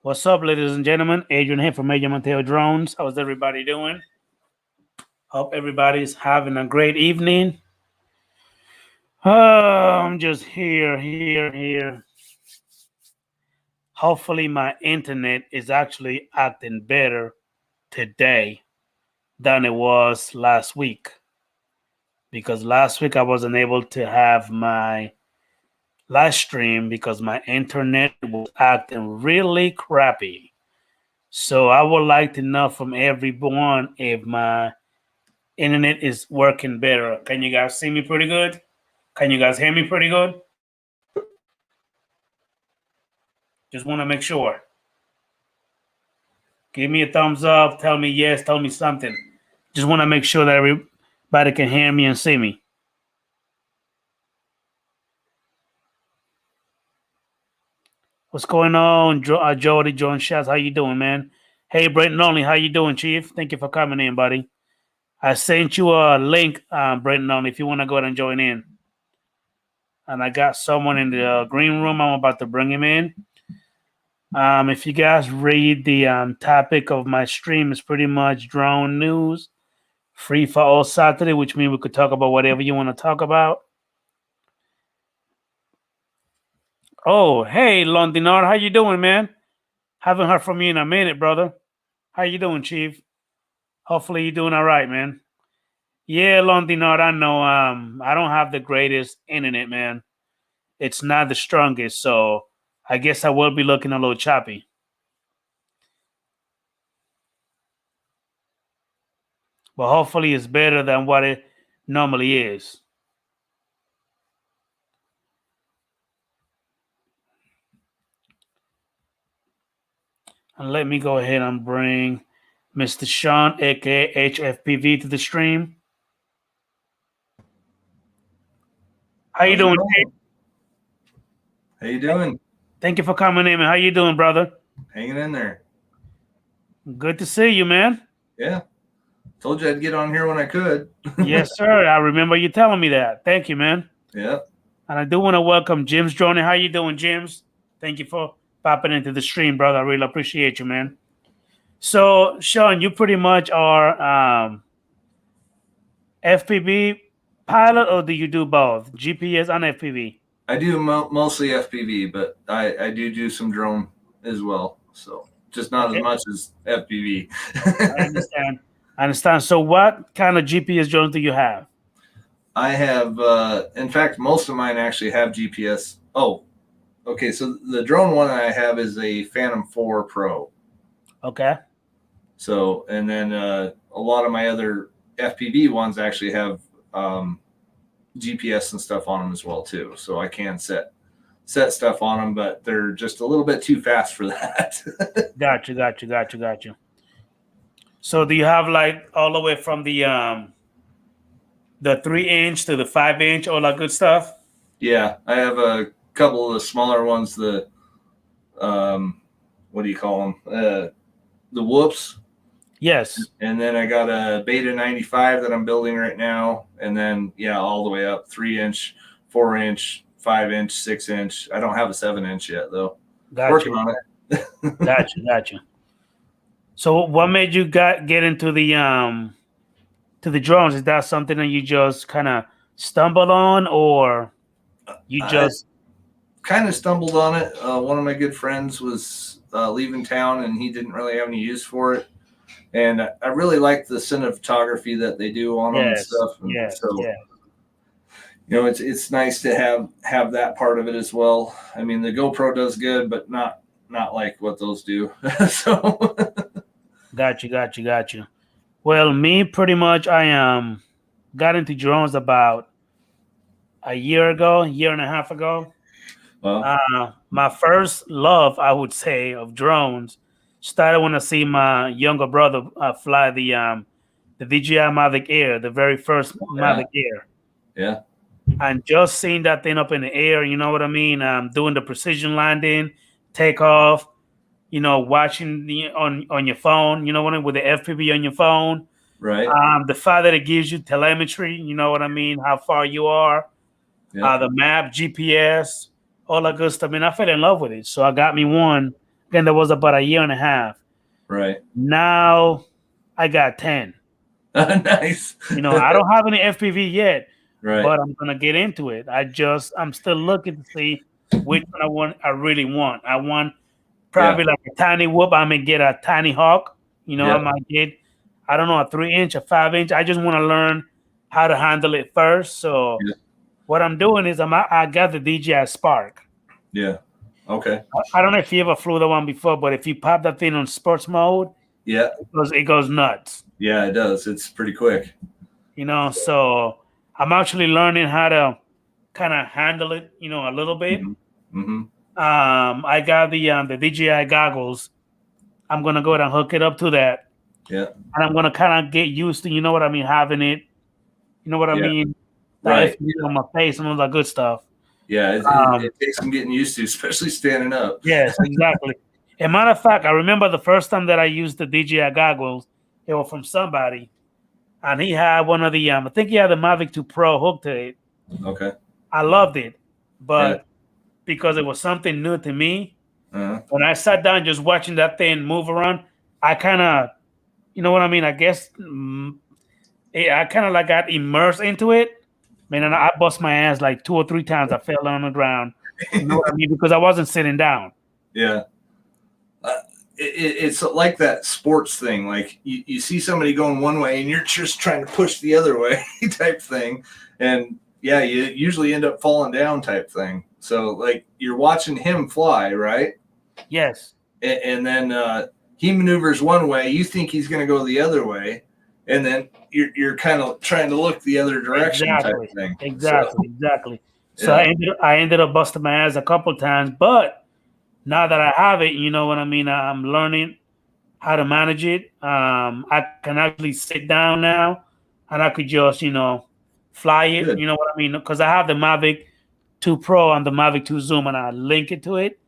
What's up, ladies and gentlemen? Adrian here from Mateo Drones. How's everybody doing? Hope everybody's having a great evening. I'm just here. Hopefully, my internet is actually acting better today than it was last week. Because last week I wasn't able to have my live stream because my internet was acting really crappy. So I would like to know from everyone if my internet is working better. Can you guys see me pretty good? Can you guys hear me pretty good? Just want to make sure. Give me a thumbs up. Tell me yes. Tell me something. Just want to make sure that everybody can hear me and see me. What's going on, Jody, John Shots? How you doing, man? Hey, Brent Lonely, how you doing, Chief? Thank you for coming in, buddy. I sent you a link, Brent Lonely, if you want to go ahead and join in. And I got someone in the green room. I'm about to bring him in. If you guys read the topic of my stream, it's pretty much drone news, free for all Saturday, which means we could talk about whatever you want to talk about. Oh, hey, Londinar, how you doing, man? Haven't heard from you in a minute, brother. How you doing, Chief? Hopefully you're doing all right, man. Yeah, Londinar, I know. I don't have the greatest internet, man. It's not the strongest, so I guess I will be looking a little choppy. But hopefully it's better than what it normally is. And let me go ahead and bring Mr. Sean, aka HFPV, to the stream. How you doing, Chief? How you doing? Thank you for coming in, man. How you doing, brother? Hanging in there. Good to see you, man. Yeah. Told you I'd get on here when I could. Yes, sir. I remember you telling me that. Thank you, man. Yeah. And I do want to welcome Jim's joining. How you doing, James? Thank you for popping into the stream, brother. I really appreciate you, man. So, Sean, you pretty much are FPV pilot, or do you do both, GPS and FPV? I do mostly FPV, but I do some drone as well. So just not as much as FPV. I understand. I understand. So, what kind of GPS drones do you have? I have, in fact, most of mine actually have GPS. Oh, okay. So the drone one I have is a Phantom 4 Pro. Okay. So, and then a lot of my other FPV ones actually have GPS and stuff on them as well too. So I can set stuff on them, but they're just a little bit too fast for that. Got you. So do you have like all the way from the 3-inch to the 5-inch, all that good stuff? Yeah, I have a couple of the smaller ones. The what do you call them? The whoops. Yes. And then I got a Beta 95 that I'm building right now, and then all the way up 3-inch, 4-inch, 5-inch, 6-inch. I don't have a 7-inch yet though. Working on it. Got you. So what made you get into the drones? Is that something that you just kind of stumbled on, or you just kind of stumbled on it? One of my good friends was leaving town, and he didn't really have any use for it. And I really like the cinematography that they do on them and stuff. And it's nice to have that part of it as well. I mean, the GoPro does good, but not like what those do. So got you. Well, me pretty much, I got into drones about a year and a half ago. well, My first love, I would say, of drones started when I see my younger brother fly the DJI Mavic Air, the very first Mavic Air. Yeah. And just seeing that thing up in the air, you know what I mean? Doing the precision landing, takeoff, watching on your phone, you know what I mean, with the FPV on your phone. Right. The fact that it gives you telemetry, you know what I mean, how far you are, the map, GPS, all that good stuff. I mean, I fell in love with it. So I got me one Again, that was about a year and a half. Right. Now I got 10. Nice. I don't have any FPV yet, right. but I'm gonna get into it. I'm still looking to see which one I really want. I want probably like a tiny whoop. I may get a tiny hawk. I might get, I don't know, a 3-inch, a 5-inch. I just want to learn how to handle it first. So what I'm doing is I got the DJI Spark. Yeah. Okay. I don't know if you ever flew the one before, but if you pop that thing on sports mode, it goes nuts. Yeah, it does. It's pretty quick. So I'm actually learning how to kind of handle it, a little bit. Mm-hmm. I got the DJI goggles. I'm gonna go ahead and hook it up to that. Yeah. And I'm gonna kind of get used to, having it. You know what I mean? Right. On my face and all that good stuff. Yeah, it takes some getting used to, especially standing up. Yes, exactly. As a matter of fact, I remember the first time that I used the DJI goggles, it was from somebody, and he had one of the I think he had the Mavic 2 Pro hooked to it. Okay. I loved it, but because it was something new to me, when I sat down just watching that thing move around, I kind of, you know what I mean? I guess I kind of like got immersed into it. Man, and I bust my ass like 2 or 3 times. I fell on the ground. You know what I mean? Because I wasn't sitting down. Yeah. It's like that sports thing. Like you see somebody going one way and you're just trying to push the other way type thing. And you usually end up falling down type thing. So like you're watching him fly, right? Yes. And then he maneuvers one way. You think he's going to go the other way. And then you're kind of trying to look the other direction type thing. Exactly. So I ended up busting my ass a couple times, but now that I have it, you know what I mean? I'm learning how to manage it. I can actually sit down now and I could just, fly it. Good. You know what I mean? Because I have the Mavic 2 Pro and the Mavic 2 Zoom and I link it to it.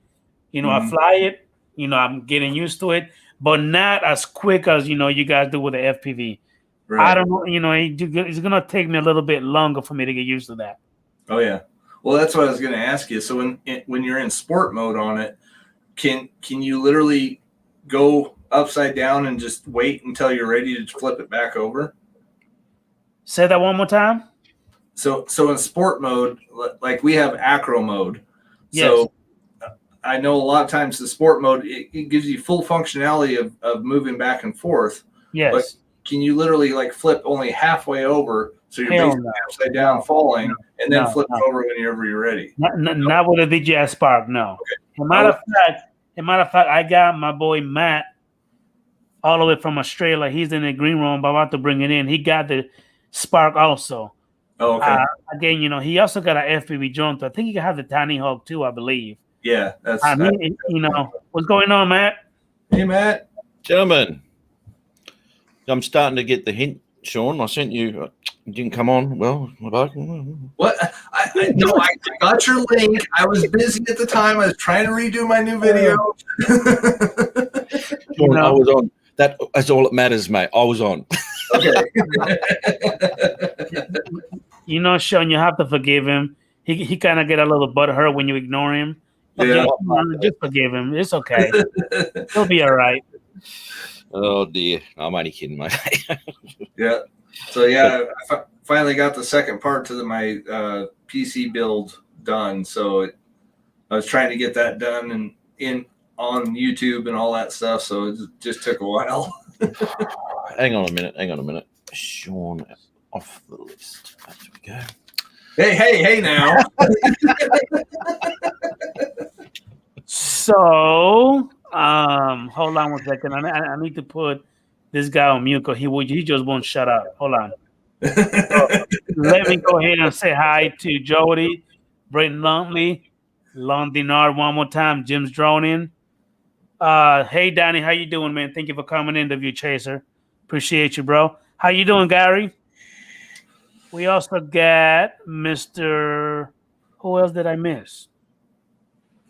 I fly it. I'm getting used to it, but not as quick as, you guys do with the FPV. Right. I don't know, it's going to take me a little bit longer for me to get used to that. Oh, yeah. Well, that's what I was going to ask you. So when you're in sport mode on it, can you literally go upside down and just wait until you're ready to flip it back over? Say that one more time. So in sport mode, like we have acro mode. Yes. So I know a lot of times the sport mode, it gives you full functionality of moving back and forth. Yes. But can you literally like flip only halfway over so you're basically upside down falling and then flip over whenever you're ready? Not with a DJI Spark, no. Okay. As a matter of fact, I got my boy Matt all the way from Australia. He's in the green room. I'm about to bring it in. He got the Spark also. Oh, okay. Again, he also got an FPV drone. I think he can have the Tiny Hawk too, I believe. Yeah, that's what's going on, Matt? Hey, Matt. Gentlemen, I'm starting to get the hint, Sean. I sent you. You didn't come on. Well, what? I got your link. I was busy at the time. I was trying to redo my new video. I was on. That's all that matters, mate. I was on. Okay. Sean, you have to forgive him. He kind of get a little butthurt when you ignore him. Yeah. Just forgive him. It's okay. He'll be all right. Oh dear, I'm only kidding, mate. Yeah. So I finally got the second part to my PC build done. So I was trying to get that done and on YouTube and all that stuff. So it just took a while. Hang on a minute. Sean off the list. There we go. Hey now. So, hold on 1 second. I need to put this guy on mute because he just won't shut up. Hold on. So, let me go ahead and say hi to Jody, Brayton Longley, Lon Dinard one more time. Jim's droning. Hey, Danny, how you doing, man? Thank you for coming in, the View Chaser. Appreciate you, bro. How you doing, Gary? We also got Mr. Who else did I miss?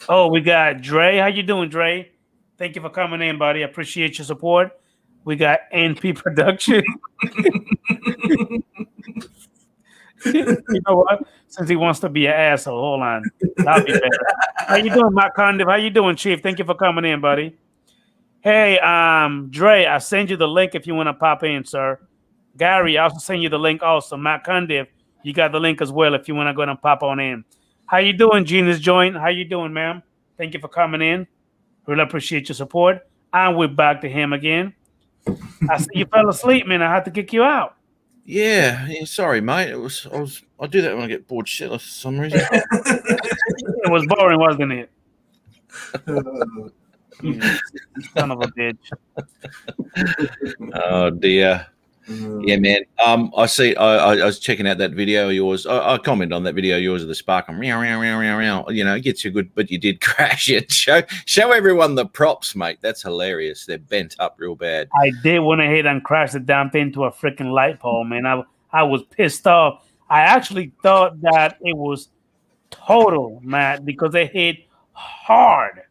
Oh, we got Dre. How you doing, Dre? Thank you for coming in, buddy. I appreciate your support. We got NP Production. You know what? Since he wants to be an asshole, hold on. That'll be better. How you doing, Matt Condiv? How you doing, Chief? Thank you for coming in, buddy. Hey, Dre, I send you the link if you want to pop in, sir. Gary, I also send you the link also. Matt Condiv, you got the link as well if you want to go ahead and pop on in. How you doing, Gina's Joint? How you doing, ma'am? Thank you for coming in. Really appreciate your support. And we're back to him again. I see you fell asleep, man. I had to kick you out. Yeah, sorry, mate. I do that when I get bored shitless for some reason. It was boring, wasn't it? You son of a bitch. Oh dear. Yeah, man. I see. I was checking out that video of yours. I commented on that video of yours of the spark. Meow, meow, meow, meow, meow. You know, it gets you good, but you did crash it. Show everyone the props, mate. That's hilarious. They're bent up real bad. I did went ahead and crash the damn thing into a freaking light pole, man. I was pissed off. I actually thought that it was total, Matt, because it hit hard.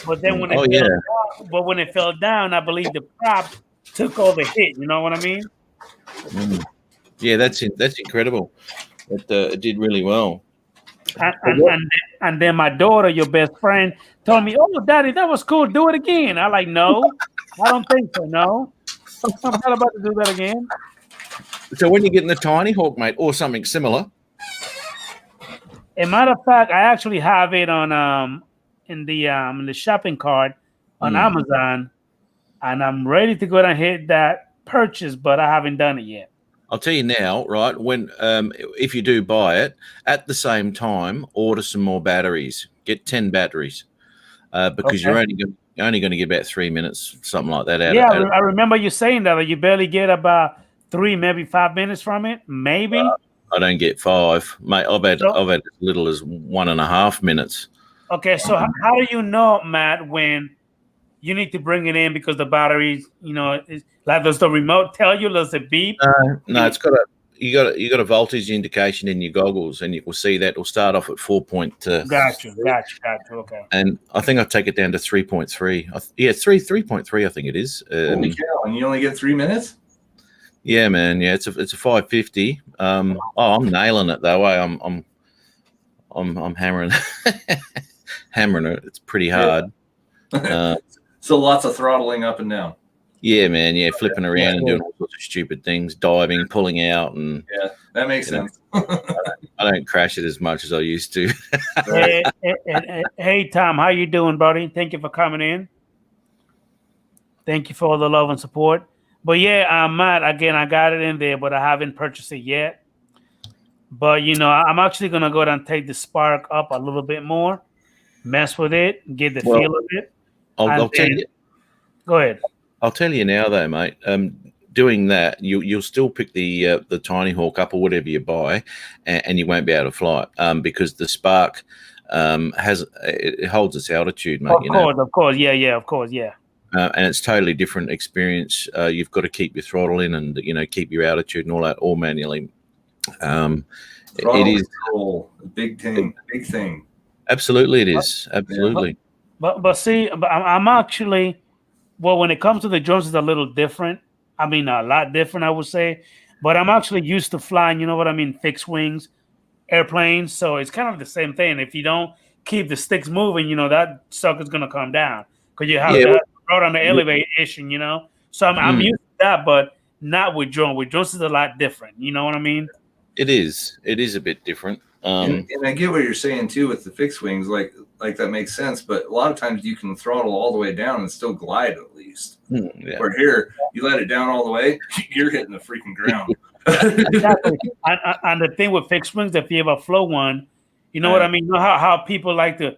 But then when it fell down, I believe the prop took all the hit. You know what I mean? Yeah, that's incredible. It did really well. And then my daughter, your best friend, told me, "Oh, Daddy, that was cool. Do it again." I like, no, I don't think so. No, I'm not about to do that again. So when you're getting the Tiny Hawk, mate, or something similar. As a matter of fact, I actually have it on in the shopping cart on Amazon, and I'm ready to go and hit that purchase, but I haven't done it yet. I'll tell you now, right? When if you do buy it, at the same time, order some more batteries. Get 10 batteries because you're only going to get about 3 minutes, something like that. I remember you saying that you barely get about 3, maybe 5 minutes from it, maybe. I don't get 5, mate. I've had as little as 1.5 minutes. Okay, so how do you know, Matt, when you need to bring it in because the batteries, you know, is like, does the remote tell you? Does it beep? No, it's got a voltage indication in your goggles, and you will see that it'll start off at 4.2. Gotcha. Okay. And I think I take it down to 3.3. Yeah, 3.3. I think it is. Holy cow! And you only get 3 minutes? Yeah, man. Yeah, it's a 550. I'm nailing it though. I'm hammering hammering it. It's pretty hard. So lots of throttling up and down. Yeah, man. Yeah, flipping around and doing all sorts of stupid things, diving, pulling out, and that makes sense. I don't crash it as much as I used to. Hey, Tom, how you doing, buddy? Thank you for coming in. Thank you for all the love and support. But yeah, Matt, again, I got it in there, but I haven't purchased it yet. But you know, I'm actually gonna go and take the spark up a little bit more, mess with it, get the feel of it. I'll tell you. Go ahead. I'll tell you now, though, mate. Doing that, you'll still pick the Tiny Hawk up or whatever you buy, and you won't be able to fly it because the Spark it holds its altitude, mate. Of course, yeah. And it's totally different experience. You've got to keep your throttle in and keep your altitude and all that all manually. It is a big thing. Absolutely, it is. Absolutely. But see, I'm actually, well, when it comes to the drones, it's a little different. I mean, a lot different, I would say. But I'm actually used to flying, you know what I mean, fixed wings, airplanes. So it's kind of the same thing. If you don't keep the sticks moving, that sucker's going to come down because you have that road on the elevation, So I'm used to that, but not with drones. With drones, it's a lot different. You know what I mean? It is. It is a bit different. And I get what you're saying too with the fixed wings, like that makes sense. But a lot of times you can throttle all the way down and still glide at least. Where here, you let it down all the way, you're hitting the freaking ground. Exactly. And the thing with fixed wings, if you have a flow one, you know what I mean. You know how people like to,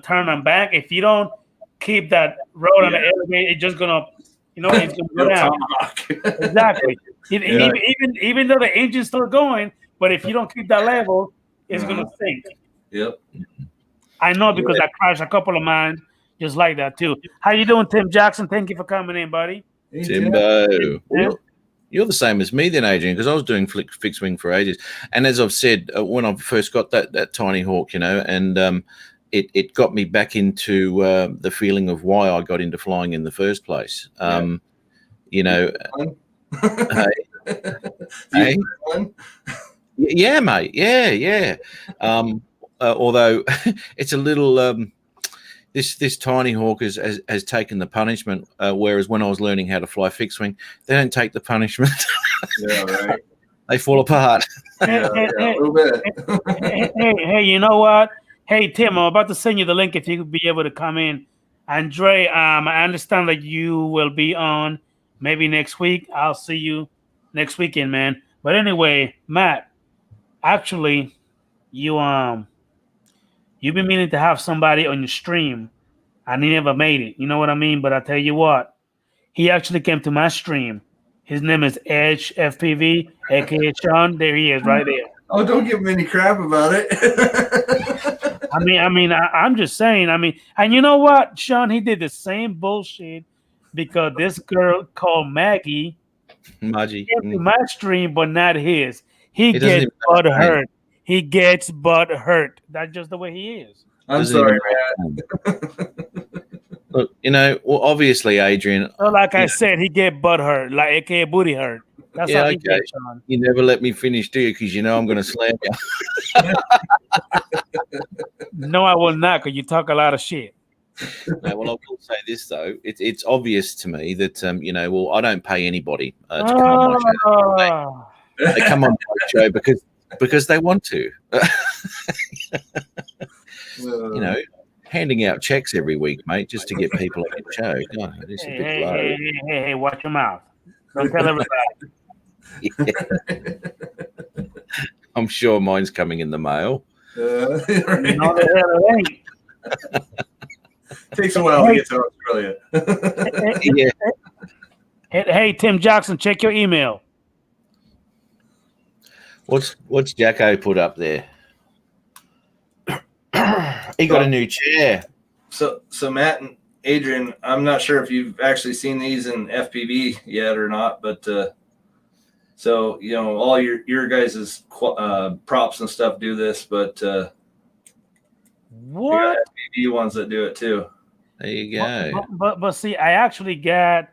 turn them back. If you don't keep that road on the elevator, it's just gonna, it's gonna go down. Exactly. Even though the engine's still going, but if you don't keep that level, it's gonna sink. Yep. I know because I crashed a couple of mine just like that too. How you doing, Tim Jackson? Thank you for coming in, buddy. Hey, Timbo. You're the same as me then, Adrian, because I was doing fixed wing for ages. And as I've said, when I first got that Tiny Hawk, and it got me back into the feeling of why I got into flying in the first place. Hey. Yeah, mate. Yeah. Although it's a little. This tiny hawk has taken the punishment, whereas when I was learning how to fly fixed wing, they don't take the punishment. Yeah, right. They fall apart. Yeah, a little bit. Hey, you know what? Hey, Tim, I'm about to send you the link if you could be able to come in. Andre, I understand that you will be on maybe next week. I'll see you next weekend, man. But anyway, Matt, actually, you've been meaning to have somebody on your stream, and he never made it. You know what I mean? But I tell you what, he actually came to my stream. His name is Edge FPV, aka Sean. There he is, right there. Oh, don't give him any crap about it. I'm just saying. And you know what, Sean? He did the same bullshit because this girl called Maggie came to my stream, but not his. He gets butt hurt. He gets butt hurt. That's just the way he is. I'm sorry, Matt. Look, well, obviously, Adrian. So like I said, he get butt hurt, like aka booty hurt. That's how he gets, Sean. You never let me finish, do you? Because you know I'm going to slam you. No, I will not, because you talk a lot of shit. No, well, I will say this though. It's obvious to me that well, I don't pay anybody to come on my show. They come on my show because they want to. Handing out checks every week, mate, just to get people on your show. God, it's a bit low. Hey, watch your mouth. Don't tell everybody. I'm sure mine's coming in the mail. No, the hell it ain't. Takes a while to get to Australia. Hey, Tim Jackson, check your email. What's Jacko put up there? He got a new chair. So Matt and Adrian, I'm not sure if you've actually seen these in FPV yet or not, but so all your guys' props and stuff do this, but what FPV ones that do it too. There you go. But see, I actually got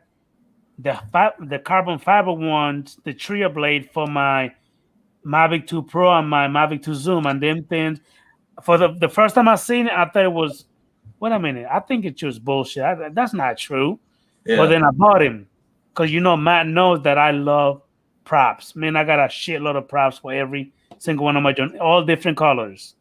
the carbon fiber ones, the Tria blade for my Mavic 2 Pro and my Mavic 2 Zoom, and them things. For the first time I seen it, I thought it was. Wait a minute, I think it's just bullshit. That's not true. Yeah. But then I bought him because Matt knows that I love props. Man, I got a shitload of props for every single one of my joints, all different colors,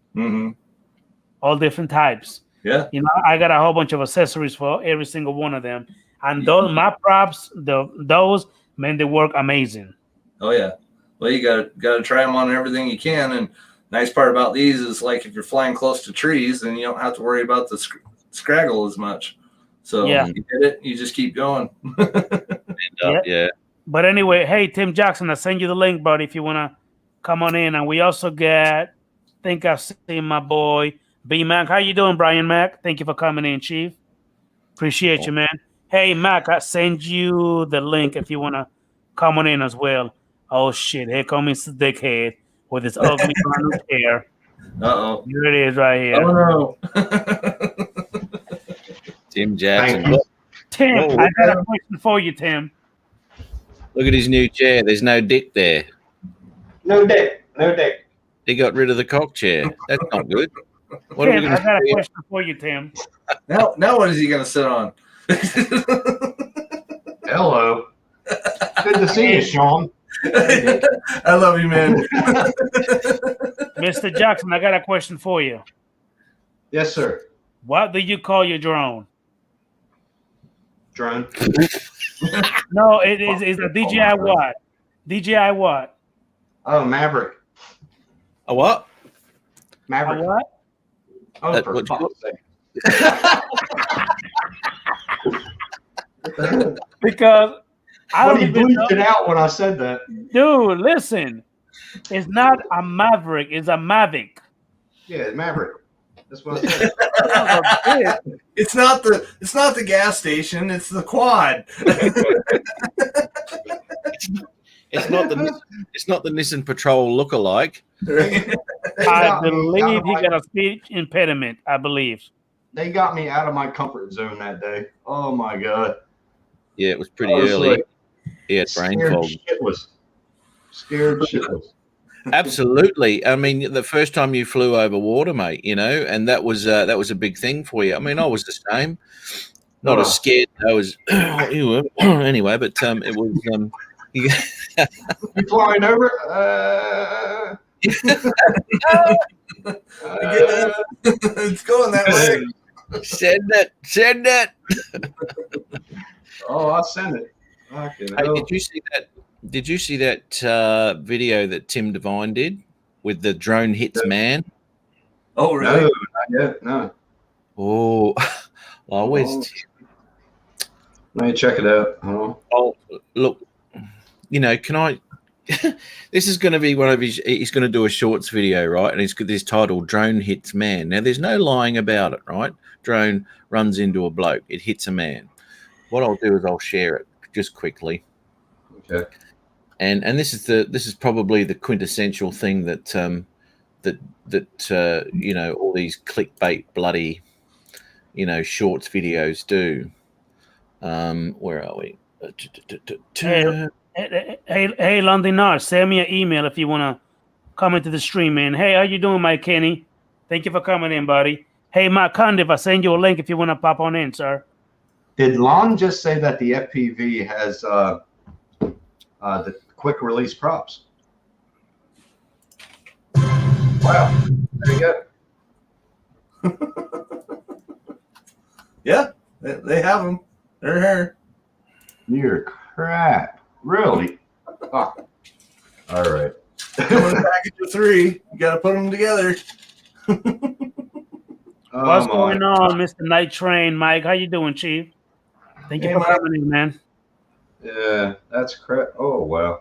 all different types. Yeah, I got a whole bunch of accessories for every single one of them, and those my props, those man, they work amazing. Oh yeah, well you gotta try them on everything you can, and nice part about these is like if you're flying close to trees, then you don't have to worry about the scraggle as much. So you hit it, you just keep going. Yeah. But anyway, hey Tim Jackson, I send you the link, buddy, if you wanna come on in. And we also got, I think I've seen my boy B Mac. How you doing, Brian Mac? Thank you for coming in, Chief. Appreciate you, man. Hey Mac, I send you the link if you wanna come on in as well. Oh shit, here comes the dickhead with his ugly blonde hair. Uh-oh. Here it is right here. Oh, no. Tim Jackson. Tim, I got a question for you, Tim. Look at his new chair. There's no dick there. No dick. He got rid of the cock chair. That's not good. What Tim, I got a question for you, Tim. Now what is he going to sit on? Hello. Good to see you, Sean. I love you, man. Mr. Jackson, I got a question for you. Yes, sir. What do you call your drone? Drone? No, it's a DJI what? DJI what? Oh, Maverick. A what? Maverick. A what? Oh, for fuck's sake. Because I don't even know. It out when I said that. Dude, listen. It's not a Maverick, it's a Mavic. Yeah, Maverick. That's what I said. It's not the gas station, it's the quad. It's not the Nissan Patrol lookalike. I believe he got a speech impediment, I believe. They got me out of my comfort zone that day. Oh my god. Yeah, it was pretty early. He had brain fog. Scared shitless. Absolutely. I mean, the first time you flew over water, mate, and that was a big thing for you. I mean, I was the same. Not as scared. I was you were anyway, but it was You flying over? It's going that way. Send it. Oh, I'll send it. Hey, did you see that video that Tim Devine did with the drone hits man? Oh, really? No, not yet. No. Oh, well, where's Tim? Let me check it out. Oh, look, can I? This is going to be one of his. He's going to do a shorts video, right? And it's got this title, "Drone Hits Man." Now, there's no lying about it, right? Drone runs into a bloke, it hits a man. What I'll do is I'll share it just quickly. Okay. And this is probably the quintessential thing that all these clickbait bloody shorts videos do. Where are we? Hey, Londinar, send me an email if you want to come into the stream, man. Hey, how you doing, Mike Kenny? Thank you for coming in, buddy. Hey, Matt Condiv, I send you a link if you want to pop on in, sir. Did Lon just say that the FPV has the quick release props? Wow. There you go. Yeah, they have them. They're here. You're crap. Really? Oh. All right. Coming in a package of 3. You got to put them together. What's going on, Mr. Night Train, Mike? How you doing, Chief? Thank you for coming in, man. Yeah, that's crap. Oh, wow.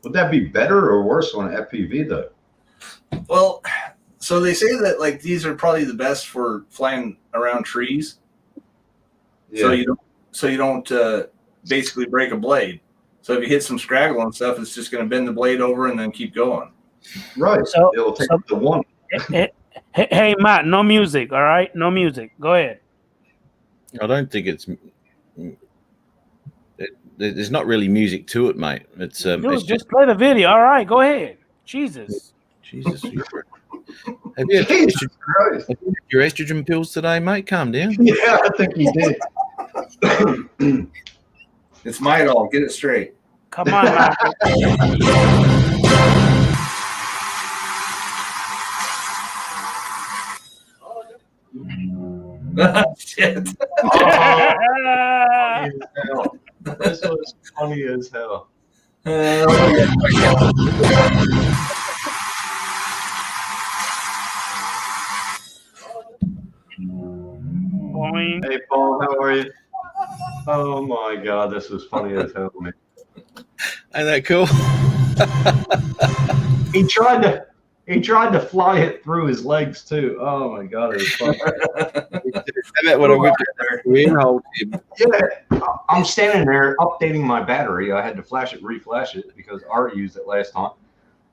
Would that be better or worse on FPV, though? Well, so they say that these are probably the best for flying around trees. Yeah. So you don't basically break a blade. So if you hit some scraggle and stuff, it's just going to bend the blade over and then keep going. Right. So it'll take the one. Hey, Matt, no music, all right? No music. Go ahead. I don't think there's not really music to it, mate. It's just play the video. All right, go ahead. Jesus. Have you had your estrogen pills today, mate? Calm down. Yeah, I think he did. It's Midol. Get it straight. Come on, Matt. Shit. This was funny as hell. Hey, Paul, how are you? Oh my God, this was funny as hell, man. Ain't that cool? He tried to fly it through his legs too. Oh my God, it was funny. Yeah, I'm standing there updating my battery. I had to reflash it because Art used it last time.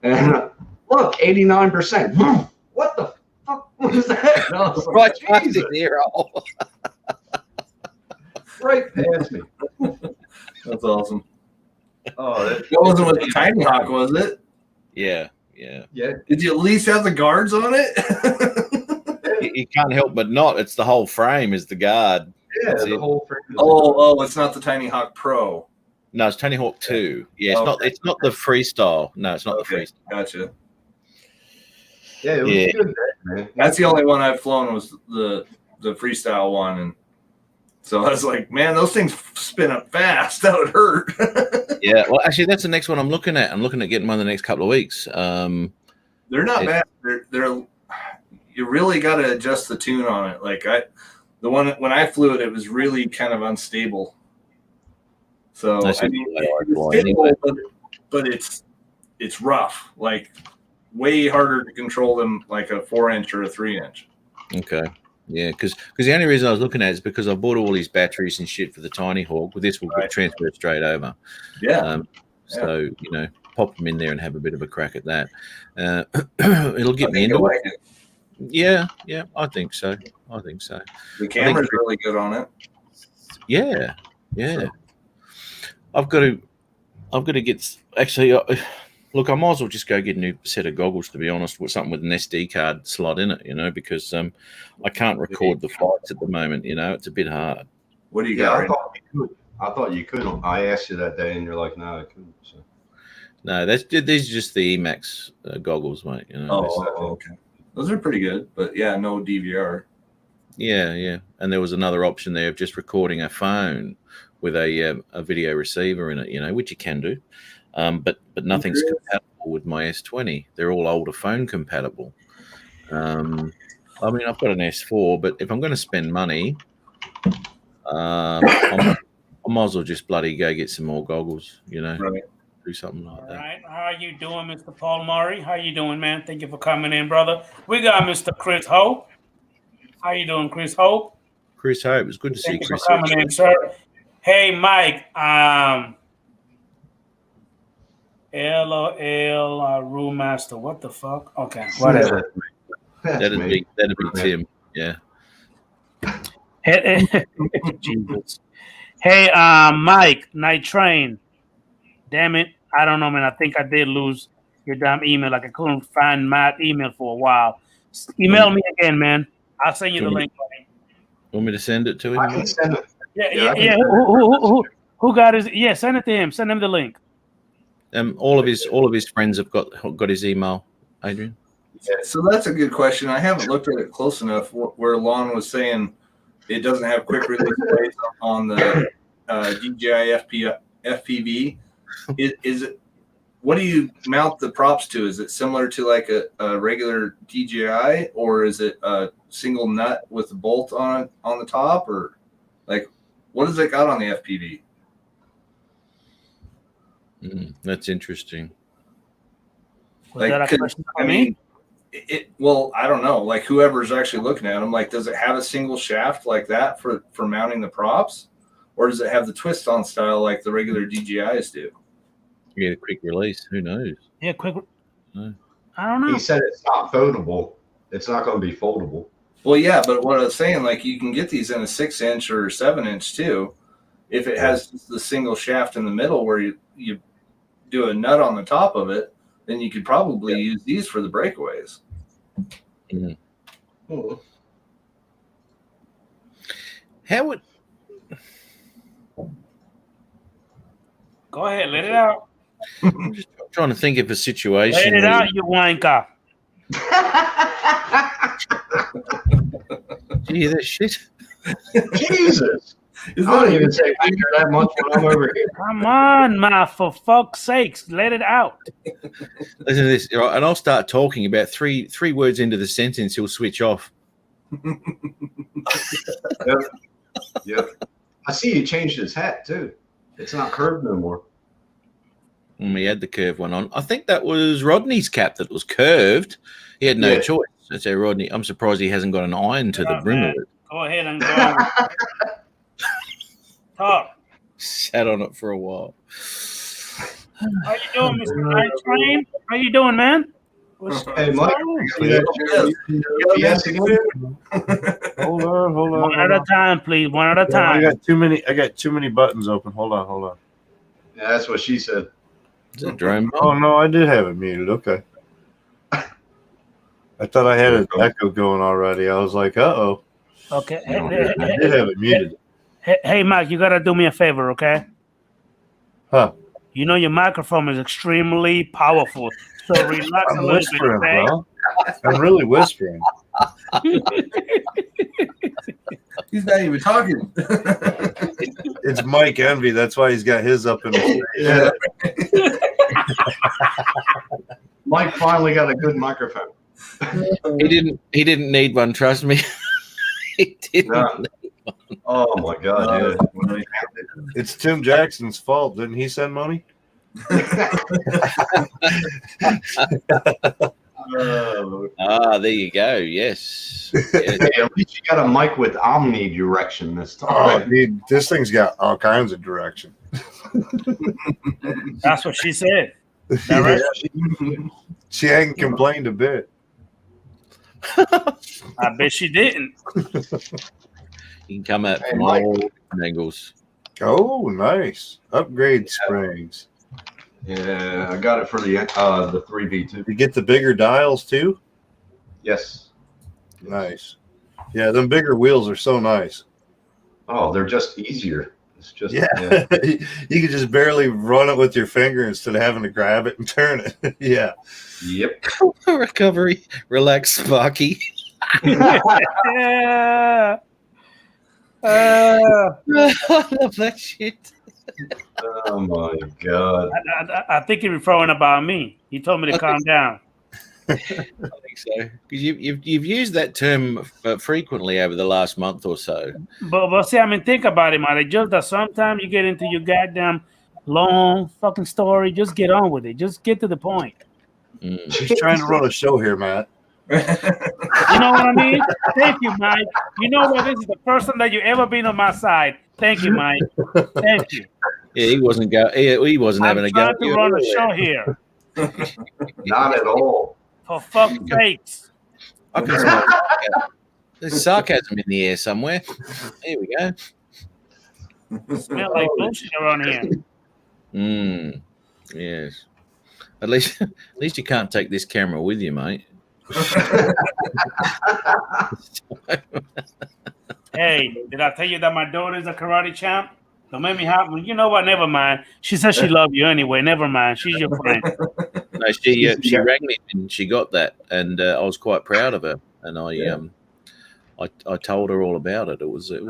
And look, 89%. What the fuck was that? And I was like, right past me. That's awesome. Oh, that wasn't with the Tiny Hawk, was it? Yeah. Did you at least have the guards on it? You can't help but not. It's the whole frame is the guard. Yeah, the whole frame. It's not the Tiny Hawk Pro. No, it's Tiny Hawk 2. Yeah, it's not the freestyle. No, it's not the freestyle. Gotcha. Yeah, it was good, man. That's the only one I've flown was the freestyle one, and so I was like, man, those things spin up fast. That would hurt. Yeah, well, actually, that's the next one I'm looking at. I'm looking at getting one in the next couple of weeks. They're not bad. They're you really got to adjust the tune on it. When I flew it, it was really kind of unstable. So it's stable, but it's rough. Way harder to control them like a 4-inch or a 3-inch. Okay. Yeah, because the only reason I was looking at it is because I bought all these batteries and shit for the Tiny Hawk. With this, we'll transfer it straight over. Yeah. So, pop them in there and have a bit of a crack at that. It'll get me into it. Yeah, I think so. The camera's really good on it. Yeah. I've got to get. Actually, Look, I might as well just go get a new set of goggles, to be honest, with something with an SD card slot in it, because I can't record the fights at the moment. It's a bit hard. What do you got? I thought you could. I asked you that day, and you're like, "No, I couldn't." So. No, these are just the Emax goggles, mate. Okay. Those are pretty good, but yeah, no DVR. Yeah. And there was another option there of just recording a phone with a video receiver in it, which you can do. But nothing's compatible with my S20. They're all older phone compatible. I mean, I've got an S4, but if I'm going to spend money, I might as well just bloody go get some more goggles, Right. Do something like that. All right. How are you doing, Mr. Paul Murray? How you doing, man? Thank you for coming in, brother. We got Mr. Chris Hope. How you doing, Chris Hope? Chris Hope. It's good to see Thank you Chris for coming in, sir. Hey, Mike. LOL Room Master. What the fuck? Okay, whatever. That'd be Tim. Yeah. Jesus. Hey, Mike, Night Train. Damn it. I don't know, man. I think I did lose your damn email. Like I couldn't find my email for a while. Email me again, man. I'll send you the link, buddy. Want me to send it to him? I can send it. Yeah. Who got his? Yeah, send it to him. Send him the link. All of his friends have got his email, Adrian. Yeah, so that's a good question. I haven't looked at it close enough. Where Lon was saying it doesn't have quick release plates on the DJI FPV. Is it? What do you mount the props to? Is it similar to like a regular DJI, or is it a single nut with a bolt on the top, or like what does it got on the FPV? That's interesting. Was that a question for me? Well, I don't know. Like whoever's actually looking at them, like, does it have a single shaft like that for mounting the props, or does it have the twist on style like the regular DJIs do? You get a quick release. Who knows? Yeah, quick. No. I don't know. He said it's not foldable. It's not going to be foldable. Well, yeah, but what I was saying, like you can get these in a 6-inch or 7-inch too, if it has the single shaft in the middle where you do a nut on the top of it, then you could probably use these for the breakaways. Mm-hmm. How would? Go ahead, let it out. I'm just trying to think of a situation. Let it out, you wanker. Do you hear that shit? Jesus. I don't even say wanker that much when I'm over here. Come on, ma, for fuck's sakes, let it out. Listen to this, right? And I'll start talking about three words into the sentence. He'll switch off. Yep. I see you changed his hat too. It's not curved no more. And we had the curved one on. I think that was Rodney's cap that was curved. He had no choice. I say, Rodney, I'm surprised he hasn't got an iron to the brim of it. Go ahead and go. Talk. Sat on it for a while. How you doing, Mr. Night Train? How you doing, man? Hey, Mike. Yes, again. Hold on. One at a time, please. One at a time. I got too many buttons open. Hold on. Yeah, that's what she said. Is that drone? Oh no, I did have it muted. Okay. I thought I had an echo going already. I was like, uh-oh. Okay. I did have it muted. Hey, Mike, you gotta do me a favor, okay? Huh. You know your microphone is extremely powerful, so relax a I'm little whispering, bit, okay? bro. I'm really whispering. He's not even talking. It's Mike Envy. That's why he's got his up in his face. Yeah. Mike finally got a good microphone. He didn't need one, trust me. He didn't need one. Oh my God! Yeah. It's Tim Jackson's fault. Didn't he send money? There you go. Yes. Hey, at least you got a mic with omnidirection this time. Oh, dude, this thing's got all kinds of direction. That's what she said. Yeah, she ain't complained a bit. I bet she didn't. You can come at Hey, from Mike. all angles. Oh, nice. Upgrade springs. Yeah, I got it for the 3V2. You get the bigger dials too? Yes. Nice. Yeah, them bigger wheels are so nice. Oh, they're just easier. It's just Yeah. You can just barely run it with your finger instead of having to grab it and turn it. Yeah. Yep. Recovery. Relax, Sparky. Yeah. I love that shit. Oh my god. I think you're referring about me. He told me to calm down. I think so. Because you've used that term frequently over the last month or so. But see, I mean, think about it, man. It's just that sometimes you get into your goddamn long fucking story. Just get on with it. Just get to the point. Just trying to run a show here, Matt. You know what I mean? Thank you, Mike. You know what? This is the first time that you ever been on my side. Thank you, Mike. Thank you. Yeah, he wasn't having a go. I'm trying to run a show here. Not at all. For fuck's sakes. I can smell there's sarcasm in the air somewhere. Here we go. Smell like bullshit around here. Yes. At least you can't take this camera with you, mate. Hey, did I tell you that my daughter's a karate champ? Don't make me happy. You know what? Never mind. She says she loves you anyway. Never mind. She's your friend. No, she rang me and she got that, and I was quite proud of her. And I told her all about it. It was good.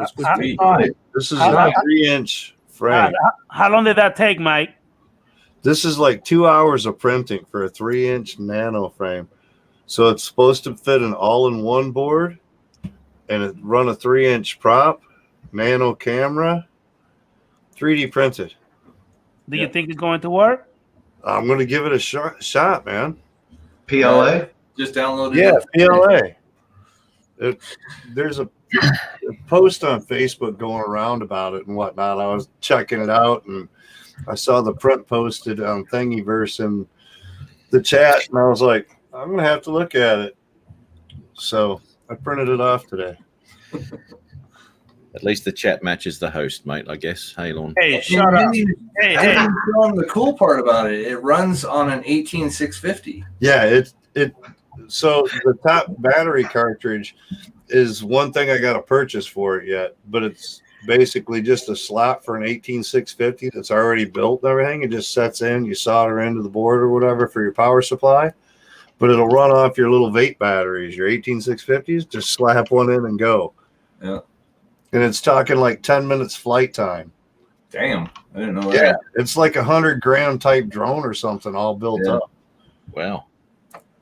This is a 3-inch frame. How long did that take, Mike? This is like 2 hours of printing for a 3-inch nano frame. So it's supposed to fit an all-in-one board and it run a 3-inch prop, nano camera, 3D printed. Do you think it's going to work? I'm going to give it a shot, man. PLA? Just download it. Yeah, PLA. There's a post on Facebook going around about it and whatnot. I was checking it out and I saw the print posted on Thingiverse in the chat, and I was like, I'm going to have to look at it. So I printed it off today. At least the chat matches the host, mate, I guess. Hey, Lon. Hey, shut up. Hey. The cool part about it, it runs on an 18650. Yeah, so the top battery cartridge is one thing I got to purchase for it yet, but it's basically just a slot for an 18650 that's already built and everything. It just sets in, you solder into the board or whatever for your power supply, but it'll run off your little vape batteries, your 18650s. Just slap one in and go. Yeah. And it's talking like 10 minutes flight time. Damn, I didn't know that. Yeah, it's like 100-gram type drone or something all built up. Wow.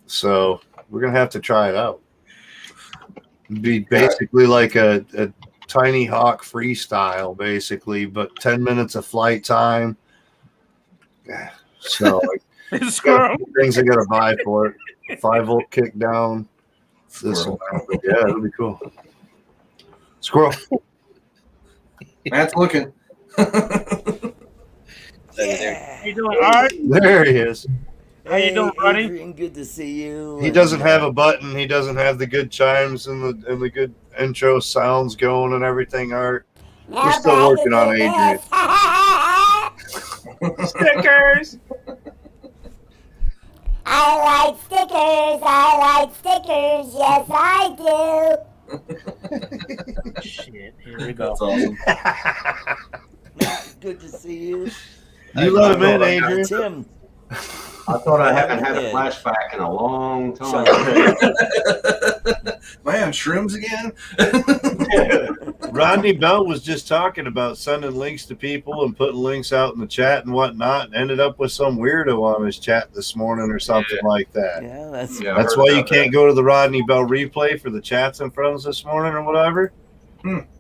So we're gonna have to try it out. It'd be basically like a Tiny Hawk freestyle, basically, but 10 minutes of flight time. So things I gotta buy for it. 5-volt kick down. This one. Yeah, it'll be cool. Squirrel. Matt's looking. Yeah. How you doing, Art? There he is. How you doing, buddy? Adrian, good to see you. He doesn't have a button. He doesn't have the good chimes and the good intro sounds going and everything, Art. We're still working on Adrian. Stickers. I like stickers. I like stickers. Yes, I do. Shit, here we go. That's awesome. Good to see you. You let him in, Adrian. Tim. I thought I haven't had a flashback in a long time. Am I on shrooms again? Rodney Bell was just talking about sending links to people and putting links out in the chat and whatnot, and ended up with some weirdo on his chat this morning or something like that. Yeah, That's why you can't go to the Rodney Bell replay for the chats in front of us this morning or whatever.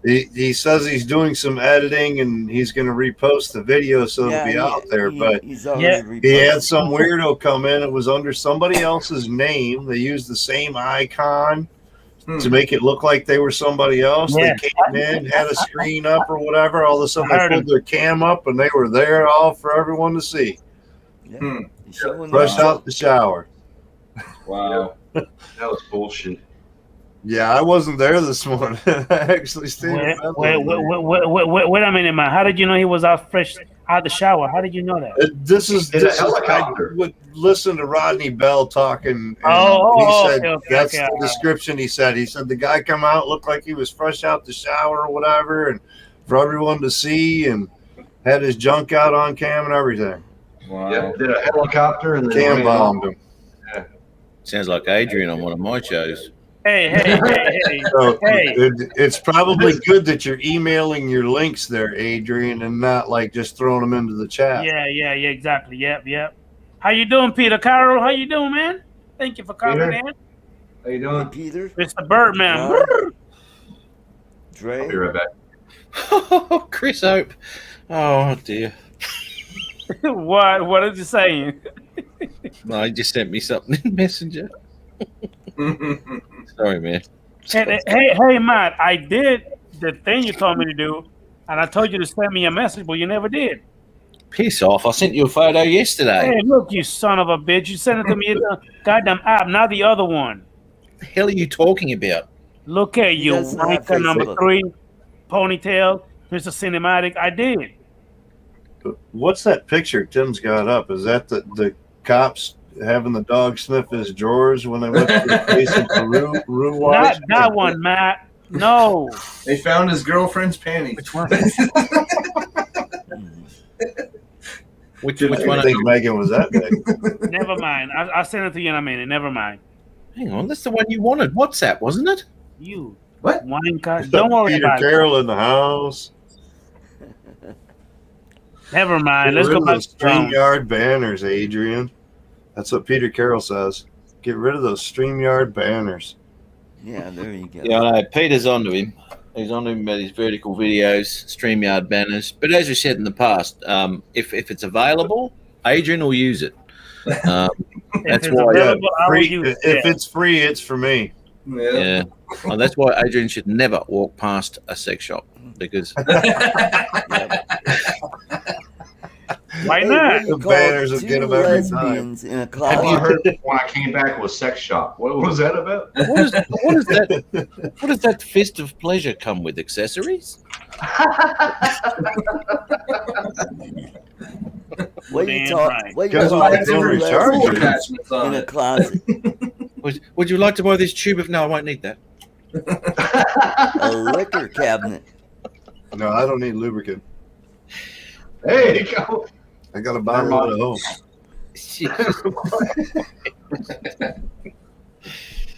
He says he's doing some editing and he's going to repost the video so it'll be out there. But he had some weirdo come in. It was under somebody else's name. They used the same icon to make it look like they were somebody else. Yeah. They came in, had a screen up or whatever. All of a sudden they pulled their cam up and they were there all for everyone to see. Fresh out the shower. Wow. That was bullshit. Yeah, I wasn't there this morning. I actually stayed. Wait a minute, man. How did you know he was out fresh Out of the shower. How did you know that? This is In a helicopter. I would listen to Rodney Bell talking. And Oh, he said okay, that's okay. the description. He said the guy come out looked like he was fresh out the shower or whatever, and for everyone to see, and had his junk out on cam and everything. Wow. Yeah, did a helicopter and then Cam ran bombed off. him. Sounds like Adrian on one of my shows. Hey. So Hey. it's probably good that you're emailing your links there, Adrian, and not like just throwing them into the chat. Yeah, exactly. Yep. How you doing, Peter Carroll? How you doing, man? Thank you for coming Peter? in. How you doing? Peter, Mr. Birdman. Dre. I'll be right back. Oh, Chris Hope. Oh dear. What is he saying? No, he just sent me something in Messenger. Sorry, man. Hey, Matt, I did the thing you told me to do, and I told you to send me a message, but you never did. Piss off. I sent you a photo yesterday. Hey, look, you son of a bitch. You sent it to me in the goddamn app, not the other one. What the hell are you talking about? Look at He you, doesn't have wanker number Facebook. 3, ponytail, Mr. Cinematic. I did. What's that picture Tim's got up? Is that the cops having the dog sniff his drawers when they went to the place in Peru? Not that one, Matt. No. They found his girlfriend's panties. Which one? Which I one? didn't think Megan was that big. Never mind. I'll send it to you in a minute. Never mind. Hang on, that's the one you wanted. WhatsApp, wasn't it? You. What? Wanker. Don't worry Peter about it. Carroll in the house. Never mind. Get Let's rid go of back those to Brown. StreamYard banners, Adrian. That's what Peter Carroll says. Get rid of those StreamYard banners. Yeah, there you go. Yeah, I know. Peter's onto him. He's on him about his vertical videos, StreamYard banners. But as we said in the past, if it's available, Adrian will use it. That's it's why. available, I will Free, use it. if it's free, it's for me. Yeah. Yeah. Well, that's why Adrian should never walk past a sex shop because Why Hey, not? what do you The call banners will two get 'em every lesbians in a All I closet? heard when I came back was sex shop. What was that about? what does that fist of pleasure come with? Accessories? What do you Damn talk? right. What do you Guys, call why two don't recharge lesbians it? Attachments on in a it. closet? Would you like to buy this tube of? No, I won't need that. A liquor cabinet. No, I don't need lubricant. Hey, go. I got a bottle at home.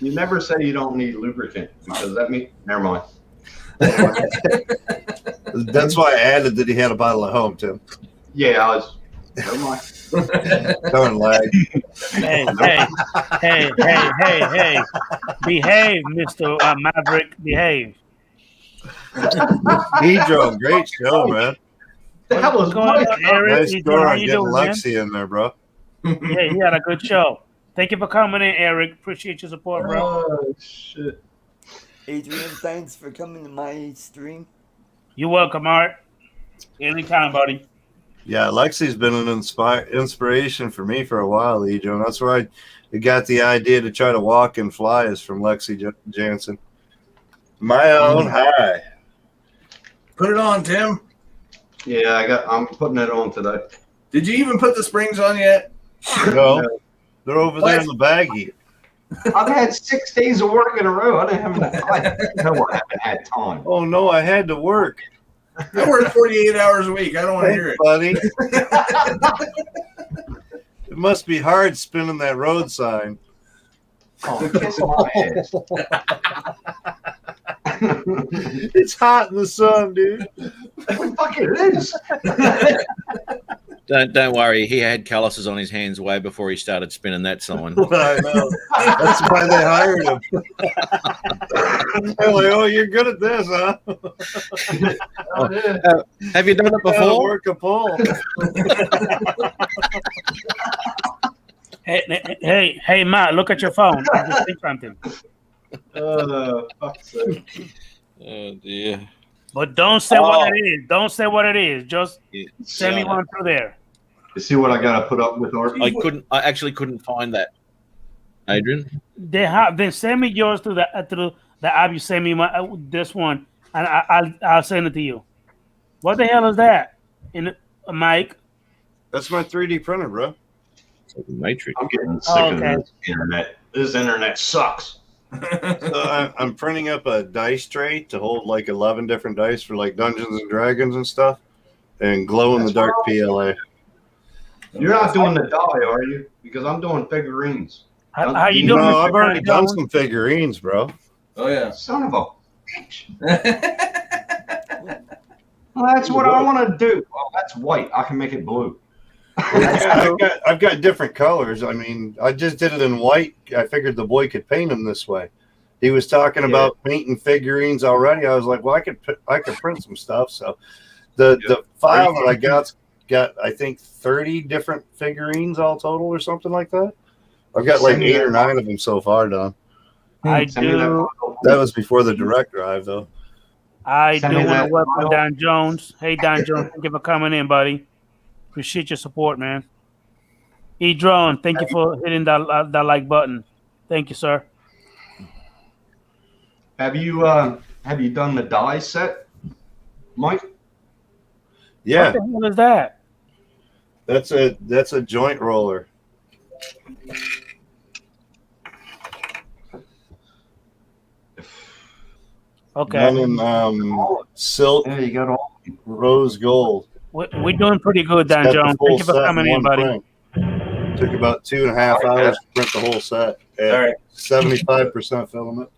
You never say you don't need lubricant because that means never mind. That's why I added that he had a bottle at home, Tim. Yeah, I was. Never mind. Don't lag. Hey. Behave, Mr. Maverick. Behave. He drove. Great show, man. That was Going on, Eric? Nice He's score how on you getting doing, man? Lexi in there, bro. Yeah, he had a good show. Thank you for coming in, Eric. Appreciate your support, bro. Oh shit! Adrian, thanks for coming to my stream. You're welcome, Art. Anytime, buddy. Yeah, Lexi's been an inspiration for me for a while, Ejo. That's where I got the idea to try to walk and fly is from Lexi Jansen. My own high. Put it on, Tim. Yeah, I'm putting it on today. Did you even put the springs on yet? No, they're over there in the baggie. I've had 6 days of work in a row. I haven't had time. Oh no, I had to work. I work 48 hours a week. I don't want to hear it. Buddy. It must be hard spinning that road sign. Oh, kiss my ass. It's hot in the sun, dude. Fuck it is. Don't worry. He had calluses on his hands way before he started spinning that sign. I know. That's why they hired him. They're like, oh, you're good at this, huh? Have you done it Gotta before? work a pole. Hey, Matt, look at your phone. I just think something. Fuck's sake. Oh dear. But don't say what it is. Don't say what it is. Just Yeah. send me one through there. You see what I got to put up with, Art? I actually couldn't find that. Adrian? Then send me yours through the app. You send me this one, and I'll send it to you. What the hell is that? Mike? That's my 3D printer, bro. It's like the Matrix. I'm getting sick of this internet. This internet sucks. So I'm printing up a dice tray to hold like 11 different dice for like Dungeons and Dragons and stuff, and glow in the dark PLA. You're not doing the die, are you? Because I'm doing figurines. How you doing? No, Mr. I've already John done Jones? some figurines, bro. Oh yeah. Son of a bitch. Well, that's what I want to do. Oh, that's white. I can make it blue. Yeah, I've got different colors. I mean, I just did it in white. I figured the boy could paint them this way. He was talking about painting figurines already. I was like, well, I could print some stuff. So the file that I got I think 30 different figurines all total or something like that. I've got like 8 or 9 of them so far done. I do. That was before the direct drive, though. I Send do me want that to welcome file. Don Jones. Hey, Don Jones, thank you for coming in, buddy. Appreciate your support, man. Adrian, thank you for hitting that like button. Thank you, sir. Have you done the die set, Mike? Yeah, What the hell is that? that's a joint roller. Okay, Done in silk, Yeah, you got all. rose gold. we're doing pretty good, Don Got the Jones. full Thank you for set coming in, one buddy. print. Took about 2.5 hours to print the whole set. All right. 75% filament.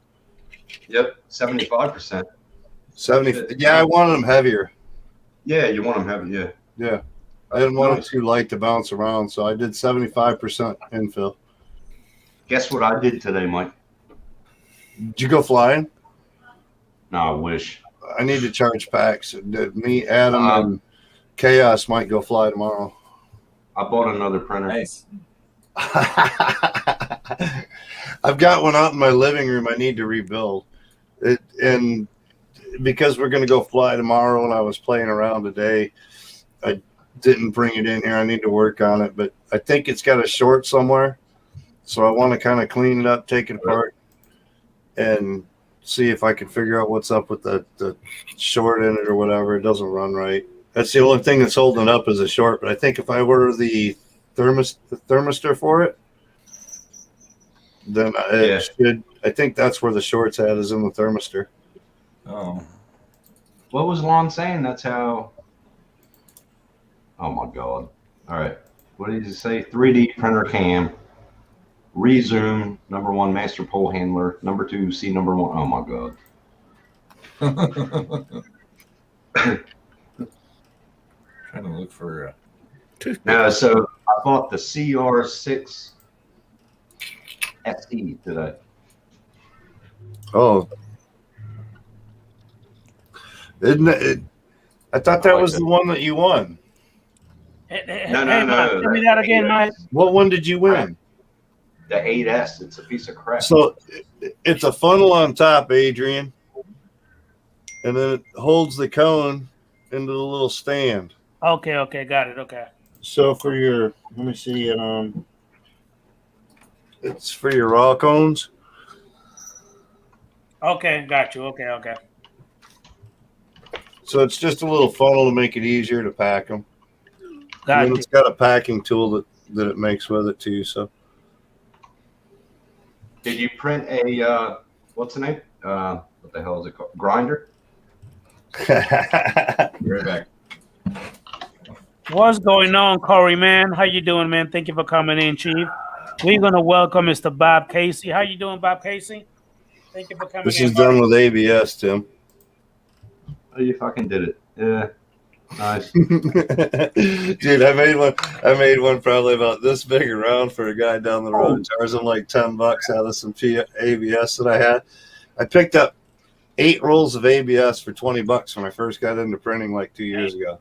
Yep, 75%. 70. Yeah, I wanted them heavier. Yeah, you want them heavy. Yeah. Yeah, I didn't want Nice. it too light to bounce around, so I did 75% infill. Guess what I did today, Mike? Did you go flying? No, I wish. I need to charge packs. Me, Adam, and Chaos might go fly tomorrow. I bought another printer. Nice. I've got one out in my living room. I need to rebuild it, and because we're going to go fly tomorrow, and I was playing around today, I didn't bring it in here. I need to work on it, but I think it's got a short somewhere, so I want to kind of clean it up, take it apart, and see if I can figure out what's up with the short in it or whatever. It doesn't run right. That's the only thing that's holding it up is a short. But I think if I order the thermistor for it, then it should. I think that's where the short's at, is in the thermistor. Oh. What was Lon saying? That's how. Oh my God! All right, what did he say? 3D printer cam. Resume, number 1, master pole handler. Number 2, C number 1. Oh my God. Trying to look for So I bought the CR6 SE today. Oh, isn't it? I thought that was the one that you won. No. Mike, tell me that again, Mike. What one did you win? The 8S. It's a piece of crap. So it's a funnel on top, Adrian, and then it holds the cone into the little stand. Okay, got it. Okay. So for your, let me see, it's for your raw cones. Okay, got you. Okay. So it's just a little funnel to make it easier to pack them. Got And you. it's got a packing tool that it makes with it too. So Did you print a what's the name? What the hell is it called? Grinder? right back. What's going on, Corey, man? How you doing, man? Thank you for coming in, Chief. We're gonna welcome Mr. Bob Casey. How you doing, Bob Casey? Thank you for coming this in. is done with ABS, Tim. Oh, you fucking did it. Yeah. Nice. Dude, I made one probably about this big around for a guy down the road. Charged him like $10 out of some ABS that I had. I picked up 8 rolls of ABS for $20 when I first got into printing like 2 years ago.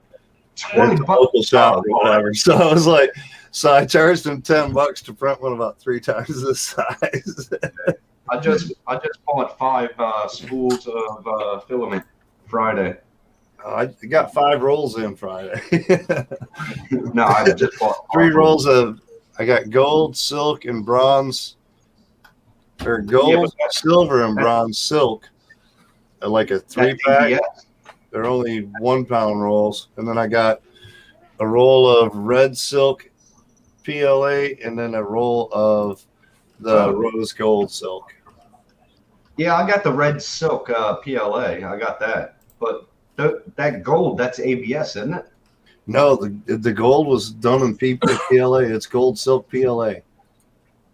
At the local shop or whatever. So I was like, I charged him $10 to print one about 3 times this size. I just bought 5 spools of filament Friday. I got 5 rolls in Friday. No, I just bought 3 rolls of. I got gold, silk, and bronze, or gold, silver, and bronze silk, like a 3-pack. They're only 1-pound rolls, and then I got a roll of red silk PLA, and then a roll of the rose gold silk. Yeah, I got the red silk PLA. I got that. But that gold, that's ABS, isn't it? No, the gold was done in PLA. It's gold silk PLA.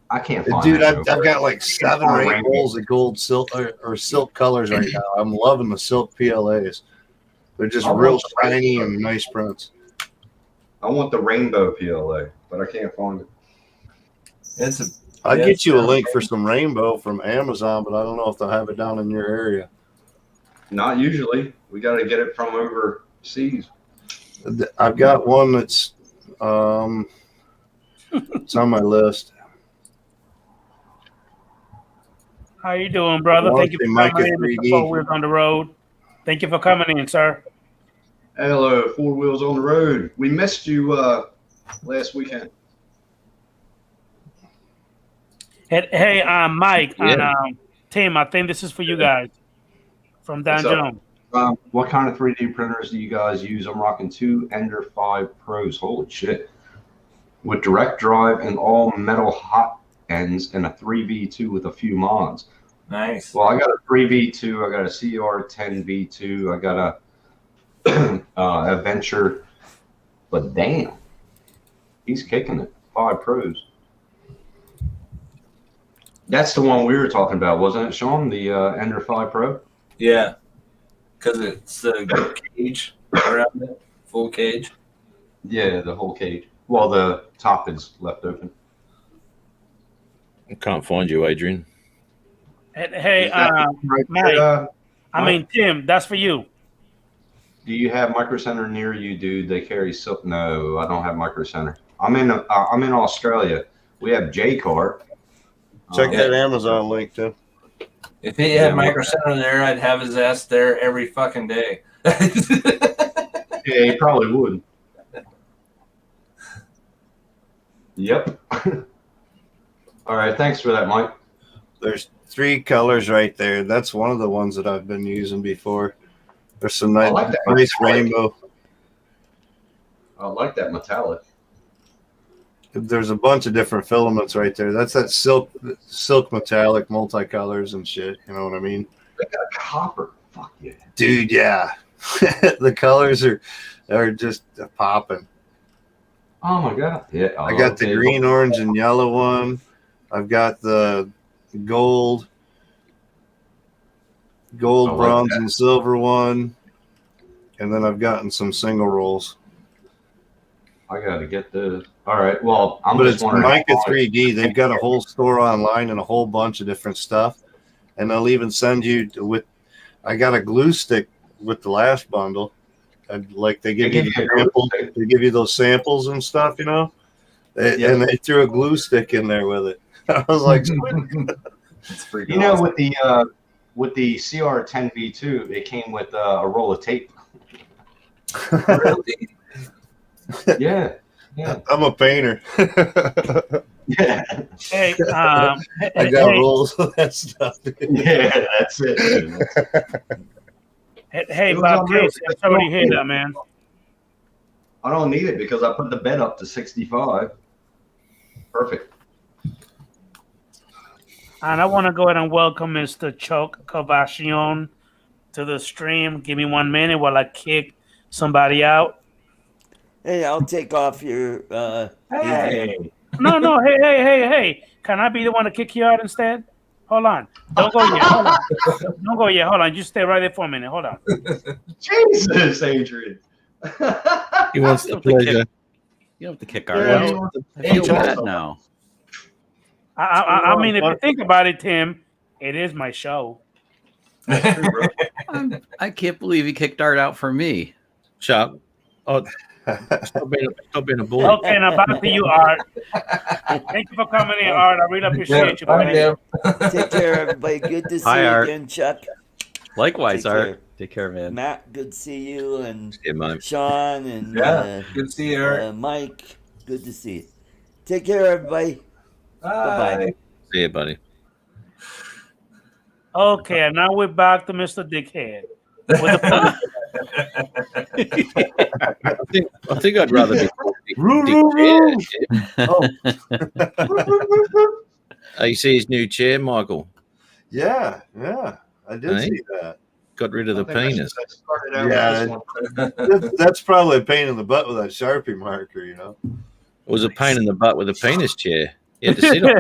I can't find Dude, that. I've got like 7 or 8 rolls of gold silk or silk colors right now. I'm loving the silk PLAs. They're just real shiny and nice prints. I want the rainbow PLA, but I can't find it. I'll get you a link for some rainbow from Amazon, but I don't know if they'll have it down in your area. Not usually. We got to get it from overseas. I've got one that's it's on my list. How you doing, brother? Thank you for coming in. Mr. 4 Wheels on the Road. Thank you for coming in, sir. Hello, 4 Wheels on the Road. We missed you last weekend. Hey, Mike and Tim, I think this is for you guys from Don Jones. What kind of 3D printers do you guys use? I'm rocking 2 Ender 5 Pros. Holy shit. With direct drive and all metal hot ends and a 3V2 with a few mods. Nice. Well, I got a 3V2. I got a CR10V2. I got a Adventure. But damn, he's kicking it. 5 Pros. That's the one we were talking about, wasn't it, Sean? The Ender 5 Pro? Yeah. Because it's the cage around it, full cage. Yeah, the whole cage. Well, the top is left open. I can't find you, Adrian. Hey, right Mike. there, I mean, Tim, that's for you. Do you have Micro Center near you, dude? They carry silk. No, I don't have Micro Center. I'm in Australia. We have J-Car. Check that Amazon link, too. If he had Micro Center there, I'd have his ass there every fucking day. Yeah, he probably would. Yep. All right, thanks for that, Mike. There's 3 colors right there. That's one of the ones that I've been using before. There's some nice, nice rainbow. I like that metallic. There's a bunch of different filaments right there. That's that silk metallic multicolors and shit. You know what I mean? They got copper. Fuck yeah. Dude, yeah. The colors are just popping. Oh my god. Yeah. I got the green, orange, and yellow one. I've got the gold, bronze, and silver one. And then I've gotten some single rolls. I gotta get the. All right. Well, I'm but just it's wondering. Micah 3D. They've got a whole store online and a whole bunch of different stuff, and they'll even send you with. I got a glue stick with the last bundle. Like they give you samples. They give you those samples and stuff, you know. And they threw a glue stick in there with it. I was like, it's freaking. You know, awesome. with the CR10V2, it came with a roll of tape. Really? Yeah. I'm a painter. Yeah. Hey, I got rolls of that stuff. Yeah, that's it. Hey, Bob Casey, I'm sorry to hear that, man. I don't need it because I put the bed up to 65. Perfect. And I want to go ahead and welcome Mr. Chuck Cavacion to the stream. Give me 1 minute while I kick somebody out. Hey, I'll take off your. Hey. No. Hey. Can I be the one to kick you out instead? Hold on. Don't go yet. Hold on. Don't go yet. Hold on. Just stay right there for a minute. Hold on. Jesus, Adrian. He wants the pleasure. You don't have to kick our out. I feel bad now. I mean, if you think about it, Tim, it is my show. I can't believe he kicked Art out for me. Chuck. Oh, stop being a bully. Okay, now back to you, Art. Thank you for coming in, Art. I really appreciate you, buddy. Take care, everybody. Good to see Hi, you Art. again, Chuck. Likewise, Take Art. care. Take care, man. Matt, good to see you, and Yeah, mate. Sean, and Good to see you, Art. Mike. Good to see you. Take care, everybody. Bye-bye. See you, buddy. Okay, and now we're back to Mr. Dickhead. With the I think I'd rather be called Dick Chair. Oh, you see his new chair, Michael? Yeah, I did Hey? see that. Got rid of the penis. Yeah, that's probably a pain in the butt with that Sharpie marker, you know. It was a pain in the butt with a penis chair. You had to sit on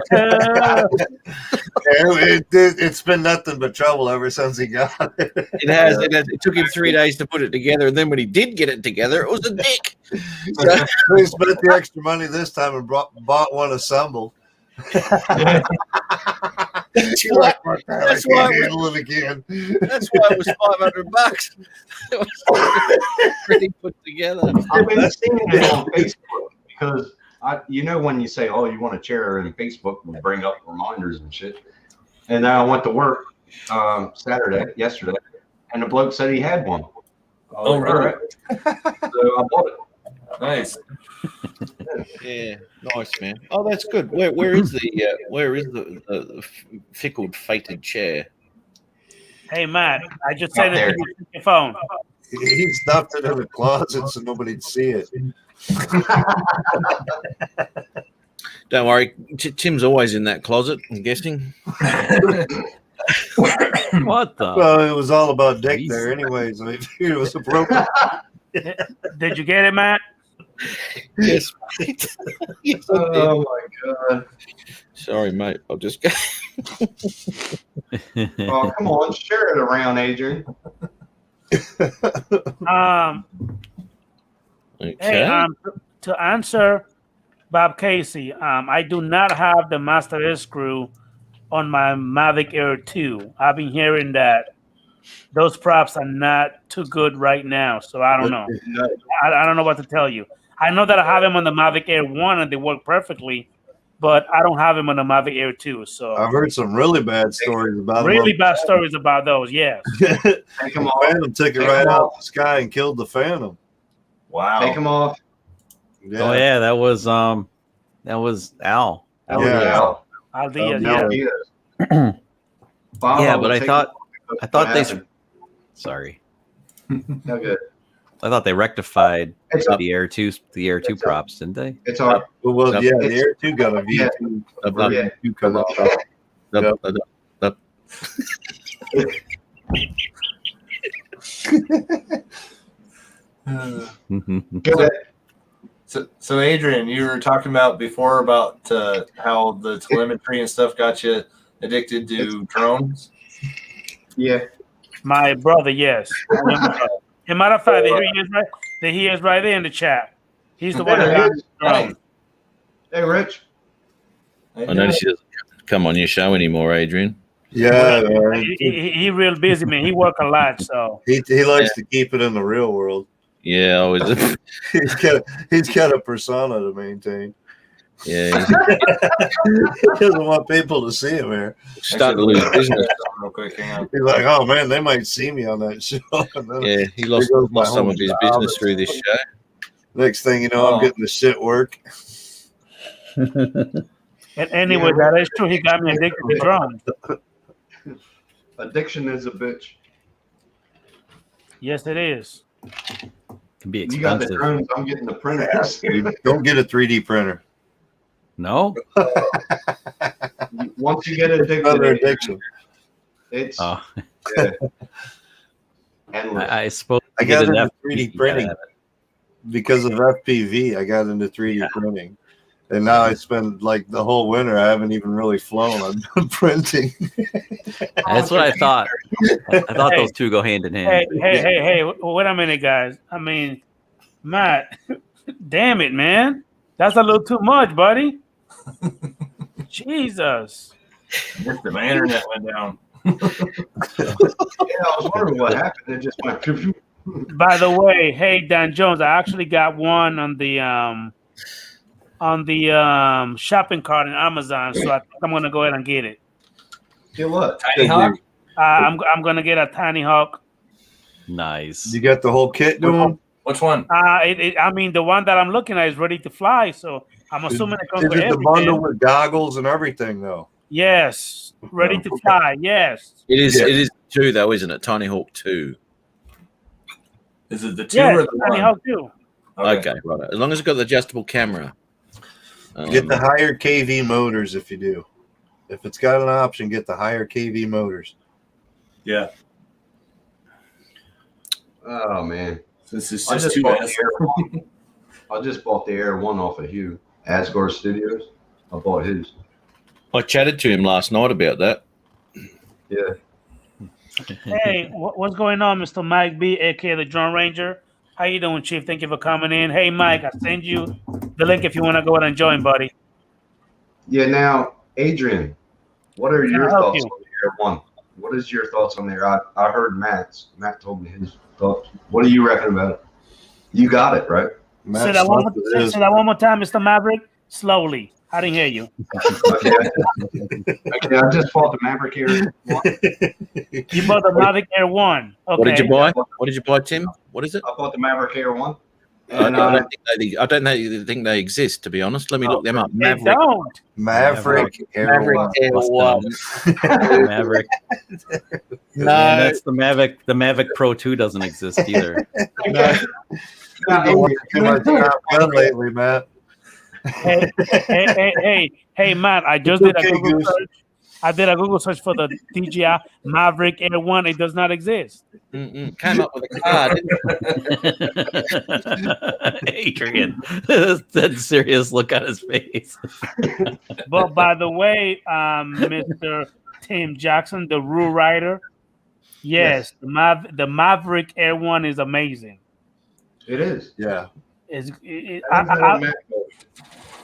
it. It's been nothing but trouble ever since he got it. It has. It took him 3 days to put it together, and then when he did get it together, it was a dick. So we spent the extra money this time and bought one assembled. That's why it again. That's why it was $500. It was pretty put together. I've been seeing it on Facebook because when you say, "Oh, you want a chair," and Facebook will bring up reminders and shit. And then I went to work yesterday, and the bloke said he had one. Oh, really? So I bought it. Nice. Yeah, nice, man. Oh, that's good. Where is the fickled fated chair? Hey, Matt, I just sent it to your phone. He stuffed it in the closet so nobody'd see it. Don't worry, Tim's always in that closet, I'm guessing. What the? Well, it was all about Dick there anyways. I mean, it was appropriate. Did you get it, Matt? Yes, mate. Yes, I did. Oh my god! Sorry, mate. I'll just go. Oh, come on, share it around, Adrian. Okay. Hey, to answer Bob Casey, I do not have the Master S screw on my Mavic Air 2. I've been hearing that those props are not too good right now, so I don't know. I don't know what to tell you. I know that I have them on the Mavic Air 1 and they work perfectly, but I don't have them on the Mavic Air 2. So I've heard some really bad stories about really bad stories about those. Yes. The Phantom took it right out of the sky and killed the Phantom. Wow. Take them off. Yeah. Oh yeah, that was Al. Al. Yeah, but I thought they. Sorry. No good. I thought they rectified It's the Air 2 props, didn't they? It's all Well, yeah, the Air 2 got a V2. V2 come out. good. So Adrian, you were talking about before about how the telemetry and stuff got you addicted to drones. Yeah. My brother, yes. As a matter of fact, he is right there in the chat. He's the one that got the drone. Hey, Rich. I noticed he doesn't come on your show anymore, Adrian. Yeah, he real busy, man. He work a lot, so he likes to keep it in the real world. Yeah, I was. he's got a persona to maintain. Yeah, He doesn't want people to see him here. Starting to lose business. Real quick, hang on. He's like, oh man, they might see me on that show. Yeah, he lost some of his business through this show. Next thing you know, I'm getting the shit work. And anyway, that is true. He got me addicted to drones. Addiction is a bitch. Yes, it is. Can be You got the expensive. drones. I'm getting the printers. Don't get a 3D printer. No. Once you get addicted, Another addiction. it's Oh, endless. I suppose I to got get an into FP, 3D you gotta printing have it. because of FPV. I got into 3D printing. And now I spend like the whole winter. I haven't even really flown. I've been printing. That's what I thought. I thought those two go hand in hand. Hey, wait a minute, guys. I mean, Matt, damn it, man. That's a little too much, buddy. Jesus. My internet went down. Yeah, I was wondering what happened. It just went. By the way, hey, Dan Jones, I actually got one on the shopping cart in Amazon, so I think I'm gonna go ahead and get it. Get what? Tiny Hawk? I'm gonna get a Tiny Hawk. Nice. You got the whole kit going? Which one? I mean, the one that I'm looking at is ready to fly, so I'm assuming it comes Is with it the everything. bundle with goggles and everything, though? Yes, ready to fly. Yes. It is. It is 2 though, isn't it? Tiny Hawk 2. Is it the 2 Yes, or the Tiny 1? Hawk too. Okay, right. As long as it's got the adjustable camera. Get the higher KV motors if you do. If it's got an option, get the higher KV motors. Yeah. Oh man, This is I just just bought too the Air One. I just bought the Air One off of Hugh Asgard Studios. I bought his. I chatted to him last night about that. Yeah. Hey, what's going on, Mr. Mike B, aka the Drone Ranger? How you doing, Chief? Thank you for coming in. Hey, Mike, I send you the link if you want to go ahead and join, buddy. Yeah. Now, Adrian, what are your help thoughts you? on the Air One? What is your thoughts on there? I heard Matt's. Matt told me his thoughts. What do you reckon about it? You got it, right? Say that one more time, Mr. Maverick. Slowly. I didn't hear you. Okay. Okay, I just bought the Maverick Air One. You bought the Mavic Air 1. Okay. What did you buy? What did you buy, Tim? What is it? I bought the Maverick Air One. I And, don't think they exist, to be honest. Let me look them up. They don't. Maverick Air One. Air One. Maverick. No, Man, that's the Mavic. The Mavic Pro 2 doesn't exist either. Lately, Matt. Hey, Matt, I just did a Google search. I did a Google search for the DJI Maverick Air 1. It does not exist. Came up with a car, didn't Adrian, that serious look on his face. But by the way, Mr. Tim Jackson, the Rule Rider, yes. The Maverick Air 1 is amazing. it is. Yeah.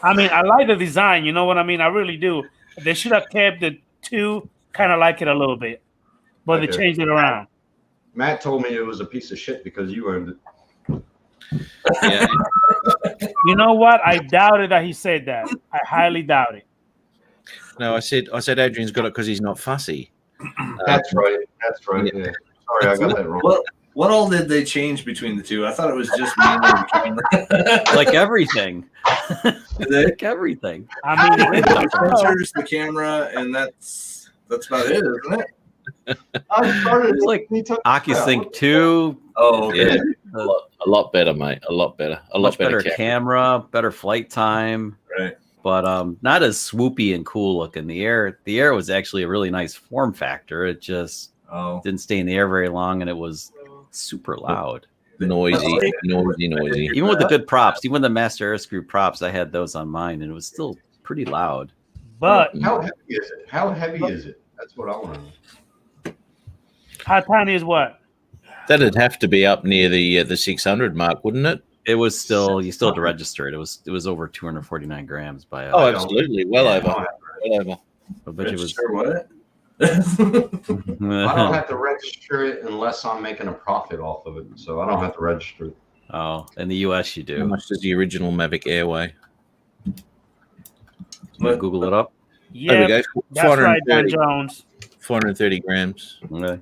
I mean, I like the design. You know what I mean? I really do. They should have kept the 2 kind of like it a little bit, but they changed it around. Matt told me it was a piece of shit because you owned it. Yeah. You know what? I doubted that he said that. I highly doubt it. No, I said Adrian's got it because he's not fussy. That's right. That's right. Yeah. Sorry, I got that wrong. What all did they change between the two? I thought it was just mainly the camera. Like everything. Like everything. I mean, the sensors, the camera, and that's about it, isn't it? I started It's like OcuSync 2. Oh, okay. Yeah, a lot better, mate. A lot better. A lot Much better camera, better flight time. Right. But not as swoopy and cool looking. The Air was actually a really nice form factor. It just didn't stay in the air very long, and it was super loud. Noisy. Even with the good props, even the Master Airscrew props, I had those on mine, and it was still pretty loud. But how heavy is it? How heavy is it? That's what I want to know. how tiny is what? That'd have to be up near the 600 mark, wouldn't it? It was still you still had to register it. It was over 249 grams by. Oh, absolutely, well over. I bet it was. Sure, what? I don't have to register it unless I'm making a profit off of it, so I don't have to register it. Oh, in the U.S. you do. How much does the original Mavic Air weigh? Google it up. Yeah, There we go. that's right, Dan Jones. 430 grams. Okay.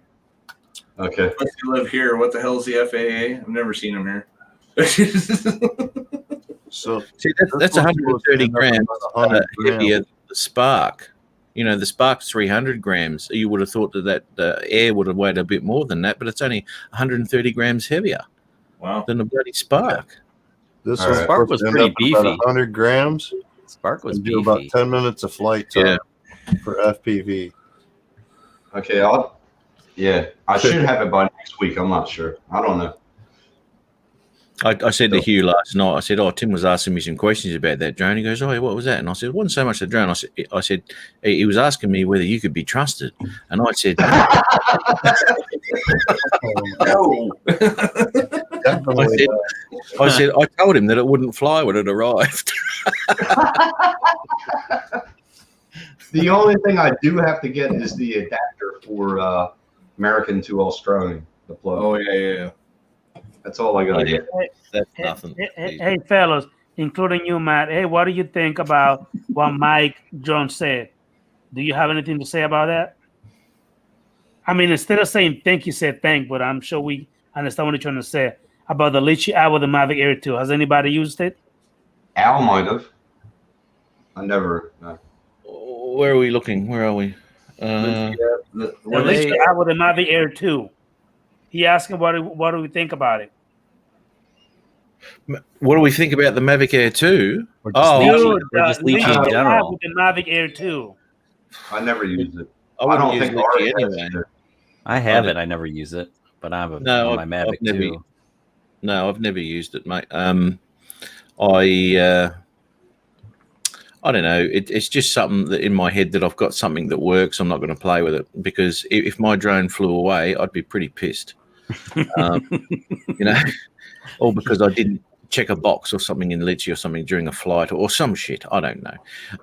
Okay. Unless you live here, what the hell is the FAA? I've never seen them here. So see, that's 130 grams heavier than the Spark. You know, the Spark's 300 grams. You would have thought that Air would have weighed a bit more than that, but it's only 130 grams heavier than the bloody Spark. This Spark was pretty beefy. 100 grams. Spark was do beefy. about 10 minutes of flight time for FPV. Okay, I should have it by next week. I'm not sure. I don't know. I said to Hugh last night, I said, Tim was asking me some questions about that drone. He goes, what was that? And I said, it wasn't so much the drone. I said, he was asking me whether you could be trusted. And I said, no. I said, I told him that it wouldn't fly when it arrived. The only thing I do have to get is the adapter for American to Australian. The plug. Oh, yeah. That's all I got to get. That's nothing. Hey, fellas, including you, Matt. Hey, what do you think about what Mike Jones said? Do you have anything to say about that? I mean, instead of saying thank, you said thank, but I'm sure we understand what you're trying to say about the Litchi app with the Mavic Air 2. Has anybody used it? Al might have. I never. Where are we looking? Where are we? The Litchi app with the Mavic Air 2. He asked him what do we think about it. What do we think about the Mavic Air 2? Or just Leachy, or just Leachy in Leachy general. with the Mavic Air 2. I never use it. I don't wouldn't think use Ari Leachy has anyway. either. I have it. I never use it, but I have it on my Mavic too. No, I've never used it, mate. I don't know. It's just something that in my head that I've got something that works. I'm not going to play with it because if my drone flew away, I'd be pretty pissed. Or because I didn't check a box or something in Litchi or something during a flight or some shit. I don't know.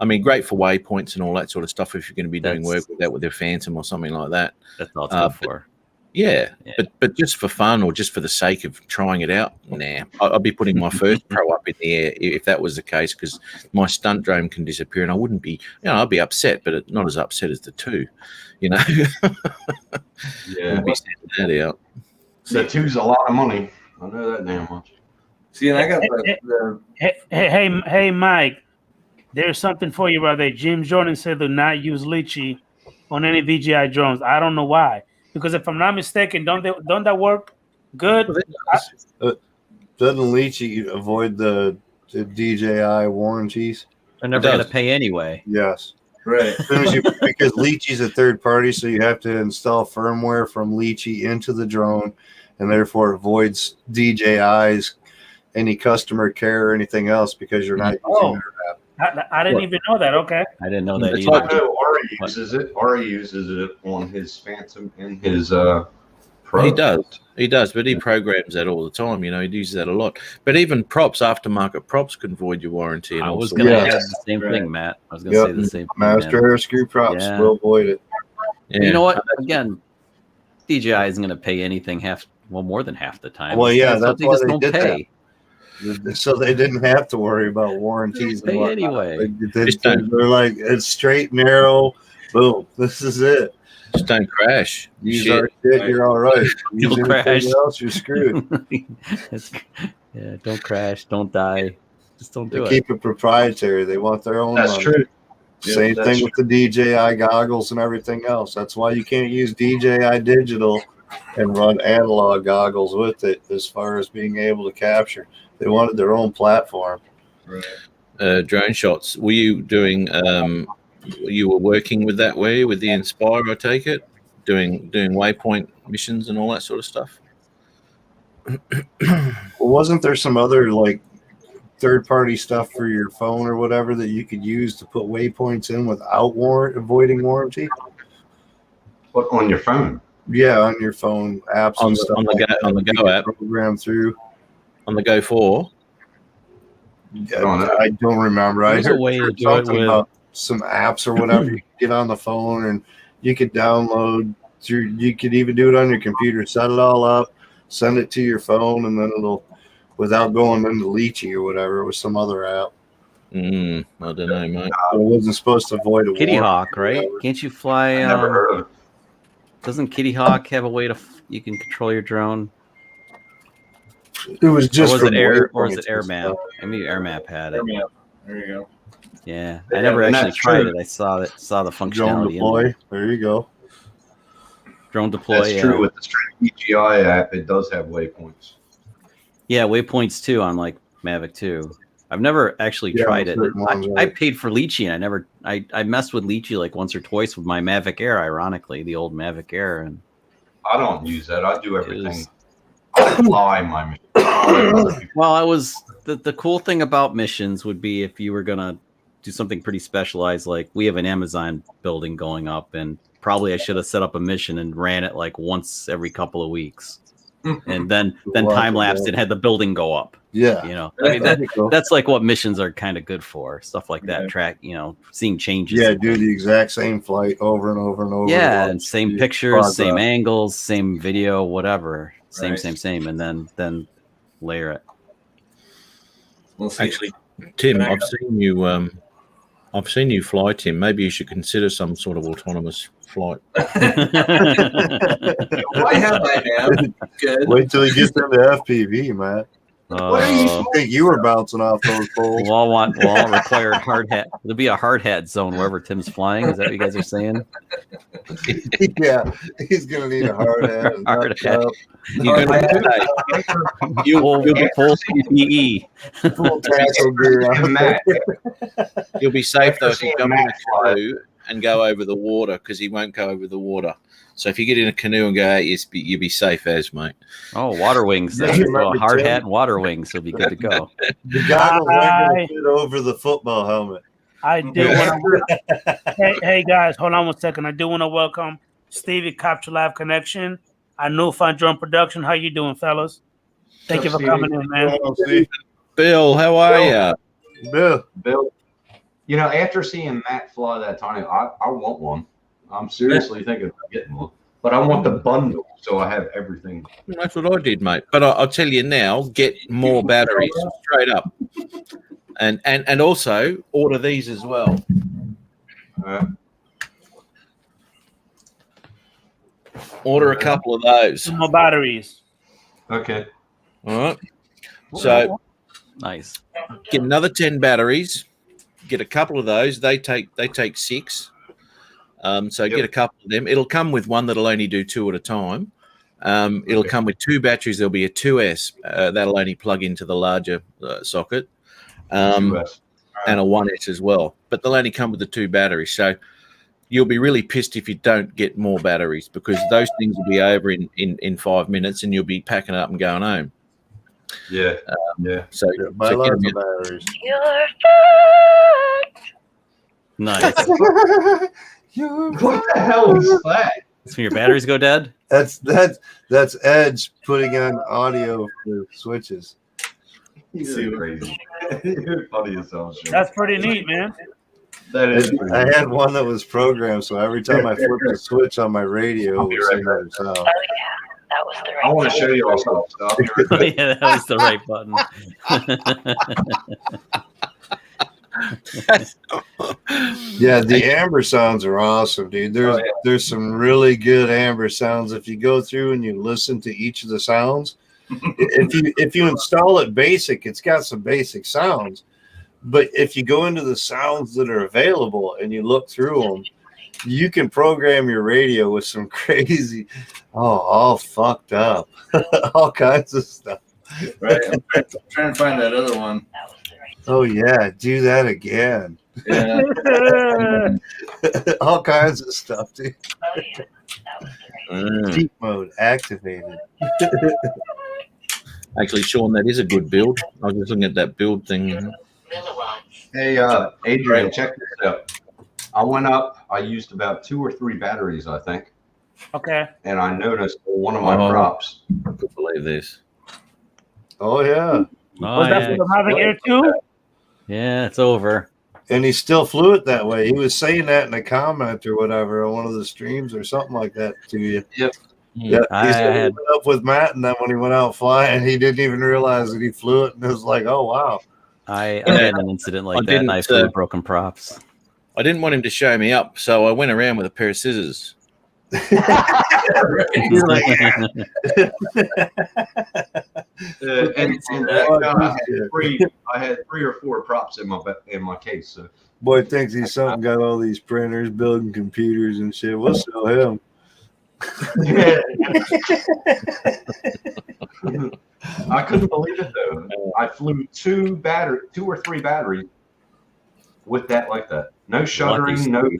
I mean, great for waypoints and all that sort of stuff if you're going to be doing work with that with their Phantom or something like that. That's all it's good for. Yeah, but just for fun or just for the sake of trying it out, nah. I'd be putting my first Pro up in the air if that was the case because my stunt drone can disappear and I wouldn't be, I'd be upset, but not as upset as the 2, Yeah. I'd be sending that out. The 2's a lot of money. I know that damn much. See, and I got Hey, Mike. There's something for you right there. Jim Jordan said do not use Litchi on any DJI drones. I don't know why. Because if I'm not mistaken, don't that work good? Doesn't Litchi avoid the DJI warranties? They're never going to pay anyway. Yes. Right. Because Litchi's a third party, so you have to install firmware from Litchi into the drone, and therefore avoids DJI's any customer care or anything else because you're not using their app. I didn't even know that. Okay. I didn't know that I either. know Ari uses it. Ari uses it on his Phantom and his Pro. He does, but he programs that all the time. He uses that a lot. But even aftermarket props can void your warranty. And I was going to add the same thing, Matt. I was going to say the same thing. Master hair screw props will void it. Yeah. You know what? Again, DJI isn't going to pay anything more than half the time. Well, yeah, so that's why just they don't did pay. That. So they didn't have to worry about warranties. Pay and anyway. They're like, it's straight, narrow, boom. This is it. Just don't crash. Use our shit, you're all right. Use Don't crash. anything else, you're screwed. Don't crash. Don't die. Just don't do They keep it proprietary. They want their own. That's money. true. Same thing with the DJI goggles and everything else. That's why you can't use DJI digital and run analog goggles with it as far as being able to capture. They wanted their own platform. Right. Drone shots. Were you doing? You were working with that way with the Inspire, I take it, doing waypoint missions and all that sort of stuff. Well, wasn't there some other like third-party stuff for your phone or whatever that you could use to put waypoints in without avoiding warranty? What, on your phone? Yeah, on your phone apps On and the- stuff. on the like Go- that on the that you Go can app. program through. On the Go 4. I don't remember. I There's a heard way to do it something with- about some apps or whatever you can get on the phone and you could download through. You could even do it on your computer. Set it all up, send it to your phone, and then it'll, without going into Litchi or whatever, it was some other app. I don't know, mate. It wasn't supposed to avoid a Kitty warranty Hawk, or right? whatever. Can't you fly? I never heard of it. Doesn't Kitty Hawk have a way to you can control your drone? It was just or was for it Air waypoints and Map? stuff. Maybe Air Map had it. There you go. Yeah, Yeah, I never and actually that's tried true. it. I saw the Drone functionality. in deploy. there. There you go. Drone deploy. That's true. With the straight DJI app, it does have waypoints. Yeah, waypoints too on like Mavic 2. I've never actually Yeah, tried it. certain ones, I right. paid for Litchi and I messed with Litchi like once or twice with my Mavic Air, ironically, the old Mavic Air. And I don't use that. I do everything. is- Fly my mission. well, I was the cool thing about missions would be if you were gonna do something pretty specialized, like we have an Amazon building going up, and probably I should have set up a mission and ran it like once every couple of weeks. And then time lapsed and had the building go up. Yeah. I mean that's like what missions are kind of good for, stuff like that. Track, seeing changes. Yeah, do the exact same flight over and over and over. Yeah, and and same you pictures, progress. same angles, same video, whatever. Same, Right. same, and then layer it. We'll see. Actually, Tim, I've seen you fly, Tim. Maybe you should consider some sort of autonomous flight. Why have I now? Good. Wait till he gets into FPV, Matt. I think you were bouncing off those poles. Wall required hard hat. There'll be a hard hat zone wherever Tim's flying. Is that what you guys are saying? Yeah, he's gonna need a hard hat. And Hard hat. You're going to Full PPE. full tassel gear on. You'll be safe though if you jump in Matt a canoe and go over the water, because he won't go over the water. So if you get in a canoe and go out, you'll be safe as, mate. Oh, water wings. Yeah, Then. So a remember hard Tim? hat and water wings. He'll be good to go. The goggles aren't gonna fit over the football helmet. I do want to. Hey guys, hold on one second. I do want to welcome Stevie Capture Live Connection. I know Fun Drum Production. How you doing, fellas? Thank you for coming in, man. Bill, how are you? Bill. You know, after seeing Matt fly that tiny, I want one. I'm seriously thinking of getting one, but I want the bundle so I have everything. That's what I did, mate. But I'll tell you now, get more batteries straight up, and also order these as well. Order a couple of those. Some more batteries. Okay. All right. So Nice. get another 10 batteries. Get a couple of those. They take 6. So get a couple of them. It'll come with one that'll only do 2 at a time. It'll come with 2 batteries. There'll be a 2S that'll only plug into the larger socket, and a 1S as well. But they'll only come with the 2 batteries. So you'll be really pissed if you don't get more batteries, because those things will be over in 5 minutes, and you'll be packing up and going home. Yeah. So, Buy so lots of batteries. Nice. What the hell is that? So your batteries go dead? That's Edge putting on audio for switches. You're crazy. You're funny as hell. Sean. That's pretty neat, man. That is. I had one that was programmed, so every time I flipped the switch on my radio, it would sing that sound. Oh, yeah. That was the right I want to show you all some stuff. Oh, yeah, that was the right button. Yeah, the amber sounds are awesome, dude. There's some really good amber sounds. If you go through and you listen to each of the sounds, if you install it basic, it's got some basic sounds. But if you go into the sounds that are available and you look through them, you can program your radio with some crazy, all fucked up, all kinds of stuff. Right. I'm trying to find that other one. Oh yeah, do that again. Yeah. All kinds of stuff, dude. Cheat mode activated. actually, Sean, that is a good build. I was just looking at that build thing. Hey, Adrian, check this out. I went up. I used about 2 or 3 batteries, I think. Okay. And I noticed one of my props. I could believe this. Oh yeah. Was that for the Mavic Air 2? Yeah, it's over. And he still flew it that way. He was saying that in a comment or whatever on one of the streams or something like that to you. Yep. Yeah, I he's had- up with Matt, and then when he went out flying, he didn't even realize that he flew it, and it was like, oh wow. I had an incident like that, and I flew broken props. I didn't want him to show me up, so I went around with a pair of scissors. I had 3 or 4 props in my case. So. Boy thinks he's something, got all these printers, building computers and shit. We'll sell him. I couldn't believe it though. I flew 2 or 3 batteries with that like that. No shuttering, no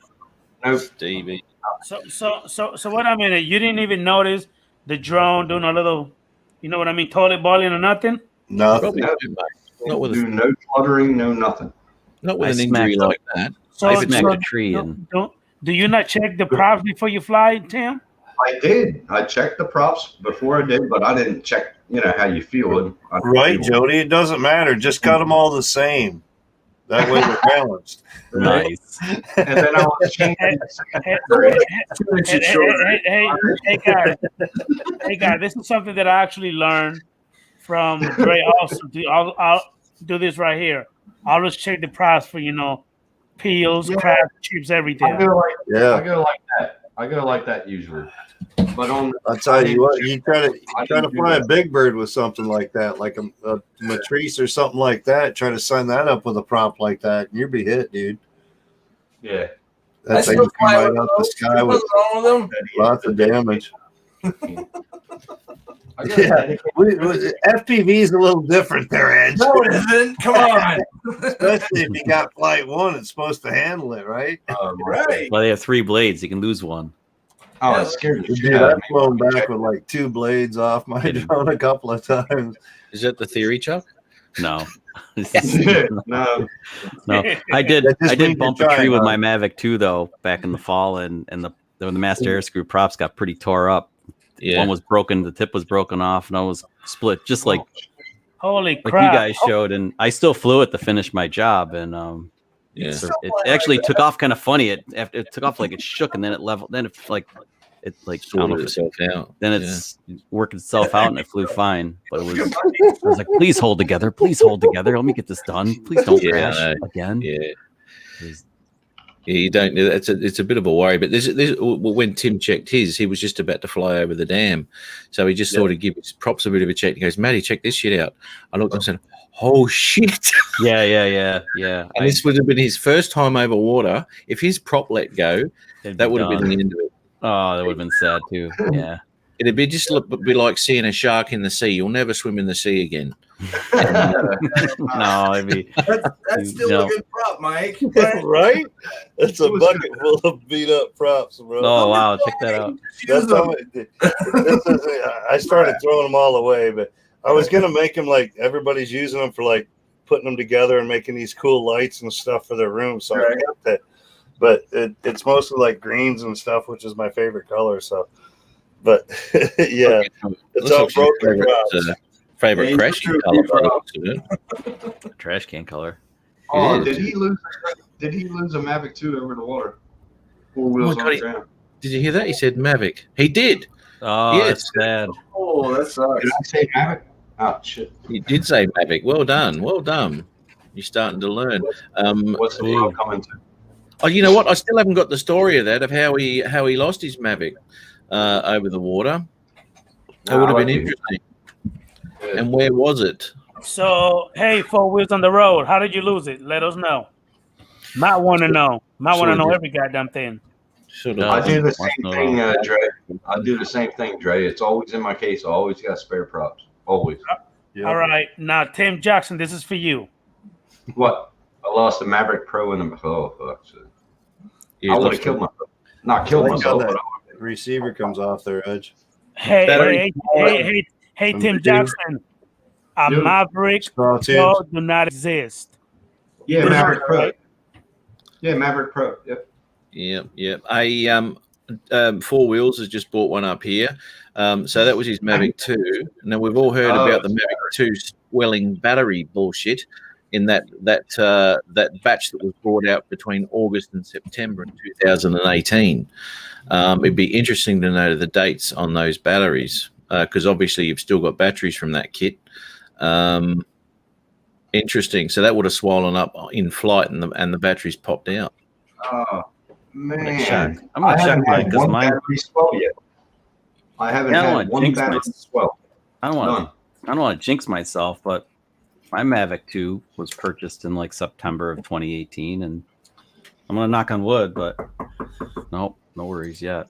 Stevie. So what I mean, you didn't even notice the drone doing a little, you know what I mean, toilet bowling or nothing? Nothing. Not with do no fluttering, no nothing. Not with I an injury smacked like that. I smacked a tree and do you not check the props before you fly, Tim? I did. I checked the props before I did, but I didn't check, how you feel it. Right, Jody? It doesn't matter. Just cut them all the same. That way they're balanced. nice. And then I was changing. Hey guys, this is something that I actually learned from Dre also. I'll do this right here. I always check the price for, peels, crabs, chips, everything. I go like that. I go like that usually. But I'll tell you what, you try to fly a big bird with something like that, like a matrice or something like that. Try to sign that up with a prop like that, and you'll be hit, dude. Yeah. That thing come right out the sky with lots of damage. Yeah, FPV is a little different there, Edge. No, it isn't. Come on. Especially if you got flight one, it's supposed to handle it, right? Right. Well, they have 3 blades. You can lose one. Oh, it scared the shit Dude, out of I've me. flown back with like 2 blades off my drone a couple of times. Is that the theory, Chuck? No. No. No, I did That just means bump you're a tree trying, with huh? my Mavic 2 though back in the fall, and the master air screw props got pretty tore up. Yeah. One was broken, the tip was broken off, and I was split just like Holy you crap! guys showed, and I still flew it to finish my job, and Yeah. so it actually took off kind of funny. It took off like it shook, and then it leveled. Then it like I don't know Sorted if itself out. then it's worked itself out, and it flew fine. But it was I was like, please hold together, please hold together. Let me get this done. Please don't Yeah, crash I know. again. Yeah. It was- Yeah, you don't. It's a bit of a worry. But this when Tim checked his, he was just about to fly over the dam, so he just thought he'd give his props a bit of a check. He goes, "Matty, check this shit out." I looked and said, "Oh shit!" Yeah. And this would have been his first time over water. If his prop let go, that would have been the end of it. Oh, that would have been sad too. Yeah. It'd be be like seeing a shark in the sea. You'll never swim in the sea again. No, it'd be That's still No. a good prop, Mike. Right? It's a bucket full of beat up props, bro. oh wow, check that out. That's how I started throwing them all away, but I was gonna make them like everybody's using them for like putting them together and making these cool lights and stuff for their room. So I kept it, but it's mostly like greens and stuff, which is my favorite color. So, but yeah, it's all broken props. Favorite Yeah, crash true. color. by the looks of it. Trash can color. Oh, It is. did he lose a Mavic 2 over the water? 4 wheels God, on the ground. Did you hear that? He said Mavic. He did. Oh, Yes. that's sad. Oh, that sucks. Did I say Mavic? Oh shit. He did say Mavic. Well done. Well done. You're starting to learn. What's the deal coming to? Oh, you know what? I still haven't got the story of that, of how he lost his Mavic over the water. That would have been interesting. And where was it? So, hey, 4 wheels on the road. How did you lose it? Let us know. Might want to know. Might want to know every goddamn thing. Should No, have. I do the Wants same to know. thing, Dre. I do the same thing, Dre. It's always in my case. I always got spare props. Always. Yeah. All right. Now, Tim Jackson, this is for you. What? I lost a Maverick Pro in the fuck. So You I would lost have killed it. myself. Not killed Like how myself, that but receiver comes off their edge. Hey, From Tim the Jackson. A Dude. Maverick Straw Pro tubes. do not exist. yeah, Maverick Pro. Right? Yeah, Maverick Pro. Yep. I 4 Wheels has just bought one up here. So that was his Mavic 2. Now we've all heard about the Mavic 2 swelling battery bullshit in that batch that was brought out between August and September in 2018. It'd be interesting to know the dates on those batteries because obviously you've still got batteries from that kit. Interesting. So that would have swollen up in flight and the batteries popped out. Oh man, I'm gonna check haven't mine had because one mine. battery swell yet. I haven't Yeah, I don't had wanna one jinx battery myself. swell. I don't want. None. I don't want to jinx myself, but my Mavic 2 was purchased in like September of 2018, and I'm gonna knock on wood, but nope, no worries yet.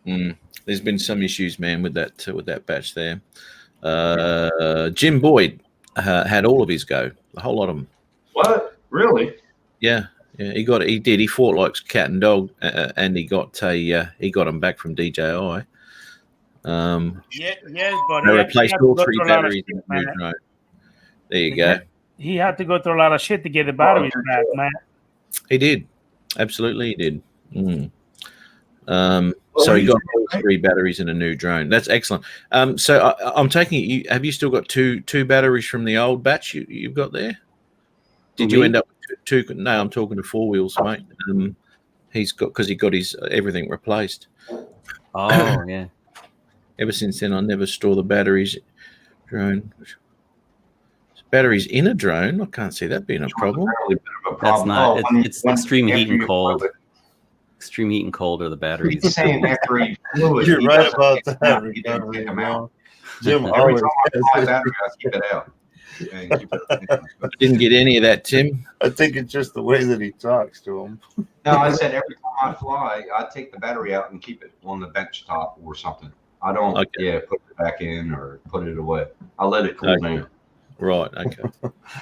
There's been some issues, man, with that batch there. Jim Boyd had all of his go, a whole lot of them. What? Really? Yeah, he did. He fought like cat and dog, and he got them back from DJI. Yes, but They he replaced had to all go 3 through a lot of batteries in shit, the new man. drone. There you go. He had to go through a lot of shit to get the batteries back, man. He did. Absolutely, he did. So he got all 3 batteries in a new drone. That's excellent. So I'm taking it. Have you still got two batteries from the old batch you've got there? Did you Me? end up with 2? No, I'm talking to 4 Wheels, mate. He's got his everything replaced. Oh yeah. Ever since then, I never store the batteries. Drone. Batteries in a drone. I can't see that being a problem. Apparently a bit of a That's problem. not. Oh, It's extreme heat and cold. extreme heat and cold are the batteries. He's saying after he blew it, You're he right doesn't about take that. it out. He didn't take them out. Jim Every always time I has buy a it. battery, I keep it out. And keep it. Didn't get any of that, Tim. I think it's just the way that he talks to him. No, I said every time I fly, I take the battery out and keep it on the bench top or something. I don't, put it back in or put it away. I let it cool down. Right. Okay.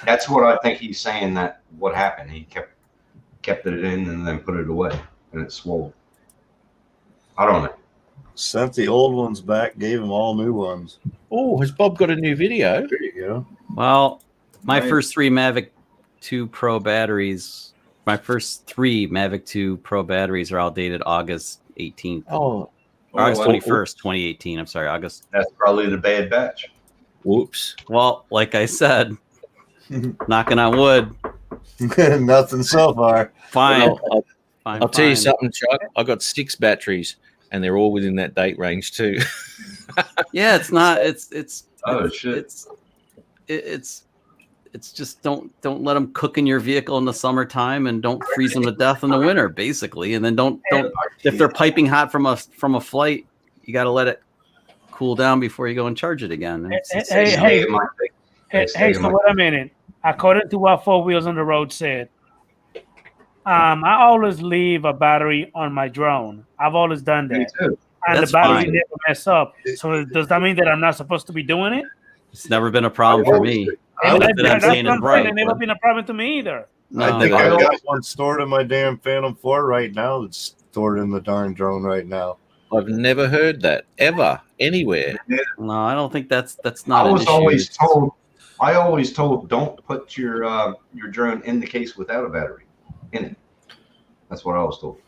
That's what I think he's saying. That what happened. He kept it in and then put it away, and it swole. I don't know. Sent the old ones back, gave him all new ones. Oh, has Bob got a new video? There you go. Well, my first three Mavic 2 Pro batteries, August 18th. Oh, August 21st, 2018. I'm sorry, August. That's probably the bad batch. whoops. Well, like I said, knocking on wood. Nothing so far. Fine. Well, I'll tell you something, Chuck. I got 6 batteries, and they're all within that date range too. Yeah, it's not. It's just don't let them cook in your vehicle in the summertime, and don't freeze them to death in the winter, basically. And then don't if they're piping hot from a flight, you got to let it cool down before you go and charge it again. Hey, so wait a minute. According to what Four Wheels on the Road said, I always leave a battery on my drone. I've always done that. Me too. And That's the battery fine. never mess up. So does that mean that I'm not supposed to be doing it? It's never been a problem for me. And Not that I'm saying it's right, It's never but- been a problem to me either. I think No. I've got one stored in my damn Phantom 4 right now that's stored in the darn drone right now. I've never heard that ever anywhere. No, I don't think that's not. I was an issue. always told don't put your drone in the case without a battery in it. That's what I was told.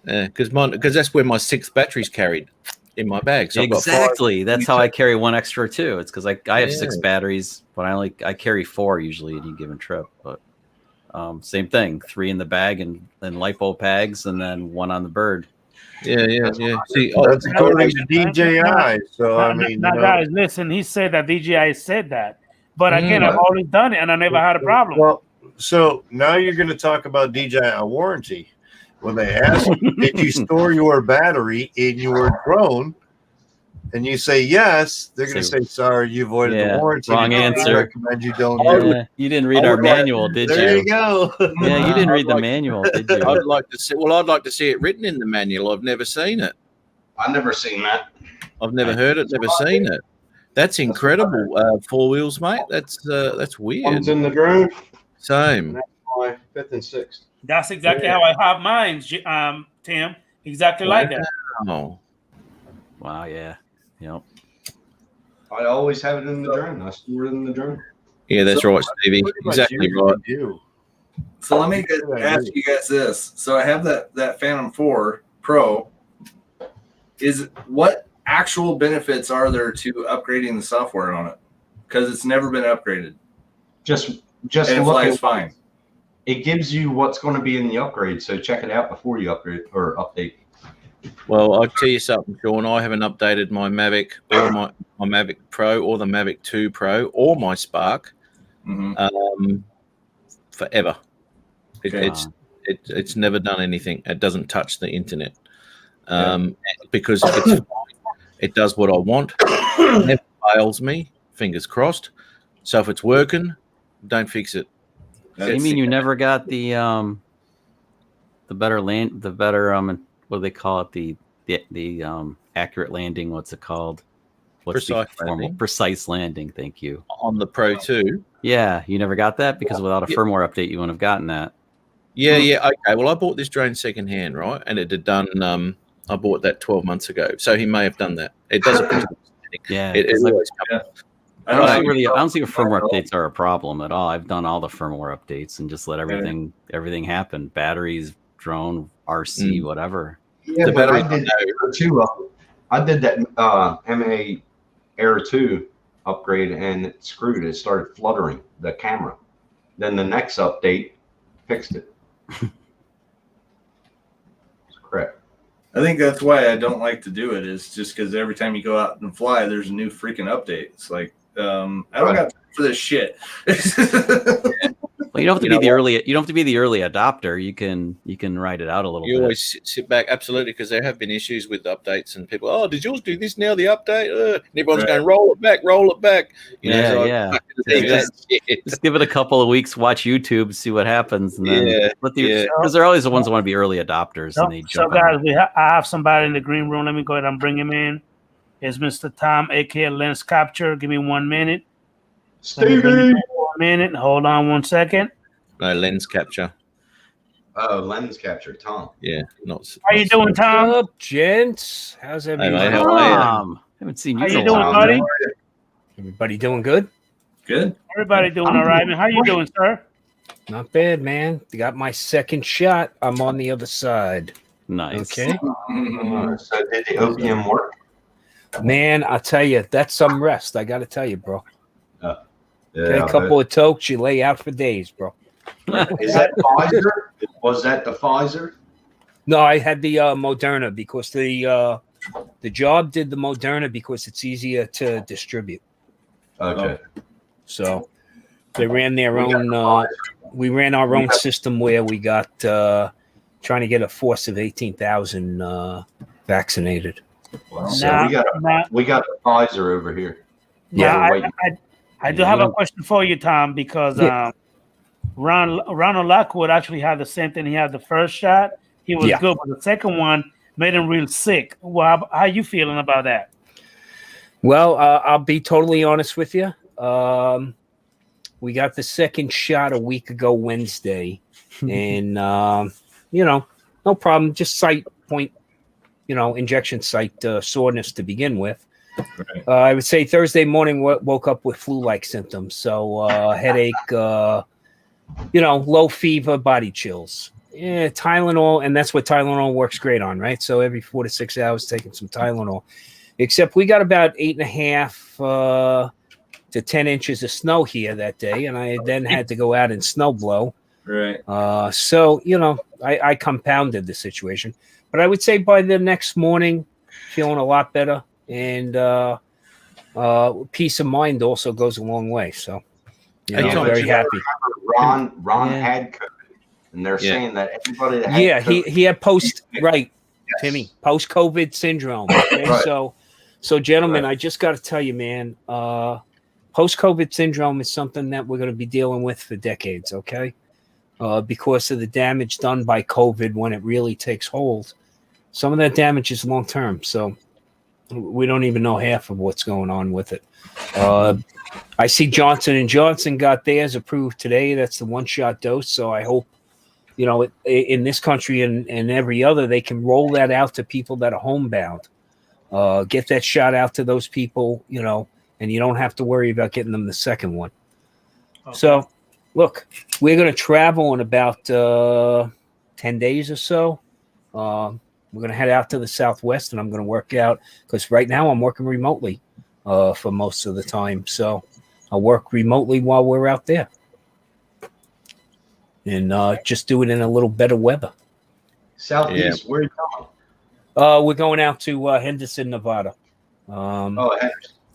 Because that's where my 6 batteries carried in my bag. So I've got 5. Exactly. That's how I carry one extra too. It's because I have 6 Yeah. batteries, but I carry 4 usually at any given trip. But same thing, 3 in the bag and lipo bags, and then 1 on the bird. Yeah. See, That's according to DJI. So I mean, now, guys, listen. He said that DJI said that, but again, I've always done it, and I never had a problem. Well, so now you're going to talk about DJI warranty. When they ask you, did you store your battery in your drone? And you say yes, they're going to say, sorry, you avoided the warranty. Wrong We answer. recommend you don't do it. You didn't read our manual, did you? There you go. Yeah, you didn't read the manual, did you? I'd like to see. Well, I'd like to see it written in the manual. I've never seen it. I've never seen that. I've never heard it. Never seen it. That's incredible. 4 Wheels, mate. That's weird. One's in the drone. Same. That's my 5th and 6th. That's exactly how I have mine, Tim. Exactly like that. Oh, Wow, yeah. Yep. I always have it in the drone. I store it in the drone. yeah, that's right, Stevie. Exactly right. So let me ask you guys this. So I have that Phantom 4 Pro. What actual benefits are there to upgrading the software on it? Because it's never been upgraded. Just And it look flies at fine. It gives you what's going to be in the upgrade. So check it out before you upgrade or update. Well, I'll tell you something, Sean. I haven't updated my Mavic or my Mavic Pro or the Mavic 2 Pro or my Spark forever. It's never done anything. It doesn't touch the internet because it's fine. It does what I want. It never fails me. Fingers crossed. So if it's working, don't fix it. You mean you never got the better what do they call it? The accurate landing. What's it called? Precise landing. Thank you. On the Pro 2. Yeah, you never got that because without a firmware update, you wouldn't have gotten that. Yeah. Okay. Well, I bought this drone secondhand, right? And it had done. I bought that 12 months ago, so he may have done that. It doesn't. Yeah. It always comes. I don't think firmware updates are a problem at all. I've done all the firmware updates and just let everything happen. Batteries, drone, RC, whatever. Yeah, The but I battery- did that too. I did that MA Air 2 upgrade and it screwed. It started fluttering the camera. Then the next update fixed it. It's crap. I think that's why I don't like to do it. Is just because every time you go out and fly, there's a new freaking update. It's like I don't got time for this shit. Well, you don't have to be the early. You don't have to be the early adopter. You can ride it out a little You bit. always sit back, absolutely, because there have been issues with updates and people. Oh, did yours do this now? The update, and everyone's going roll it back. You know, Yeah. Just give it a couple of weeks. Watch YouTube, see what happens, and then Yeah. because they're always the ones that want to be early adopters. So, And they so jump guys, on. I have somebody in the green room. Let me go ahead and bring him in. It's Mr. Tom, aka Lens Capture. Give me 1 minute. Stevie. 1 minute. Hold on 1 second. No lens capture. Oh, lens capture, Tom. Yeah, not. How you doing, Tom? What's up, gents? How's everybody? mate, how are you? Tom, haven't seen you. How in you a doing, while, buddy? man. Everybody doing good? Good. Everybody doing all right, man. How you doing, sir? Not bad, man. Got my second shot. I'm on the other side. Nice. Okay. So did the opium work? Man, I'll tell you, that's some rest. I got to tell you, bro. Yeah, Okay, a couple of tokes, you lay out for days, bro. Is that Pfizer? Was that the Pfizer? No, I had the Moderna because the job did the Moderna because it's easier to distribute. Okay. So they ran their own. We ran our own system where we got trying to get a force of 18,000 vaccinated. Well, So we got the Pfizer over here. Yeah, I do have a question for you, Tom, because Ronald Lockwood actually had the same thing. He had the first shot. He was good, but the second one made him real sick. Well, how you feeling about that? Well, I'll be totally honest with you. We got the second shot a week ago Wednesday, and no problem. Just site point, injection site soreness to begin with. Right. I would say Thursday morning woke up with flu-like symptoms, so headache, low fever, body chills. Yeah, Tylenol, and that's what Tylenol works great on, right? So every 4 to 6 hours, taking some Tylenol. Except we got about 8.5 to 10 inches of snow here that day, and I then had to go out and snow blow. Right. So I compounded the situation, but I would say by the next morning, feeling a lot better, and peace of mind also goes a long way. So I'm very happy. Ron had COVID, and they're saying that everybody that had COVID, he had Timmy, post-COVID syndrome. Okay? Right. So gentlemen, I just got to tell you, man, post-COVID syndrome is something that we're going to be dealing with for decades, okay? Because of the damage done by COVID when it really takes hold. Some of that damage is long-term, so we don't even know half of what's going on with it. I see Johnson & Johnson got theirs approved today. That's the one-shot dose, so I hope, in this country and every other, they can roll that out to people that are homebound. Get that shot out to those people, and you don't have to worry about getting them the second one. Okay. So, look, we're going to travel in about 10 days or so. We're going to head out to the Southwest, and I'm going to work out because right now I'm working remotely for most of the time. So I'll work remotely while we're out there and just do it in a little better weather. Southeast, where are you going? We're going out to Henderson, Nevada. Henderson. All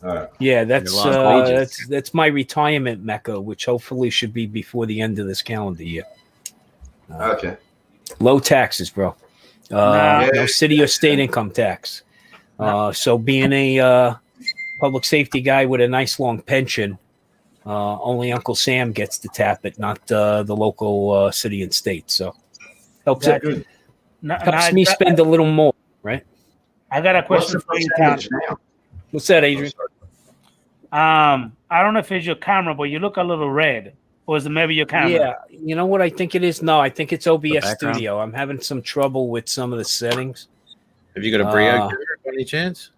right. Yeah, that's my retirement mecca, which hopefully should be before the end of this calendar year. Okay. Low taxes, bro. No city or state income tax. So being a public safety guy with a nice long pension, only Uncle Sam gets to tap it, not the local city and state. So helps me spend a little more, right? I got a question for you, Tom. What's that, Adrian? I don't know if it's your camera, but you look a little red. Or is it maybe your camera? Yeah, you know what I think it is? No, I think it's OBS Studio. I'm having some trouble with some of the settings. Have you got a Brio by any chance?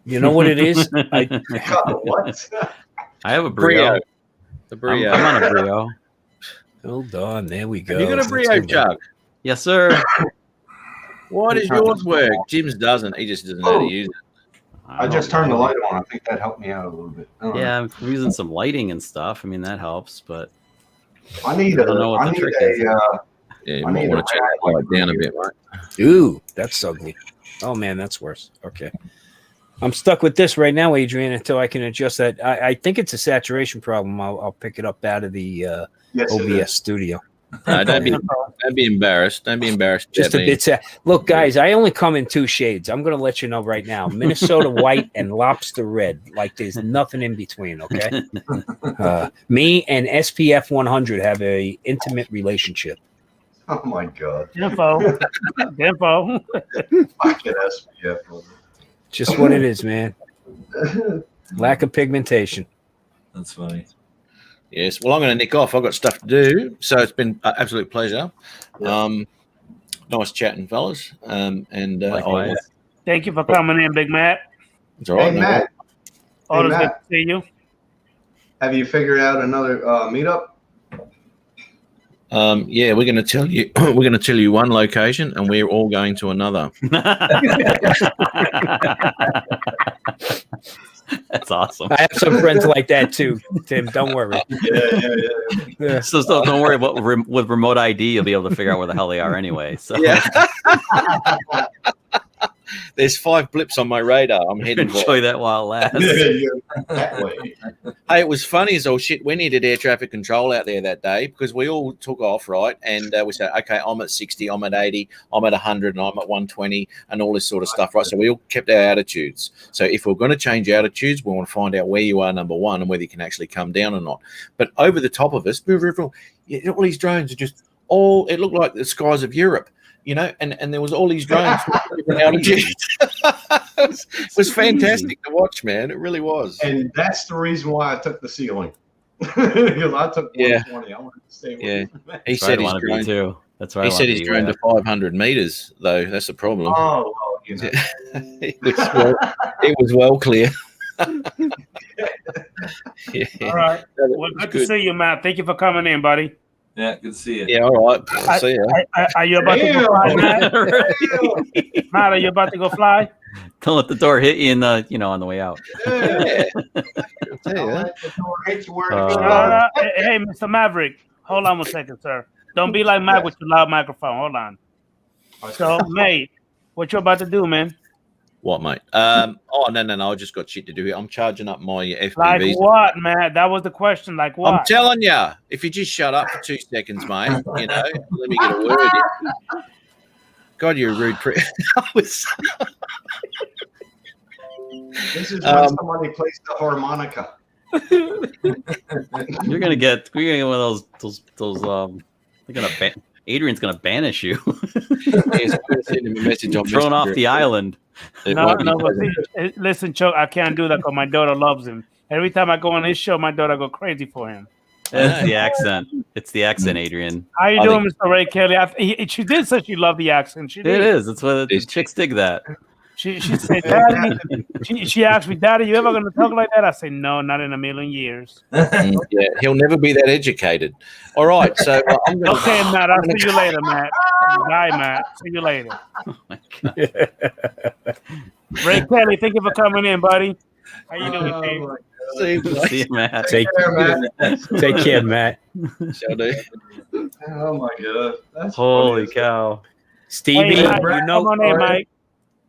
You know what it is? What? I have a Brio. The Brio. I'm on a Brio. Hold on, there we go. You got a Brio, Chuck? Yes, sir. Why does yours work? Jim's doesn't. He just doesn't know how to use it. I just turned the light on. I think that helped me out a little bit. Yeah, I'm using some lighting and stuff. I mean, that helps, but I don't know what the trick is. Yeah, you might want to check that light down a bit, right? Ooh, that's ugly. Oh man, that's worse. Okay. I'm stuck with this right now, Adrian, until I can adjust that. I think it's a saturation problem. I'll pick it up out of the OBS studio. Don't be embarrassed. Don't be embarrassed. Just a bit. Look, guys, I only come in 2 shades. I'm going to let you know right now: Minnesota white and lobster red. Like there's nothing in between. Okay. Me and SPF 100 have a intimate relationship. Oh my God. Info. Fucking SPF. Just what it is, man. Lack of pigmentation. That's funny. Yes. Well, I'm going to nick off. I've got stuff to do. So it's been an absolute pleasure. Nice chatting, fellas. Thank you for coming in, Big Matt. It's all right. Hey, Matt. Always good to see you. Have you figured out another meetup? Yeah, we're going to tell you. We're going to tell you one location, and we're all going to another. That's awesome. I have some friends like that too, Tim. Don't worry. Yeah. So don't worry about with remote ID. You'll be able to figure out where the hell they are anyway. So yeah. There's 5 blips on my radar. I'm heading for. Enjoy that while it lasts. That way. Hey, it was funny as all shit. We needed air traffic control out there that day because we all took off, right? And we said, okay, I'm at 60, I'm at 80, I'm at 100, and I'm at 120, and all this sort of stuff, right? So we all kept our attitudes. So if we're going to change attitudes, we want to find out where you are, number one, and whether you can actually come down or not. But over the top of us, all these drones are just all, it looked like the skies of Europe. You know, and there was all these drones different altitudes. It was fantastic to watch, man. It really was. And that's the reason why I took the ceiling. Because I took 120. I wanted to stay with you. He said he's drone too. That's right. He said he's drone to 500 meters, though. That's the problem. Oh, well, you know. it was well clear. Yeah. All right. Well, good to see you, Matt. Thank you for coming in, buddy. Yeah, good to see you. Yeah, all right. I'll see you. Are you about to go fly, Matt? Matt, are you about to go fly? Don't let the door hit you in the, on the way out. Hey, Mr. Maverick, hold on 1 second, sir. Don't be like Mac with your loud microphone. Hold on. So, mate, what you about to do, man? What, mate? No. I just got shit to do here. I'm charging up my FPVs. Like what, man? That was the question. Like what? I'm telling you, if you just shut up for 2 seconds, mate, let me get a word in. God, you're a rude prick. This is when somebody plays the harmonica. You're gonna get one of those. Adrian's gonna banish you. Thrown off the island. No, listen, Chuck, I can't do that because my daughter loves him. Every time I go on his show, my daughter go crazy for him. It's the accent. It's the accent, Adrian. How you doing, Mr. Ray Kelly? She did say she loved the accent. She did. It is. It's what the chicks dig that. She said, Daddy, she asked me, Daddy, you ever going to talk like that? I said, no, not in a million years. Yeah, he'll never be that educated. All right, so okay, Matt, I'll see you later, Matt. Bye, Matt. See you later. Oh my God. Ray Kelly, thank you for coming in, buddy. How you doing, Steve? See you, Matt. Take care, Matt. Shall do. Oh my God! That's holy cow, Stevie! Hey, Mike, come on in, Mike.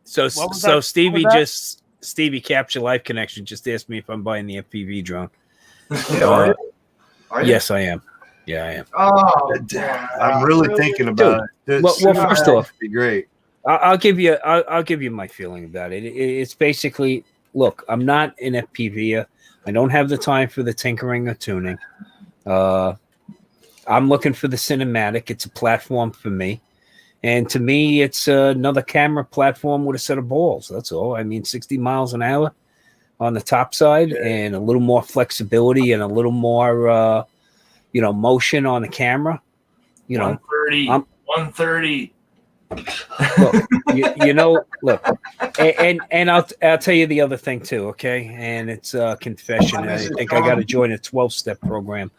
So Stevie Capture Life Connection just asked me if I'm buying the FPV drone. Are you? Yes, I am. Yeah, I am. Oh, I'm really thinking about it. Well, first off, be great. I'll give you my feeling about it. It's basically, look, I'm not an FPVer. I don't have the time for the tinkering or tuning. I'm looking for the cinematic. It's a platform for me. And to me, it's another camera platform with a set of balls. That's all. I mean, 60 miles an hour on the top side and a little more flexibility and a little more, motion on the camera. 130. Look, and I'll tell you the other thing too, okay? And it's a confession. I think I got to join a 12-step program.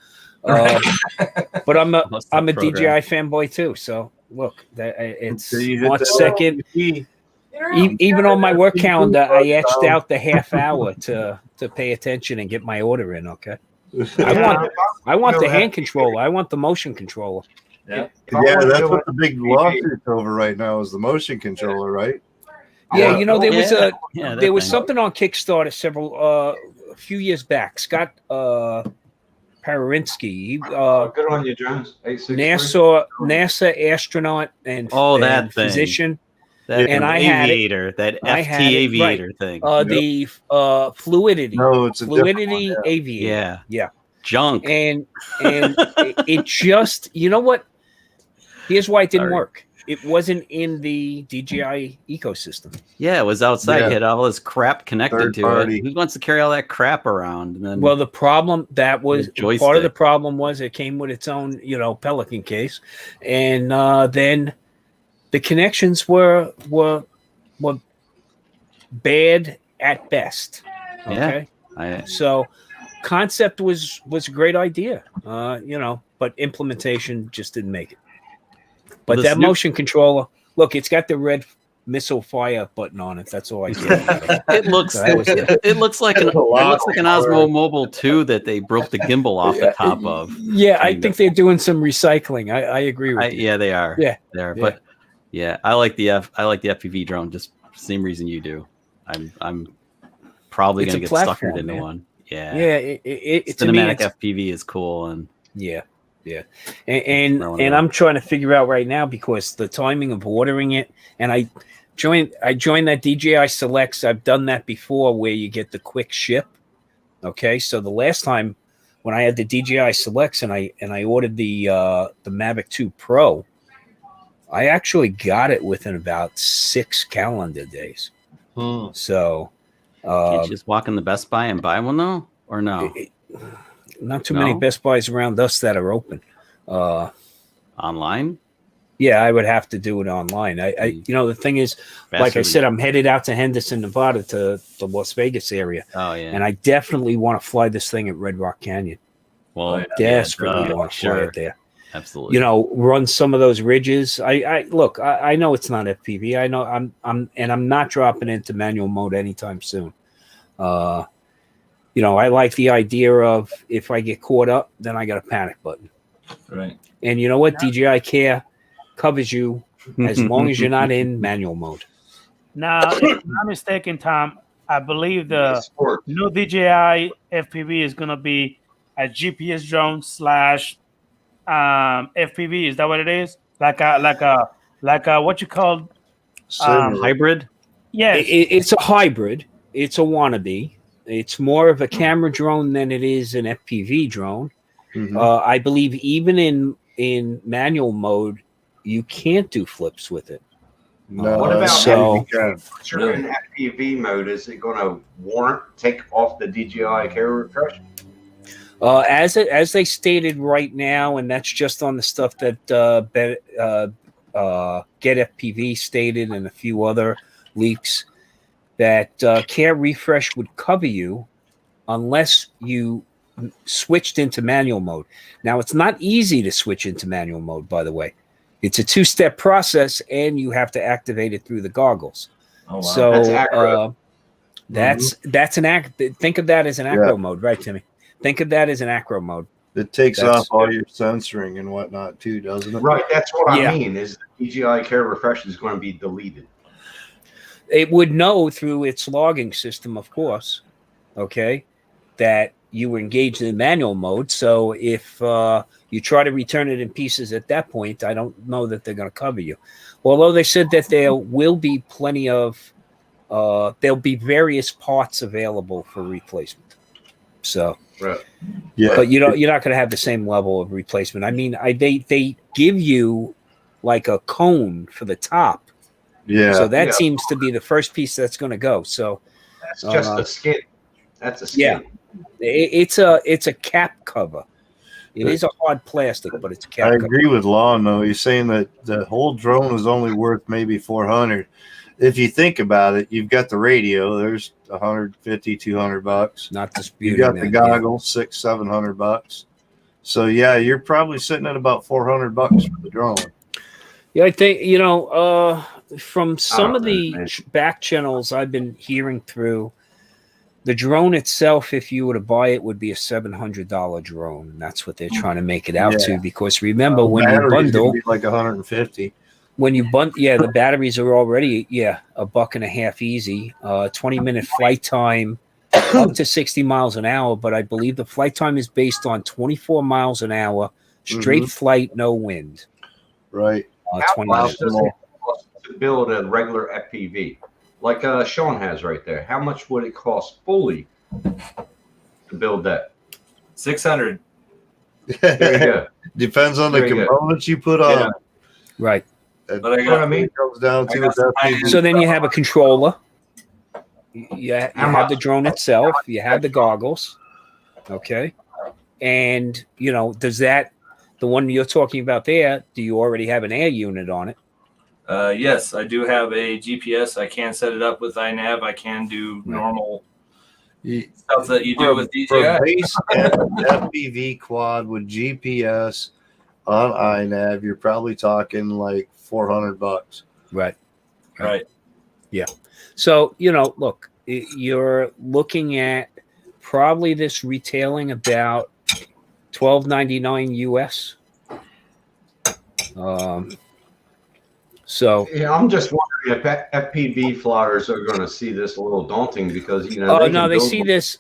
But I'm a DJI fanboy too. So look, it's March 2nd. Even on my work calendar, I etched out the half hour to pay attention and get my order in. Okay, I want the hand controller. I want the motion controller. Yeah, that's what the big lawsuit's over right now is the motion controller, right? Yeah, you know, there was that thing. something on Kickstarter a few years back. Scott Pararinsky, good on you, Jones. NASA astronaut and that thing. physician. And I aviator, had it. that FT aviator thing. The fluidity. No, it's a fluidity different one, aviator. Yeah. Junk. And it just, you know what? Here's why it didn't work. It wasn't in the DJI ecosystem. Yeah, it was outside. Yeah. It had all this crap connected Third to party. it. Who wants to carry all that crap around? And then, Well, the problem that was The part of the joystick. problem was it came with its own, Pelican case, and then the connections were bad at best. Okay, so concept was a great idea, but implementation just didn't make it. But that motion controller, look, it's got the red missile fire button on it. That's all I get. it looks like an Osmo Mobile 2 that they broke the gimbal off the top of. Yeah, I think they're doing some recycling. I agree with you. Yeah, they are. Yeah, they are. But yeah, I like the FPV drone. Just same reason you do. I'm probably going to get suckered into one. Yeah, it's cinematic FPV is cool, and and I'm trying to figure out right now because the timing of ordering it, and I joined that DJI Selects. I've done that before where you get the quick ship. Okay, so the last time when I had the DJI Selects and I ordered the Mavic 2 Pro, I actually got it within about 6 calendar days. So can't you just walk in the Best Buy and buy one though, or no? Not too many Best Buys around us that are open. Online? Yeah, I would have to do it online. The thing is, like I said, I'm headed out to Henderson, Nevada, to the Las Vegas area. Oh yeah, and I definitely want to fly this thing at Red Rock Canyon. Well, I desperately want to fly it there. Absolutely. Run some of those ridges. I know it's not FPV. I know I'm not dropping into manual mode anytime soon. I like the idea of if I get caught up, then I got a panic button. Right. And you know what? DJI Care covers you as long as you're not in manual mode. Now, if I'm not mistaken, Tom, I believe the new DJI FPV is going to be a GPS drone / FPV. Is that what it is? Like a what you call hybrid? Yes, it's a hybrid. It's a wannabe. It's more of a camera drone than it is an FPV drone. Mm-hmm. I believe even in manual mode, you can't do flips with it. No. What about you're in FPV mode? Is it going to take off the DJI Care refresh? As they stated right now, and that's just on the stuff that Get FPV stated and a few other leaks, that Care Refresh would cover you unless you switched into manual mode. Now, it's not easy to switch into manual mode, by the way. It's a 2-step process, and you have to activate it through the goggles. Oh, wow. So that's acro. That's an think of that as an acro mode, right, Timmy? Think of that as an acro mode. It takes off all your censoring and whatnot too, doesn't it? Right. That's what I mean. Is the DJI Care Refresh is going to be deleted. It would know through its logging system, of course, okay, that you were engaged in manual mode. So if you try to return it in pieces at that point, I don't know that they're going to cover you. Although they said that there will be plenty of, there'll be various parts available for replacement. So, right. Yeah, but you're not going to have the same level of replacement. I mean, they give you like a cone for the top. Yeah. So that seems to be the first piece that's going to go. So that's just a skin. That's a skin. Yeah. It's a cap cover. It is a hard plastic, but it's a cap cover. I agree with Lon though. He's saying that the whole drone is only worth maybe $400. If you think about it, you've got the radio. There's $150, $200. Not disputing. You got the goggles, $600, $700. So yeah, you're probably sitting at about $400 for the drone. Yeah, I think from some of the back channels I've been hearing through, the drone itself, if you were to buy it, would be a $700 drone. And that's what they're trying to make it out to. Because remember, when you bundle, be like $150. when you the batteries are already $1.50 easy. 20-minute flight time, up to 60 miles an hour. But I believe the flight time is based on 24 miles an hour, straight flight, no wind. Right. How much does it cost to build a regular FPV, like Sean has right there? How much would it cost fully to build that? $600. There you go. Depends on the components you put on. Yeah. Right. But I got, it comes down to with FPV. So then you have a controller. You have the drone itself. You have the goggles. Okay. And, does that, the one you're talking about there, do you already have an air unit on it? yes, I do have a GPS. I can set it up with iNav. I can do normal stuff that you do with DJI. For base FPV quad with GPS on iNav, you're probably talking like $400. Right. Right. Yeah. So, look, you're looking at probably this retailing about $12.99 US. So yeah, I'm just wondering if FPV flotters are going to see this a little daunting because they see this.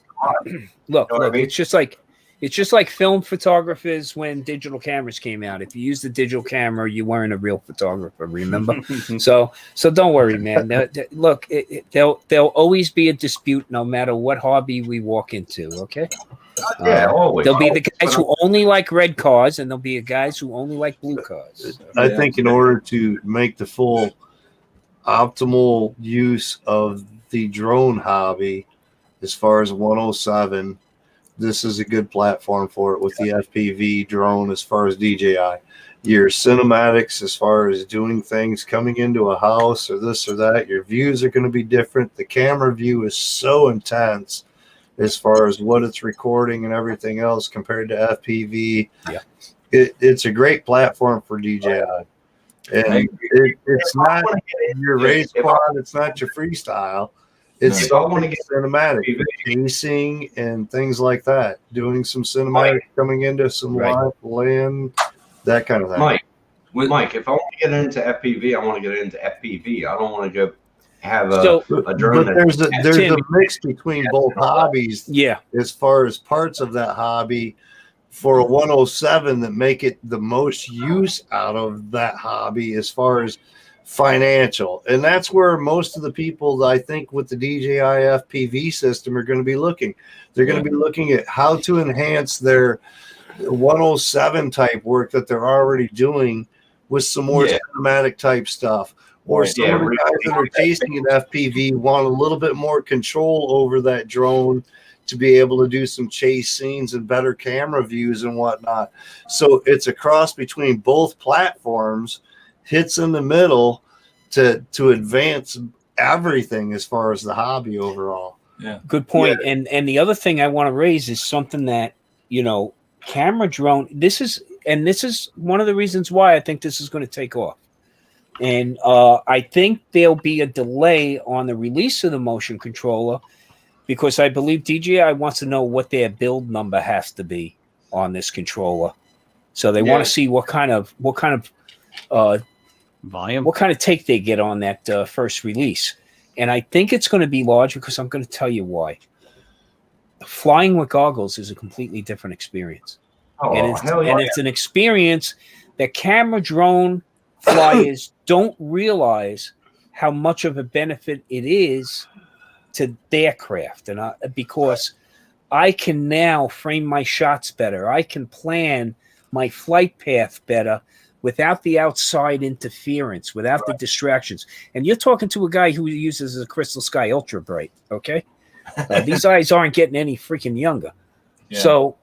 Look, I mean? It's just like film photographers when digital cameras came out. If you use the digital camera, you weren't a real photographer. Remember? so don't worry, man. Look, there'll always be a dispute, no matter what hobby we walk into. Okay. Yeah, always. There'll be the guys who only like red cars, and there'll be guys who only like blue cars. I think in order to make the full optimal use of the drone hobby, as far as 107, this is a good platform for it with the FPV drone as far as DJI. Your cinematics, as far as doing things, coming into a house or this or that, your views are going to be different. The camera view is so intense as far as what it's recording and everything else compared to FPV. Yeah, it's a great platform for DJI. And it's not your race quad, it's not your freestyle. It's I want to get cinematic, chasing and things like that. Doing some cinematic, coming into some live land, that kind of thing. Mike, if I want to get into FPV, I want to get into FPV. I don't want to go have a drone. But there's a mix between both hobbies. Yeah. As far as parts of that hobby for a 107 that make it the most use out of that hobby as far as financial. And that's where most of the people, I think, with the DJI FPV system are going to be looking. They're going to be looking at how to enhance their 107 type work that they're already doing with some more cinematic type stuff. Or some of the guys that are chasing an FPV want a little bit more control over that drone to be able to do some chase scenes and better camera views and whatnot. So it's a cross between both platforms, hits in the middle to advance everything as far as the hobby overall. Yeah, good point. Yeah. And the other thing I want to raise is something that, camera drone, this is one of the reasons why I think this is going to take off. And I think there'll be a delay on the release of the motion controller because I believe DJI wants to know what their build number has to be on this controller. So they want to see what kind of volume, what kind of take they get on that first release. And I think it's going to be large because I'm going to tell you why. Flying with goggles is a completely different experience. It's an experience that camera drone flyers don't realize how much of a benefit it is to their craft. And because I can now frame my shots better. I can plan my flight path better without the outside interference, without the distractions. And you're talking to a guy who uses a Crystal Sky Ultra Bright, okay? These eyes aren't getting any freaking younger. Yeah. So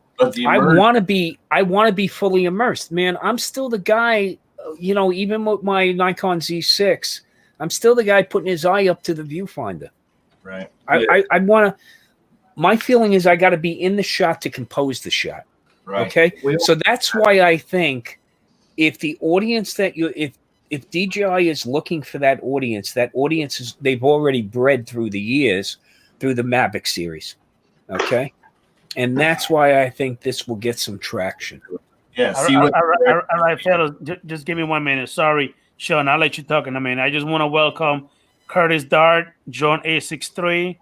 I want to be fully immersed, man. I'm still the guy, even with my Nikon Z6, I'm still the guy putting his eye up to the viewfinder. Right. I want to. My feeling is I got to be in the shot to compose the shot. Right. Okay. So that's why I think if the audience that if DJI is looking for that audience is they've already bred through the years through the Mavic series. Okay. And that's why I think this will get some traction. Yeah. All right, fellas, just give me 1 minute. Sorry, Sean, I'll let you talk in a minute. I just want to welcome Curtis Dart, Drone A63.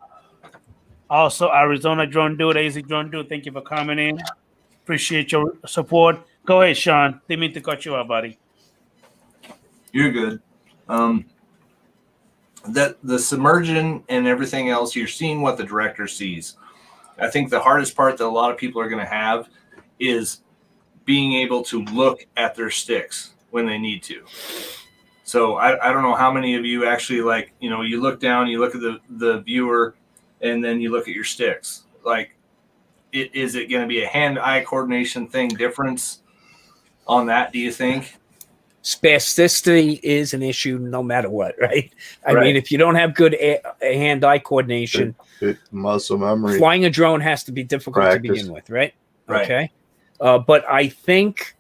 Also, Arizona Drone Dude, AZ Drone Dude. Thank you for coming in. Appreciate your support. Go ahead, Sean. Didn't mean to cut you off, buddy. You're good. That the submersion and everything else, you're seeing what the director sees. I think the hardest part that a lot of people are going to have is being able to look at their sticks when they need to. So I don't know how many of you actually, like, you know, you look down, you look at the viewer, and then you look at your sticks. Like, is it going to be a hand-eye coordination thing difference on that, do you think? Spasticity is an issue no matter what, right? I mean, if you don't have good hand-eye coordination, muscle memory, flying a drone has to be difficult to begin with, right? Okay. But I think,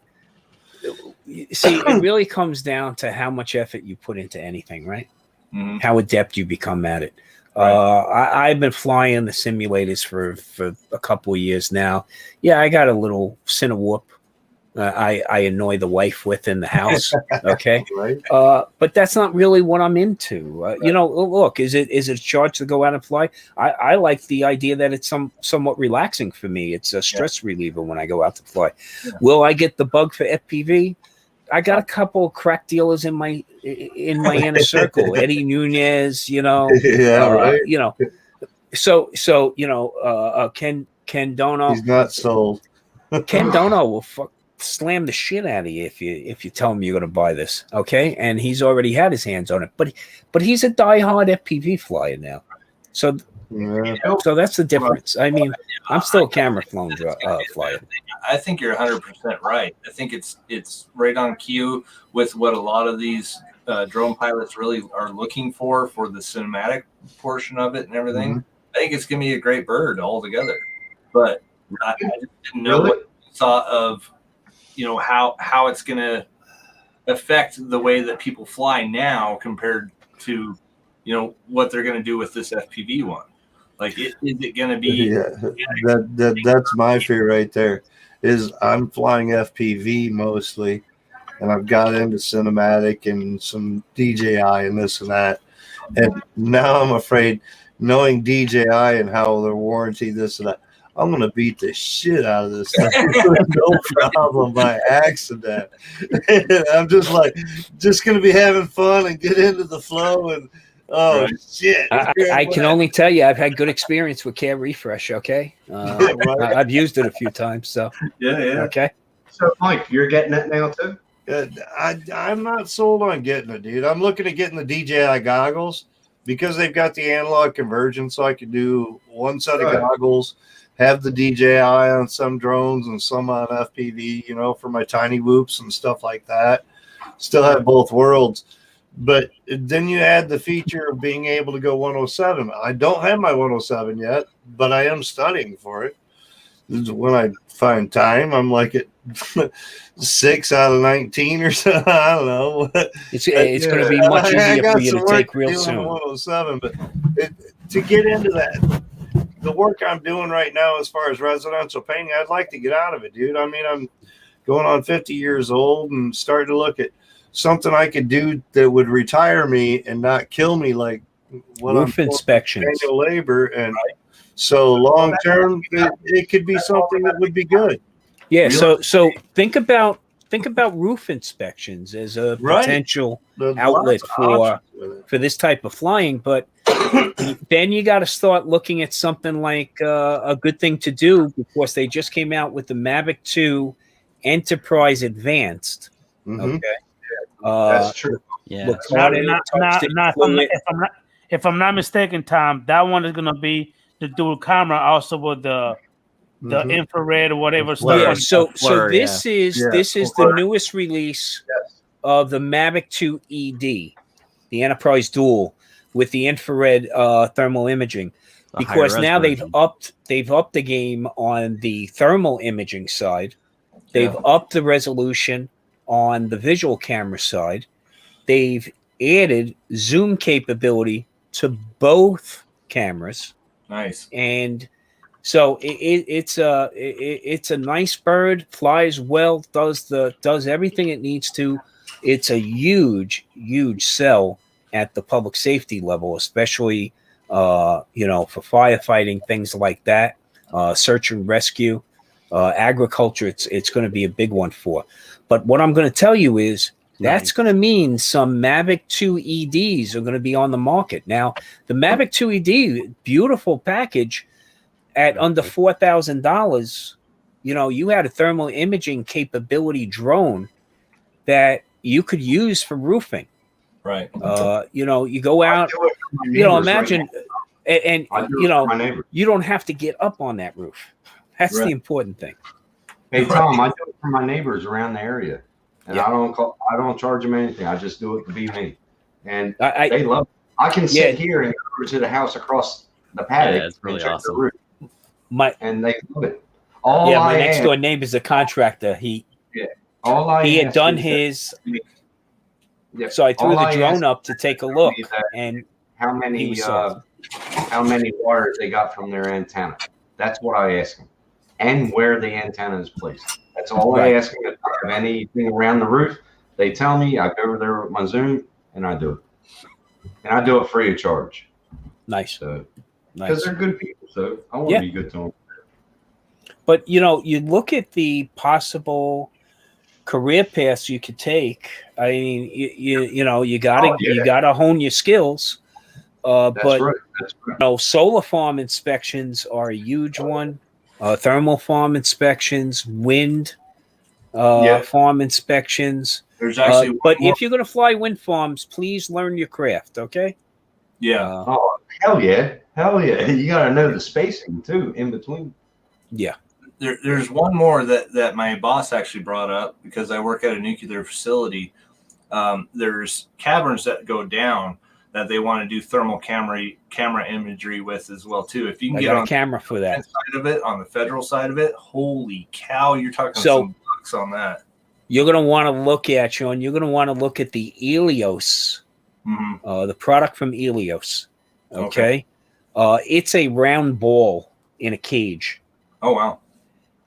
see, it really comes down to how much effort you put into anything, right? Mm-hmm. How adept you become at it. I've been flying the simulators for a couple of years now. Yeah, I got a little Cinewarp. I annoy the wife with in the house. Okay. Right. But that's not really what I'm into. You know, look, is it a charge to go out and fly? I like the idea that it's somewhat relaxing for me. It's a stress reliever when I go out to fly. Yeah. Will I get the bug for FPV? I got a couple of crack dealers in my inner circle. Eddie Nunez, you know. Yeah, right. You know. So you know, Ken Dono. He's not sold. Ken Dono will slam the shit out of you if you tell him you're going to buy this, okay? And he's already had his hands on it, but he's a diehard FPV flyer now, so that's the difference. I mean, I'm still a camera flown flyer. I think you're 100% right. I think it's right on cue with what a lot of these drone pilots really are looking for the cinematic portion of it and everything. Mm-hmm. I think it's going to be a great bird altogether, but I just didn't know what you thought of, you know, how it's going to affect the way that people fly now compared to, you know, what they're going to do with this FPV one. Like, is it going to be? Yeah, that's my fear right there. Is I'm flying FPV mostly, and I've got into cinematic and some DJI and this and that, and now I'm afraid, knowing DJI and how they're warranty this and that, I'm going to beat the shit out of this thing. No problem by accident. And I'm just going to be having fun and get into the flow. And shit. I can only tell you, I've had good experience with Care Refresh. Okay. I've used it a few times. So, yeah. Okay. So, Mike, you're getting it now too? I'm not sold on getting it, dude. I'm looking at getting the DJI goggles because they've got the analog conversion. So I could do one set of goggles, have the DJI on some drones and some on FPV, you know, for my tiny whoops and stuff like that. Still have both worlds. But then you add the feature of being able to go 107. I don't have my 107 yet, but I am studying for it. When I find time, I'm like at 6 out of 19 or so. I don't know. It's going to be much easier for you to take real soon. 107, but to get into that, the work I'm doing right now as far as residential painting, I'd like to get out of it, dude. I mean, I'm going on 50 years old and starting to look at something I could do that would retire me and not kill me, like what roof inspections, manual labor, and so long term, it could be something that would be good. Yeah. So think about roof inspections as a potential outlet for this type of flying, but then you got to start looking at something like a good thing to do, because they just came out with the Mavic 2 Enterprise Advanced. Mm-hmm. Okay. That's true. Yeah. If I'm not mistaken, Tom, that one is going to be the dual camera, also with the infrared or whatever stuff. Yeah. So this is the newest release of the Mavic 2 ED, the Enterprise Dual, with the infrared thermal imaging, because now they've upped the game on the thermal imaging side. They've upped the resolution on the visual camera side. They've added zoom capability to both cameras. Nice. And so it's a nice bird, flies well, does everything it needs to. it's a huge sell at the public safety level, especially for firefighting, things like that, search and rescue, agriculture. It's going to be a big one for. But what I'm going to tell you is that's going to mean some Mavic 2 EDs are going to be on the market. Now, the Mavic 2 ED, beautiful package at under $4,000. You had a thermal imaging capability drone that you could use for roofing. Right. You go out, imagine, and you don't have to get up on that roof. That's the important thing. Hey, Tom, I do it for my neighbors around the area. And I don't charge them anything. I just do it to be me. And they love it. I can sit here and go to the house across the paddock it's really and check awesome. the roof. And they love it. My next door neighbor's a contractor. He had done his. So I threw the drone up to take a look, and how many wires they got from their antenna. That's what I ask them, and where the antenna is placed. That's all I ask them. If I have anything around the roof, they tell me. I go over there with my Zoom and I do it, and I do it free of charge. Nice, because they're good people. So I want to be good to them. But you look at the possible career paths you could take. I mean, you gotta hone your skills. That's right. Solar farm inspections are a huge one. Thermal farm inspections, wind farm inspections. There's actually, but if you're gonna fly wind farms, please learn your craft. Okay. Yeah. Hell yeah. You gotta know the spacing too in between. Yeah. There's one more that my boss actually brought up because I work at a nuclear facility. There's caverns that go down that they want to do thermal camera imagery with as well too. If you can get on a camera for that side of it, on the federal side of it, holy cow, you're talking some bucks on that. You're gonna want to look at, Sean. You're gonna want to look at the Helios, the product from Helios. Okay. It's a round ball in a cage. Oh wow.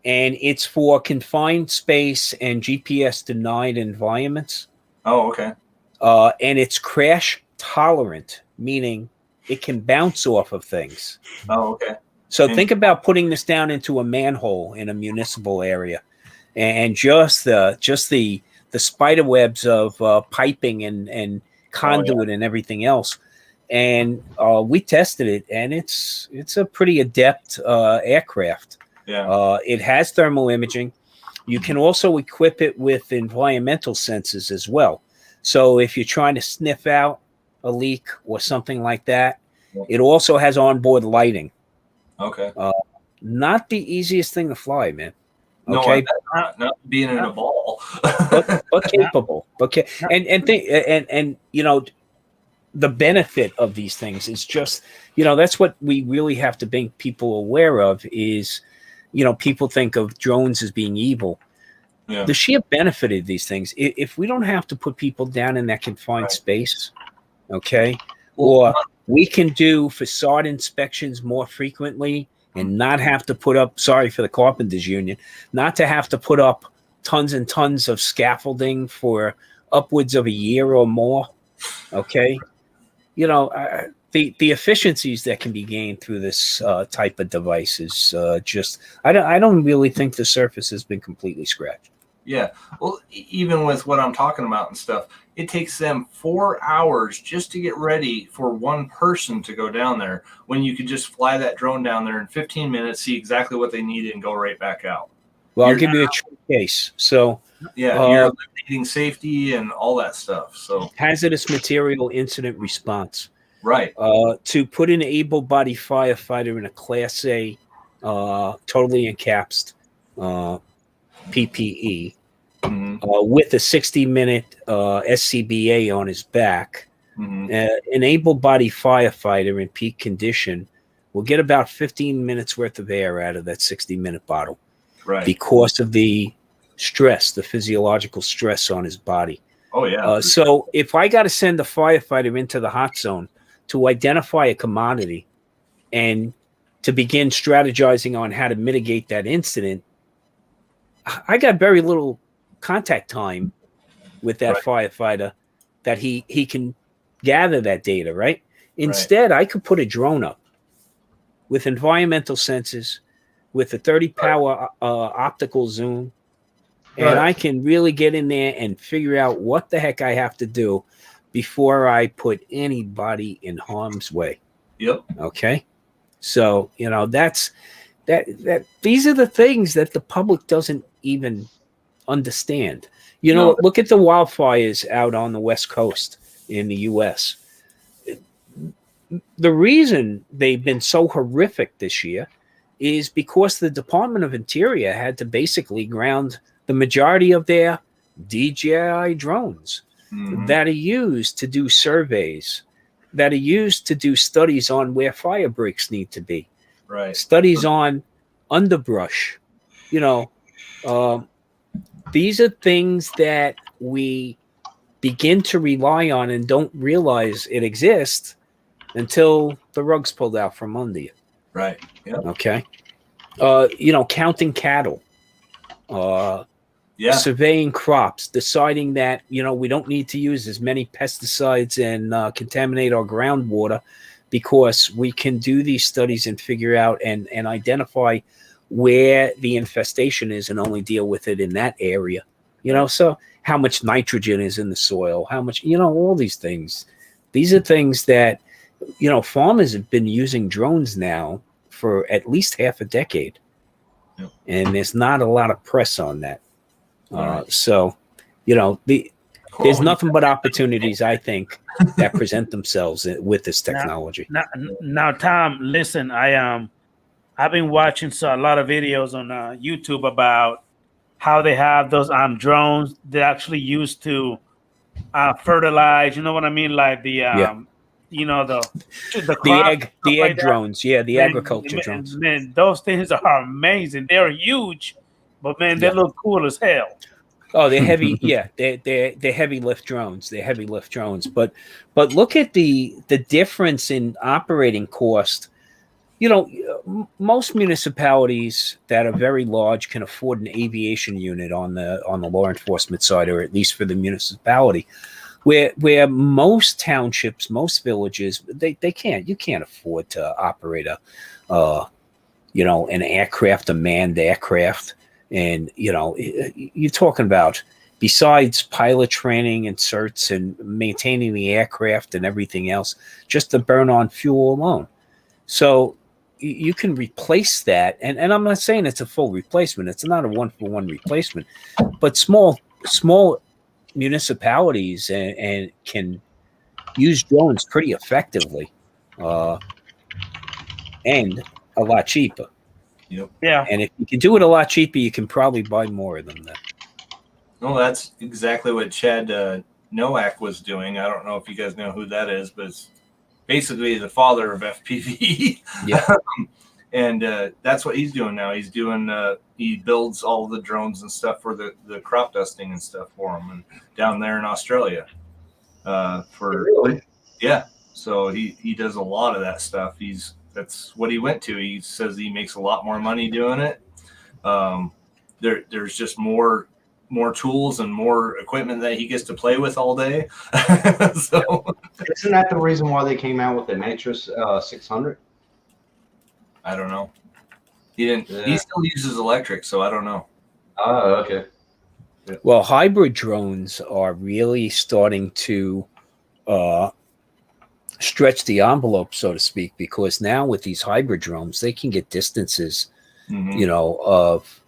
And it's for confined space and GPS denied environments. Oh, okay. And it's crash tolerant, meaning it can bounce off of things. Oh, okay. So think about putting this down into a manhole in a municipal area, and just the spider webs of piping and conduit and everything else. And we tested it, and it's a pretty adept aircraft. Yeah. It has thermal imaging. You can also equip it with environmental sensors as well. So if you're trying to sniff out a leak or something like that, it also has onboard lighting. Okay. Not the easiest thing to fly, man. Okay. No, not being in a ball. but capable. Okay. And the benefit of these things is just, that's what we really have to make people aware of is, people think of drones as being evil. Yeah. The sheer benefit of these things, if we don't have to put people down in that confined space, okay, or we can do facade inspections more frequently and not have to put up, sorry for the Carpenters Union, not to have to put up tons and tons of scaffolding for upwards of a year or more, okay, the efficiencies that can be gained through this type of device is just, I don't really think the surface has been completely scratched. Yeah. Well, even with what I'm talking about and stuff, it takes them 4 hours just to get ready for one person to go down there when you could just fly that drone down there in 15 minutes, see exactly what they need and go right back out. Well, I'll give you a true case. So, you're eliminating safety and all that stuff. So, hazardous material incident response. Right. To put an able-bodied firefighter in a Class A, totally encapsed PPE with a 60-minute SCBA on his back, an able-bodied firefighter in peak condition will get about 15 minutes worth of air out of that 60-minute bottle, right? Because of the stress, the physiological stress on his body. Oh, yeah. So if I got to send a firefighter into the hot zone to identify a commodity and to begin strategizing on how to mitigate that incident, I got very little contact time with that firefighter that he can gather that data, right? Instead, I could put a drone up with environmental sensors, with a 30 power optical zoom, and I can really get in there and figure out what the heck I have to do before I put anybody in harm's way. Yep. Okay. So, you know, that's these are the things that the public doesn't even understand. You know, look at the wildfires out on the West Coast in the US. The reason they've been so horrific this year is because the Department of Interior had to basically ground the majority of their DJI drones that are used to do surveys, that are used to do studies on where fire breaks need to be, studies on underbrush. You know, these are things that we begin to rely on and don't realize it exists until the rug's pulled out from under you. Right. Yeah. Okay. You know, counting cattle, surveying crops, deciding that, you know, we don't need to use as many pesticides and contaminate our groundwater because we can do these studies and figure out and identify where the infestation is and only deal with it in that area. You know, so how much nitrogen is in the soil, how much, you know, all these things. These are things that, you know, farmers have been using drones now for at least half a decade. Yep. And there's not a lot of press on that. So, you know, there's nothing but opportunities, I think, that present themselves with this technology. Now, Tom, listen, I've been watching a lot of videos on YouTube about how they have those drones that actually used to fertilize. You know what I mean? Like the you know, the egg drones, the agriculture drones. Man, those things are amazing. They're huge, but man, they look cool as hell. Oh, they're heavy. They're heavy lift drones. They're heavy lift drones. But look at the difference in operating cost. You know, most municipalities that are very large can afford an aviation unit on the law enforcement side, or at least for the municipality. Where most townships, most villages, they can't. You can't afford to operate you know, an aircraft, a manned aircraft, and you know, you're talking about besides pilot training and certs and maintaining the aircraft and everything else, just to burn on fuel alone. So you can replace that, and I'm not saying it's a full replacement. It's not a 1-for-1 replacement, but small municipalities and can use drones pretty effectively and a lot cheaper. Yep. Yeah. And if you can do it a lot cheaper, you can probably buy more of them then. Well, that's exactly what Chad Nowak was doing. I don't know if you guys know who that is, but it's basically the father of FPV. Yeah. And that's what he's doing now. He's doing he builds all the drones and stuff for the crop dusting and stuff for them, and down there in Australia. Yeah. So he does a lot of that stuff. That's what he went to. He says he makes a lot more money doing it. There's just more tools and more equipment that he gets to play with all day. So isn't that the reason why they came out with the Nitrous 600? I don't know. He didn't. Yeah. He still uses electric, so I don't know. Oh, okay. Yeah. Well, hybrid drones are really starting to stretch the envelope, so to speak, because now with these hybrid drones, they can get distances, you know, of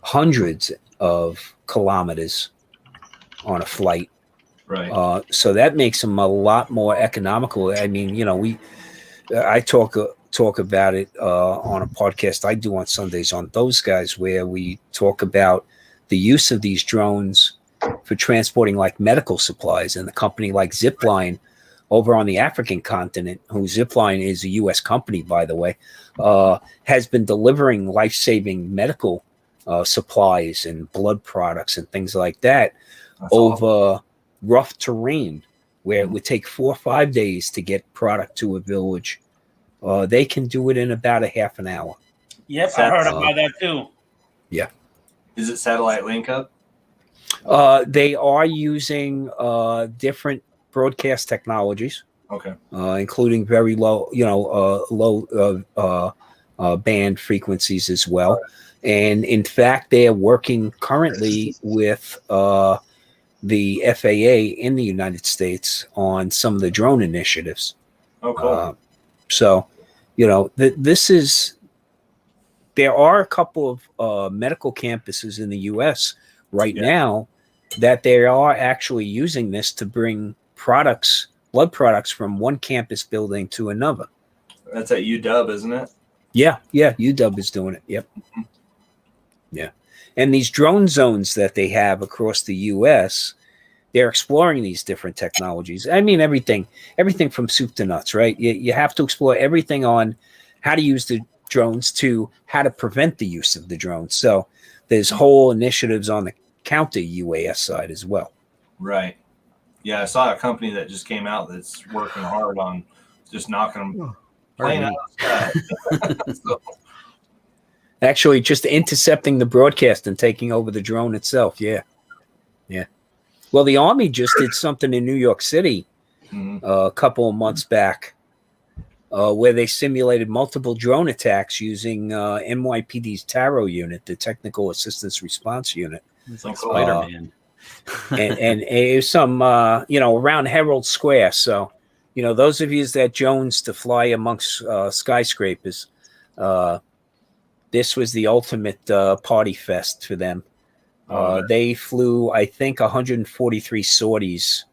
hundreds of kilometers on a flight. Right. So that makes them a lot more economical. I mean, you know, I talk about it on a podcast I do on Sundays on Those Guys, where we talk about the use of these drones for transporting like medical supplies, and the company like Zipline over on the African continent, who Zipline is a U.S. company, by the way, has been delivering life-saving medical supplies and blood products and things like that. That's over awesome. Rough terrain, where it would take 4 or 5 days to get product to a village. They can do it in about a half an hour. Yep, I heard about that too. Yeah. Is it satellite link up? They are using different broadcast technologies. Okay. Including very low, low band frequencies as well. And in fact, they are working currently with the FAA in the United States on some of the drone initiatives. Oh, cool. So, this is. There are a couple of medical campuses in the U.S. right now that they are actually using this to bring blood products from one campus building to another. That's at UW, isn't it? Yeah, UW is doing it. Yep. Mm-hmm. Yeah. And these drone zones that they have across the US, they're exploring these different technologies. I mean, everything from soup to nuts, right? You have to explore everything on how to use the drones to how to prevent the use of the drones. So there's whole initiatives on the counter UAS side as well. Right. Yeah, I saw a company that just came out that's working hard on just knocking them plain out of the sky. Actually, just intercepting the broadcast and taking over the drone itself. Yeah. Well, the Army just did something in New York City a couple of months back where they simulated multiple drone attacks using NYPD's TARO unit, the Technical Assistance Response Unit. It's like Spider-Man. and it was some, around Herald Square. So, those of you that Jones to fly amongst skyscrapers, this was the ultimate party fest for them. They flew, I think, 143 sorties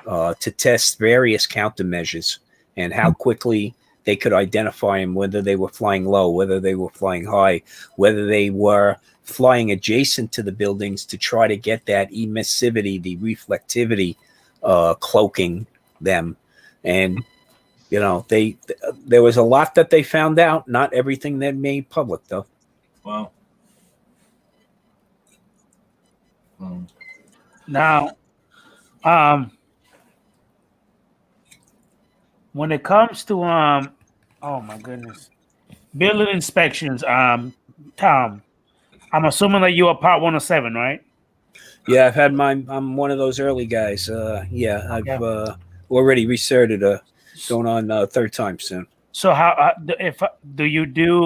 to test various countermeasures and how quickly they could identify them, whether they were flying low, whether they were flying high, whether they were flying adjacent to the buildings to try to get that emissivity, the reflectivity, cloaking them. And, there was a lot that they found out, not everything they made public, though. Wow. Now, when it comes to oh my goodness, building inspections, Tom, I'm assuming that you are Part 107, right? Yeah, I've had I'm one of those early guys. I've already recerted, going on third time soon. So how do you do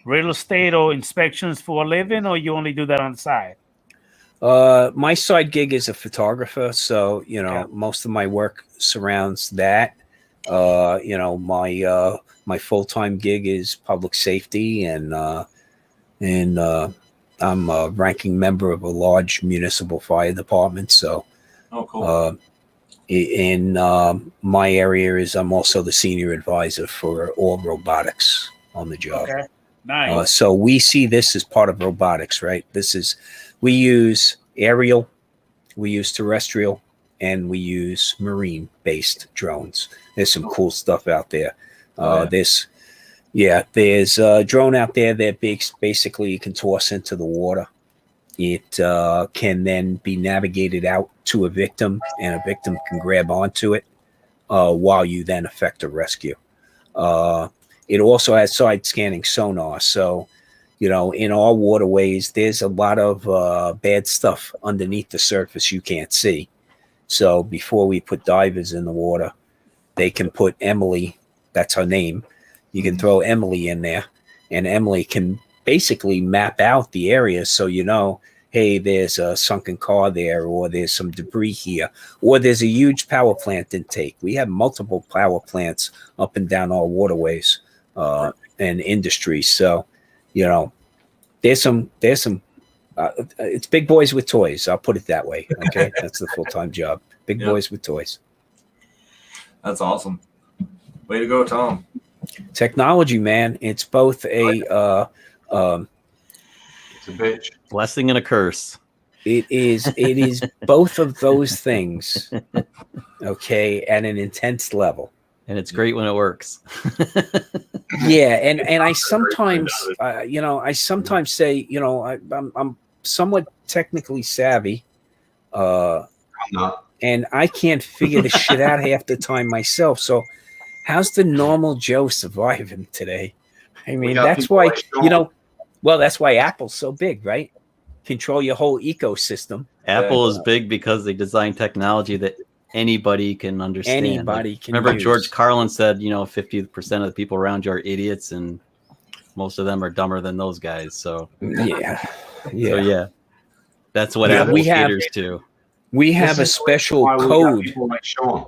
real estate or inspections for a living, or you only do that on the side? My side gig is a photographer, so most of my work surrounds that. My full-time gig is public safety, and I'm a ranking member of a large municipal fire department. So, cool. In my area I'm also the senior advisor for all robotics on the job. Okay, nice. So we see this as part of robotics, right? We use aerial, we use terrestrial, and we use marine-based drones. There's some cool stuff out there. There's a drone out there that basically you can toss into the water. It can then be navigated out to a victim, and a victim can grab onto it while you then effect a rescue. It also has side-scanning sonar. So, in our waterways, there's a lot of bad stuff underneath the surface you can't see. So before we put divers in the water, they can put Emily, that's her name. You can throw Emily in there, and Emily can basically map out the area so hey, there's a sunken car there, or there's some debris here, or there's a huge power plant intake. We have multiple power plants up and down our waterways and industries. So, there's some it's big boys with toys. I'll put it that way. Okay. That's the full-time job. Big boys with toys. That's awesome. Way to go, Tom. Technology, man. It's both it's a bitch. Blessing and a curse. It is both of those things. Okay. At an intense level. And it's great when it works. Yeah. And I sometimes, I sometimes say, I'm somewhat technically savvy. I'm not. And I can't figure this shit out half the time myself. So how's the normal Joe surviving today? I mean, that's why, that's why Apple's so big, right? control your whole ecosystem. Apple is big because they design technology that anybody can understand. Anybody can remember use. George Carlin said, 50% of the people around you are idiots, and most of them are dumber than those guys. So yeah. So yeah, that's what Yeah, Apple we have- caters to. We have a special Why we got code. people like Sean.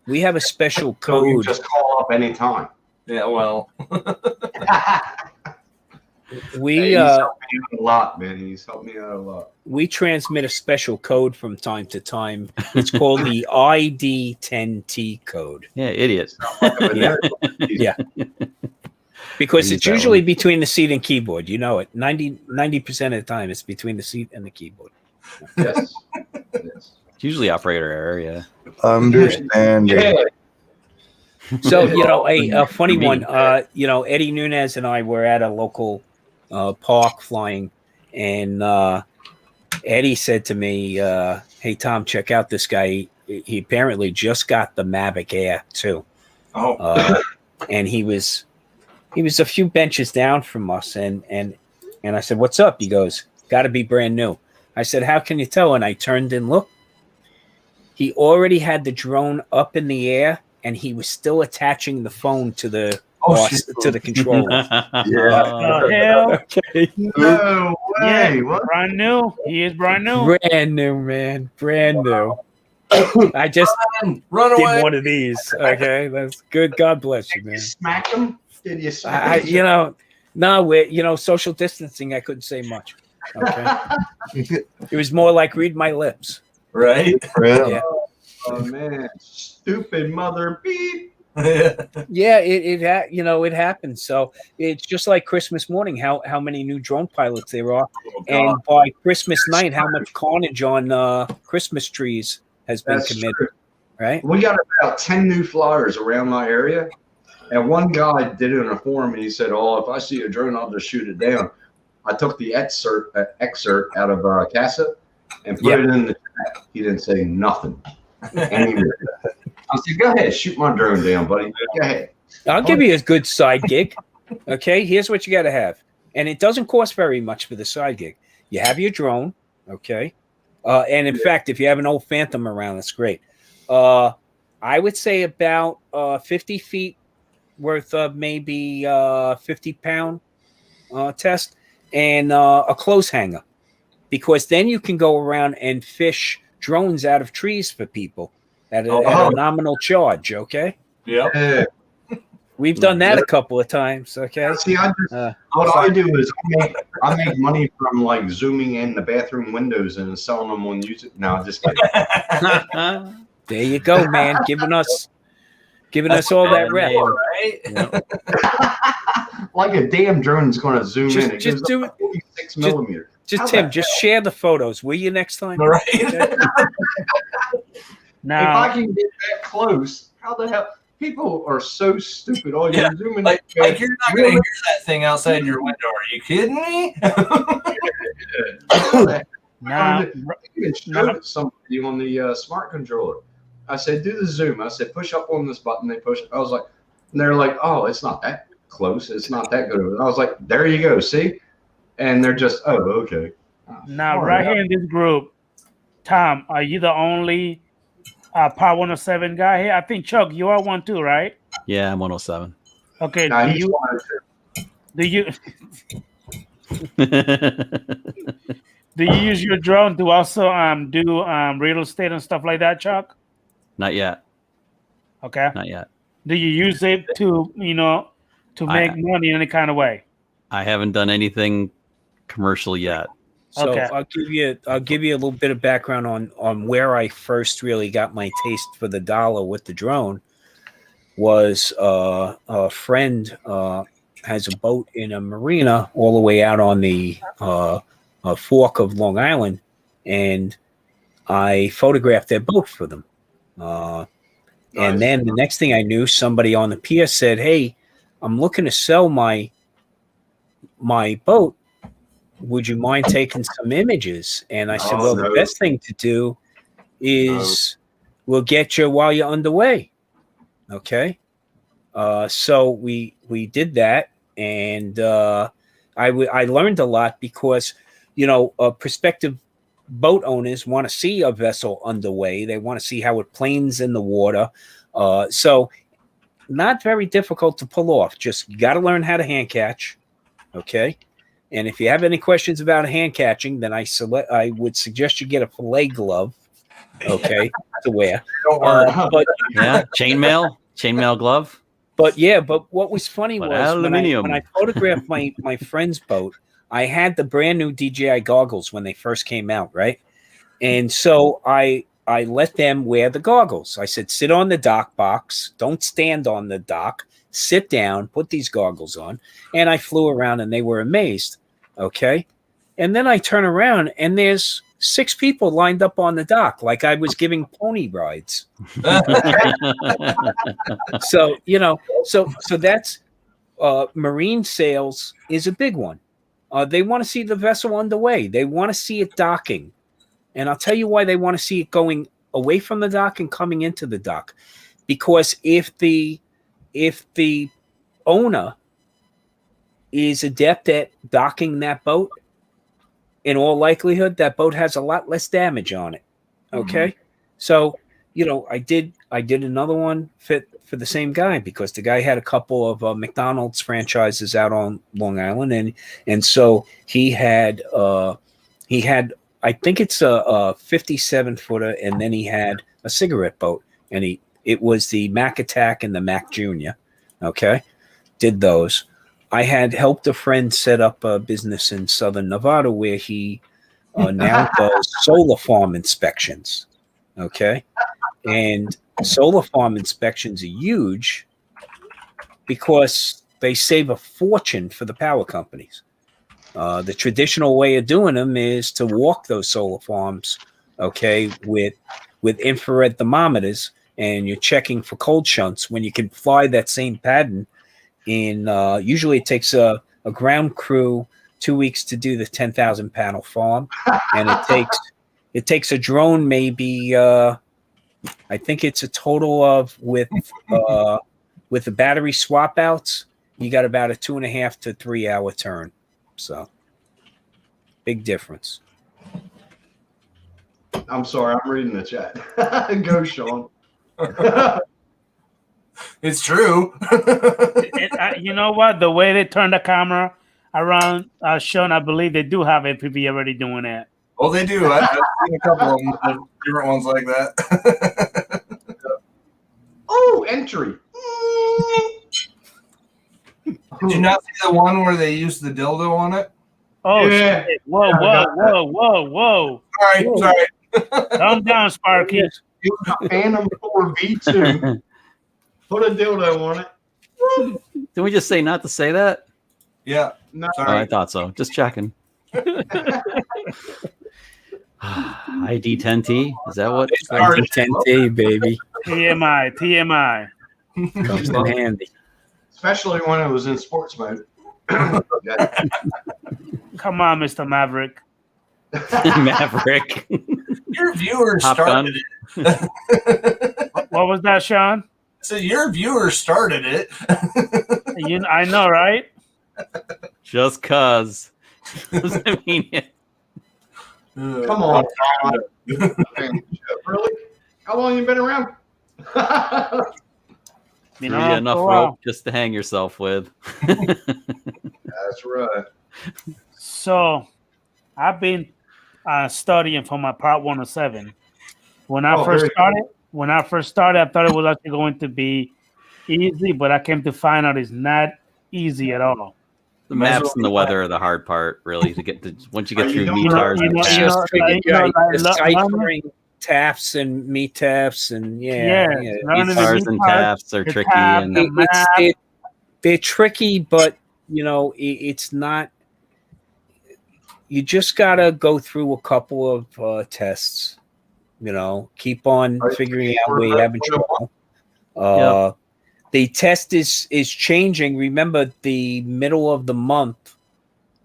We have a special So you code. just call up anytime. Yeah, well, We He's helped me out a lot, man. He's helped me out a lot. we transmit a special code from time to time. It's called the ID10T code. Yeah, idiot. Yeah. Because I use it's that usually one. between the seat and keyboard. You know it. 90% of the time it's between the seat and the keyboard. Yes. It's usually operator error. Yeah. Understanding. Yeah. So, a funny one, Eddie Nunez and I were at a local park flying, and Eddie said to me, hey, Tom, check out this guy. He apparently just got the Mavic Air, too. oh, And he was a few benches down from us, and I said, what's up? He goes, got to be brand new. I said, how can you tell? And I turned and looked. He already had the drone up in the air, and he was still attaching the phone to the to the controller. Hell, Okay. No way. What? brand new. He is brand new. Brand new, man. Brand new. I just run away. did one of these. Okay, that's good. God bless you, Did you man. smack him? Did you smack No, we're social distancing. I couldn't say much. Okay, it was more like read my lips. Right? Yeah. Oh, man. Stupid mother beep. Yeah, it happens. So it's just like Christmas morning. How many new drone pilots there are, and by Christmas night, how much carnage on Christmas trees has been That's committed. true. Right? We got about 10 new flyers around my area. And one guy did it in a forum, and he said, oh, if I see a drone, I'll just shoot it down. I took the excerpt out of CASA and put it in the chat. He didn't say nothing. Anywhere. I said, go ahead, shoot my drone down, buddy. Go ahead. I'll give you a good side gig. Okay, here's what you got to have, and it doesn't cost very much for the side gig. You have your drone, okay, and in fact, if you have an old Phantom around, that's great. I would say about 50 feet worth of maybe 50-pound test and a clothes hanger, because then you can go around and fish drones out of trees for people at a nominal charge. Okay. Yep. Yeah. We've done that a couple of times. Okay. See, what I do is I make money from like zooming in the bathroom windows and selling them on YouTube. No, just kidding. There you go, man. Giving us all that rep. Right? Yeah. Like a damn drone's going to zoom in. It Just goes do up to 46 millimeters. Just Tim, just share the photos. Will you next time? Right. Okay? Now, If I can get that close, how the hell? People are so stupid. Oh, Yeah, you're zooming. Like you're not going to hear that thing outside your window. Are you kidding me? now, I even showed it somebody on the smart controller. I said, do the zoom. I said, push up on this button. They push. I was like, and they're like, oh, it's not that close. It's not that good. And I was like, there you go. See? And they're just, oh, okay. now, All right here in this group, Tom, are you the only Power 107 guy here? I think Chuck, you are one too, right? Yeah, I'm 107. Okay. Nah, do he's you one too. do you do you use your drone to also do real estate and stuff like that, Chuck? Not yet. Okay. Not yet. Do you use it to make money in any kind of way? I haven't done anything commercial yet. So Okay. I'll give you a little bit of background on where I first really got my taste for the dollar with the drone. Was a friend has a boat in a marina all the way out on the fork of Long Island, and I photographed their boat for them. And then the next thing I knew, somebody on the pier said, "Hey, I'm looking to sell my boat. Would you mind taking some images?" And I said, "Well, the best thing to do is we'll get you while you're underway." Okay. So we did that, and I learned a lot because prospective boat owners want to see a vessel underway. They want to see how it planes in the water. So not very difficult to pull off. Just got to learn how to hand catch. Okay. And if you have any questions about hand catching, then I would suggest you get a fillet glove. Okay. To wear. But yeah, chainmail glove. But what was funny was when I photographed my friend's boat, I had the brand new DJI goggles when they first came out, right? And so I let them wear the goggles. I said, sit on the dock box. Don't stand on the dock. Sit down, put these goggles on. And I flew around and they were amazed. Okay. And then I turn around and there's 6 people lined up on the dock like I was giving pony rides. So, so that's marine sales is a big one. They want to see the vessel underway. They want to see it docking. And I'll tell you why they want to see it going away from the dock and coming into the dock. Because if the owner is adept at docking that boat, in all likelihood, that boat has a lot less damage on it. Okay. Mm-hmm. So, I did another one fit for the same guy because the guy had a couple of McDonald's franchises out on Long Island. And so he had, I think it's a 57 footer. And then he had a cigarette boat and it was the Mac Attack and the Mac Junior. Okay. Did those. I had helped a friend set up a business in Southern Nevada where he now does solar farm inspections. Okay. And solar farm inspections are huge because they save a fortune for the power companies. The traditional way of doing them is to walk those solar farms, okay, with infrared thermometers, and you're checking for cold shunts when you can fly that same pattern. Usually it takes a ground crew 2 weeks to do the 10,000 panel farm, and it takes a drone maybe I think it's a total of with the battery swap outs, you got about a 2.5 to 3 hour turn. So big difference. I'm sorry, I'm reading the chat. Go, Sean. It's true. You know what? The way they turn the camera around, Sean, I believe they do have APB already doing that. Oh, they do. I've seen a couple of them, different ones like that. Oh, entry. Did you not see the one where they used the dildo on it? Oh, yeah. Shit. Whoa. Sorry. Calm down, Sparky. Phantom 4 V2. Put a dildo on it. Didn't we just say not to say that? Yeah. No. Oh, I thought so. Just checking. ID10T? Is that what? ID10T, baby. TMI. Comes in handy. Especially when it was in sports mode. Come on, Mr. Maverick. Maverick. Your viewers started it. What was that, Sean? So your viewers started it. I know, right? Just cause doesn't mean it. Come on. Really? How long you been around? You know, enough rope just to hang yourself with. That's right. So, I've been studying for my Part 107. When I first started, I thought it was actually going to be easy, but I came to find out it's not easy at all. The maps and the weather are the hard part, really. To get to once you get through METARs and deciphering TAFs and METAFs and METARs and TAFs are tricky, and they're tricky, but it's not. You just gotta go through a couple of tests. Keep on figuring out where you're having trouble. The test is changing. Remember, the middle of the month,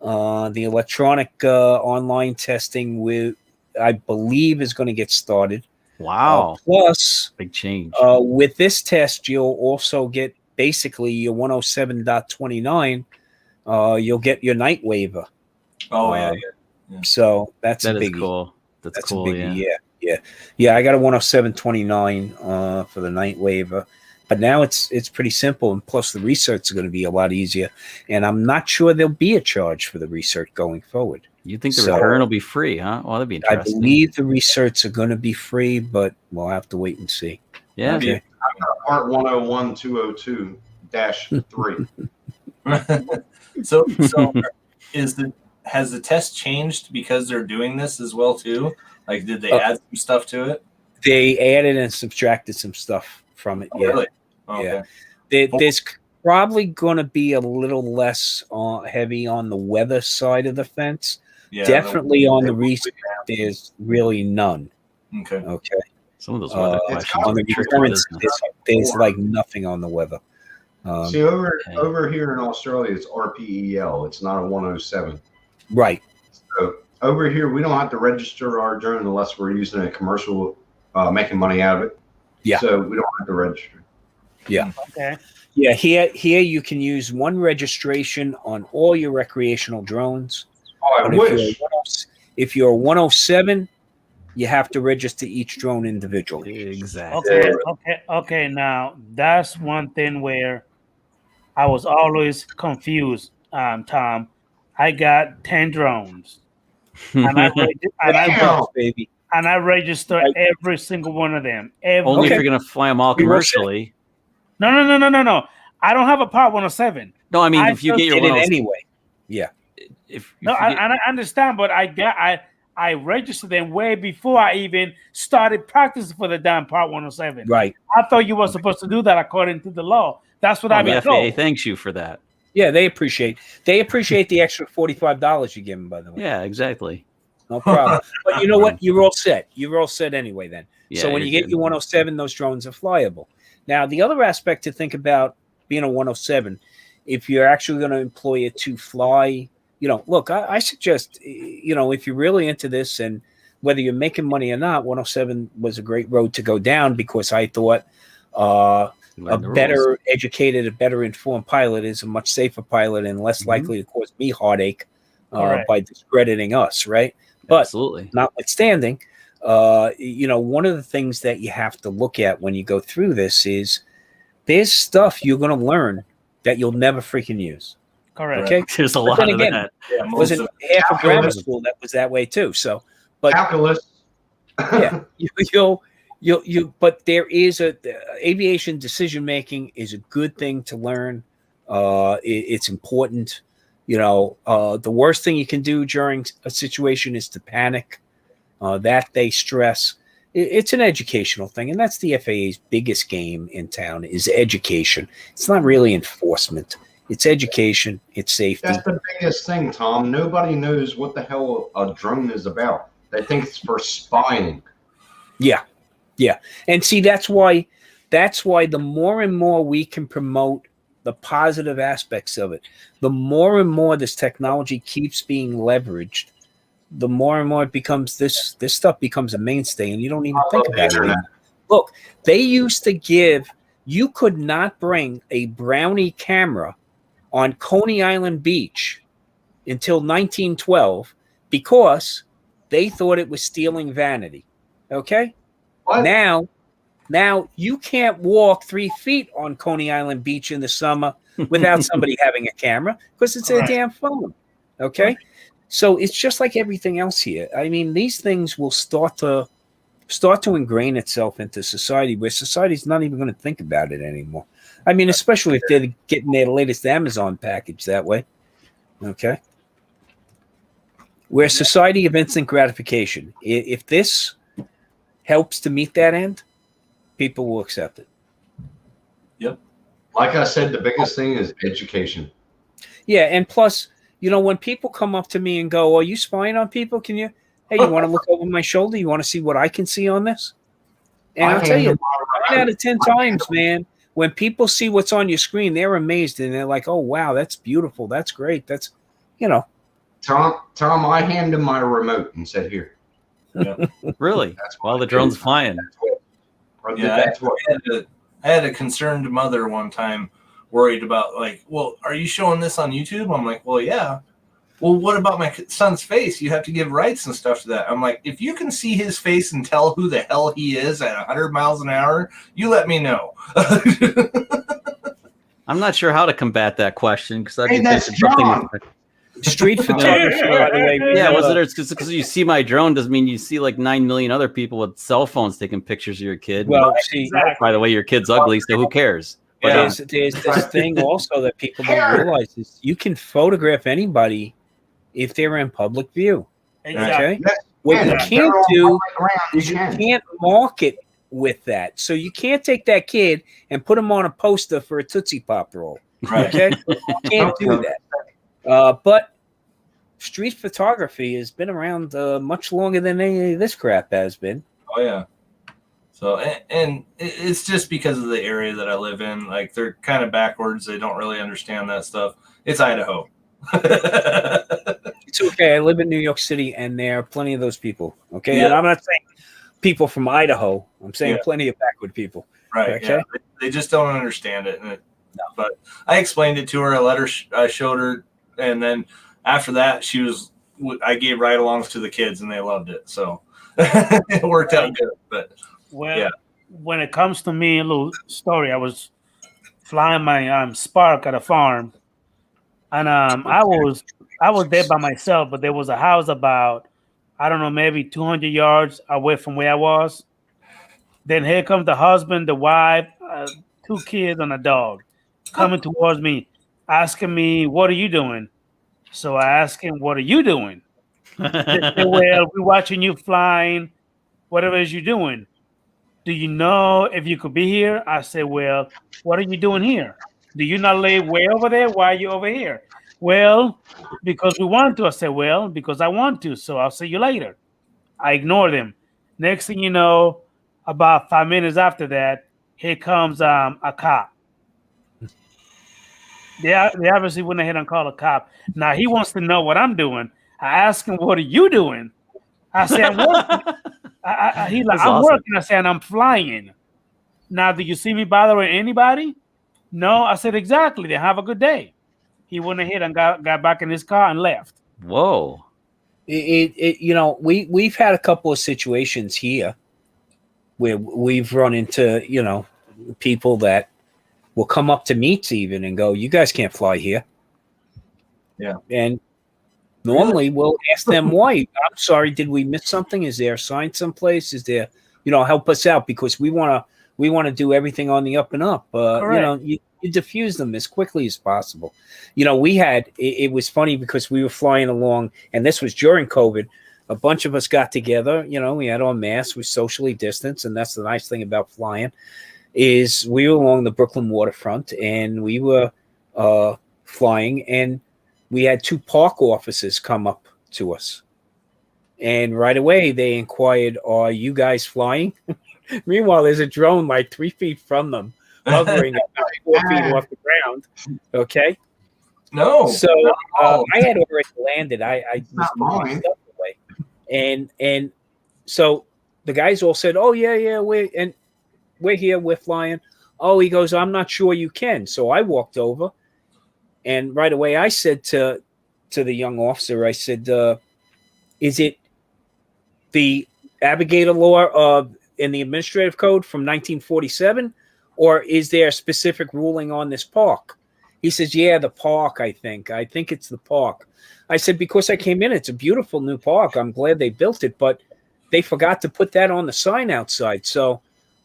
the electronic online testing I believe is going to get started. Wow! Plus, big change. With this test, you'll also get basically your 107.29. You'll get your night waiver. Oh yeah. Yeah. So that's That a is biggie. cool. That's cool. a biggie. Yeah. I got a 107.29 for the night waiver, but now it's pretty simple, and plus the research is going to be a lot easier. And I'm not sure there'll be a charge for the research going forward. You think the return will be free, huh? Well, that'd be I interesting. believe the research are going to be free, but we'll have to wait and see. Yeah. Okay. Part 101.202-3. So has the test changed because they're doing this as well too? Like, did they add some stuff to it? They added and subtracted some stuff from it. Oh, Yeah. really? Okay. There's probably going to be a little less heavy on the weather side of the fence. Yeah, Definitely on the research, there's really none. Okay. Some of those weather it's questions On are the tricky research, business. there's like nothing on the weather. See, over here in Australia, it's RPEL. It's not a 107. Right. So over here, we don't have to register our drone unless we're using a commercial, making money out of it. Yeah. So we don't have to register. Yeah. Okay. Yeah. Here you can use one registration on all your recreational drones. Oh, I But wish. if you're a 107, you have to register each drone individually. Exactly. Okay. Now that's one thing where I was always confused, Tom. I got 10 drones, and I register every single one of them. Only if you're going to fly them all commercially. No. I don't have a Part 107. No, I mean if you get your 107 anyway. Yeah. I understand, but I registered them way before I even started practicing for the damn Part 107. Right. I thought you were supposed to do that according to the law. That's what I've been the told. FAA thanks you for that. Yeah, they appreciate the extra $45 you give them, by the way. Yeah, exactly. No problem. But you know what? You're all set. You're all set anyway then. Yeah, so when you get your 107, those drones are flyable. Now, the other aspect to think about being a 107, if you're actually going to employ it to fly, look, I suggest, if you're really into this and whether you're making money or not, 107 was a great road to go down because I thought a better educated, a better informed pilot is a much safer pilot and less likely to cause me heartache by discrediting us, right? But absolutely, notwithstanding, one of the things that you have to look at when you go through this is there's stuff you're going to learn that you'll never freaking use. Correct. Okay, there's a lot of that. Yeah, wasn't half of grammar school that was that way too. So, but calculus. Yeah, but there is aviation decision making is a good thing to learn. It's important. The worst thing you can do during a situation is to panic. That they stress. It's an educational thing, and that's the FAA's biggest game in town is education. It's not really enforcement. It's education. It's safety. That's the biggest thing, Tom. Nobody knows what the hell a drone is about. They think it's for spying. Yeah. And see, that's why the more and more we can promote the positive aspects of it, the more and more this technology keeps being leveraged, the more and more it becomes this stuff becomes a mainstay, and you don't even think about it. Look, they used to you could not bring a Brownie camera on Coney Island Beach until 1912 because they thought it was stealing vanity. Okay? What? Now you can't walk 3 feet on Coney Island Beach in the summer without somebody having a camera because it's a damn phone. Okay? So it's just like everything else here. I mean, these things will start to ingrain itself into society where society's not even going to think about it anymore. I mean, especially if they're getting their latest Amazon package that way. Okay? Where society of instant gratification. If this helps to meet that end, people will accept it. Yep. Like I said, the biggest thing is education. Yeah, and plus, when people come up to me and go, "Are you spying on people? Hey, you want to look over my shoulder? You want to see what I can see on this?" And I'll tell you, 9 out of 10 times, man, when people see what's on your screen, they're amazed and they're like, "Oh, wow, that's beautiful. That's great. That's, Tom, I handed him my remote and said, "Here." Yeah. Really? While the drone's flying. That's what. I had a concerned mother one time worried about well, are you showing this on YouTube? I'm like, well, yeah. well, what about my son's face? You have to give rights and stuff to that. I'm like, if you can see his face and tell who the hell he is at 100 miles an hour, you let me know. I'm not sure how to combat that question because I'd be that's thinking something. John. Street photography, by the way. Yeah, was it because you see my drone doesn't mean you see like 9 million other people with cell phones taking pictures of your kid. Well, see, by the way, your kid's ugly, so who cares? But, there's this thing also that people don't realize is you can photograph anybody if they're in public view. Okay. What you can't do is you can't market with that. So you can't take that kid and put him on a poster for a Tootsie Pop roll. Right. Okay. You can't do that. But street photography has been around much longer than any of this crap has been. Oh yeah. So and it's just because of the area that I live in. Like they're kind of backwards. They don't really understand that stuff. It's Idaho. It's okay. I live in New York City, and there are plenty of those people. Okay, and I'm not saying people from Idaho. I'm saying plenty of backward people. Right. Okay. Yeah. They just don't understand it. But I explained it to her. I showed her, and then after that, I gave ride-alongs to the kids, and they loved it. So it worked out good. But when it comes to me, a little story. I was flying my Spark at a farm, and I was there by myself, but there was a house about, I don't know, maybe 200 yards away from where I was. Then here comes the husband, the wife, 2 kids, and a dog coming towards me, asking me, "What are you doing?" So I asked him, "What are you doing?" They said, "Well, we're watching you flying. Whatever it is you're doing. Do you know if you could be here?" I said, "Well, what are you doing here? Do you not live way over there? Why are you over here?" "Well, because we want to." I said, "Well, because I want to. So I'll see you later." I ignored him. Next thing you know, about 5 minutes after that, here comes a cop. They obviously went ahead and called a cop. Now he wants to know what I'm doing. I asked him, "What are you doing?" I said, "I'm working." He's like, "I'm working." I said, "I'm flying." "Now, do you see me bothering anybody?" "No." I said, "Exactly. Then have a good day." He went ahead and got back in his car and left. Whoa. We've had a couple of situations here where we've run into, people that will come up to meets even and go, "You guys can't fly here." Yeah. And normally we'll ask them why. "I'm sorry, did we miss something? Is there a sign someplace? Is there, help us out because we want to do everything on the up and up." You diffuse them as quickly as possible. It was funny because we were flying along, and this was during COVID. A bunch of us got together, we had our masks, we socially distanced, and that's the nice thing about flying, is we were along the Brooklyn waterfront, and we were flying, and we had 2 park officers come up to us. And right away, they inquired, "Are you guys flying?" Meanwhile, there's a drone like 3 feet from them, hovering about 4 feet off the ground. Okay? No. So I had already landed. I was putting my stuff away. And so the guys all said, "Oh, yeah, we're here, we're flying." "Oh," he goes, "I'm not sure you can." So I walked over, and right away I said to the young officer, I said, "Is it the Navigator law in the administrative code from 1947, or is there a specific ruling on this park?" He says, "Yeah, the park, I think it's the park." I said, "Because I came in, it's a beautiful new park. I'm glad they built it, but they forgot to put that on the sign outside. So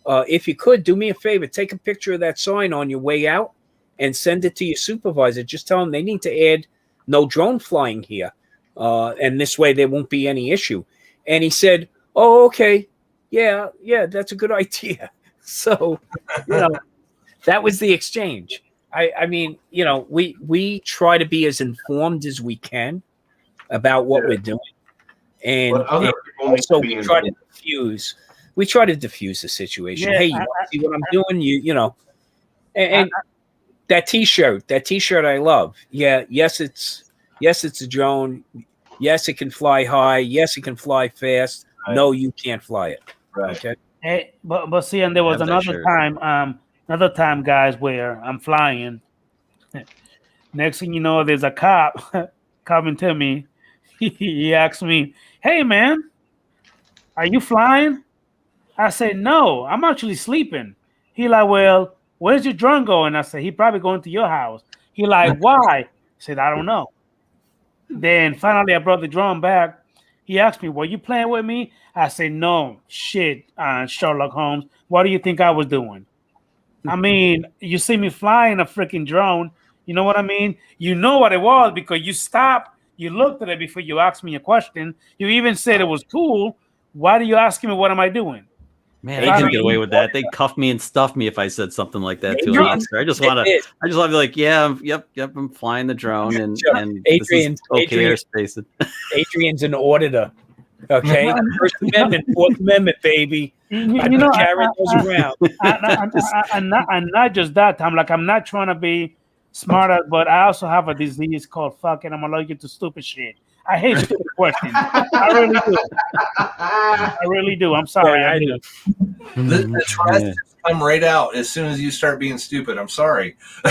if you could, do me a favor, take a picture of that sign on your way out and send it to your supervisor. Just tell them they need to add no drone flying here. And this way there won't be any issue." And he said, "Oh, okay. Yeah, that's a good idea." So, that was the exchange. I mean, we try to be as informed as we can about what we're doing. And also we try to diffuse the situation. "Hey, you want to see what I'm doing?" And that t-shirt I love. Yes, it's a drone. Yes, it can fly high. Yes, it can fly fast. Right. No, you can't fly it. Right. Okay. Hey, but see, and there was another time, guys, where I'm flying. Next thing you know, there's a cop coming to me. He asked me, "Hey, man, are you flying?" I said, "No, I'm actually sleeping." He like, "Well, where's your drone going?" I said, "He probably going to your house." He like, "Why?" I said, "I don't know." Then finally, I brought the drone back. He asked me, "Were you playing with me?" I said, "No, shit, Sherlock Holmes. What do you think I was doing?" I mean, you see me flying a freaking drone. You know what I mean? You know what it was because you stopped, you looked at it before you asked me a question. You even said it was cool. Why do you ask me what am I doing? Man, I couldn't get away with that. They'd cuff me and stuff me if I said something like that to an officer. I just want to be like, yeah, yep, I'm flying the drone and Adrian's airspace. Adrian's an auditor. Okay, First Amendment, Fourth Amendment, baby. You know, carrying those around. And not just that, Tom. Like, I'm not trying to be smarter, but I also have a disease called fucking. I'm allergic to stupid shit. I hate stupid questions. I really do. I really do. I'm sorry. Yeah, I do. The trust come right out as soon as you start being stupid. I'm sorry. By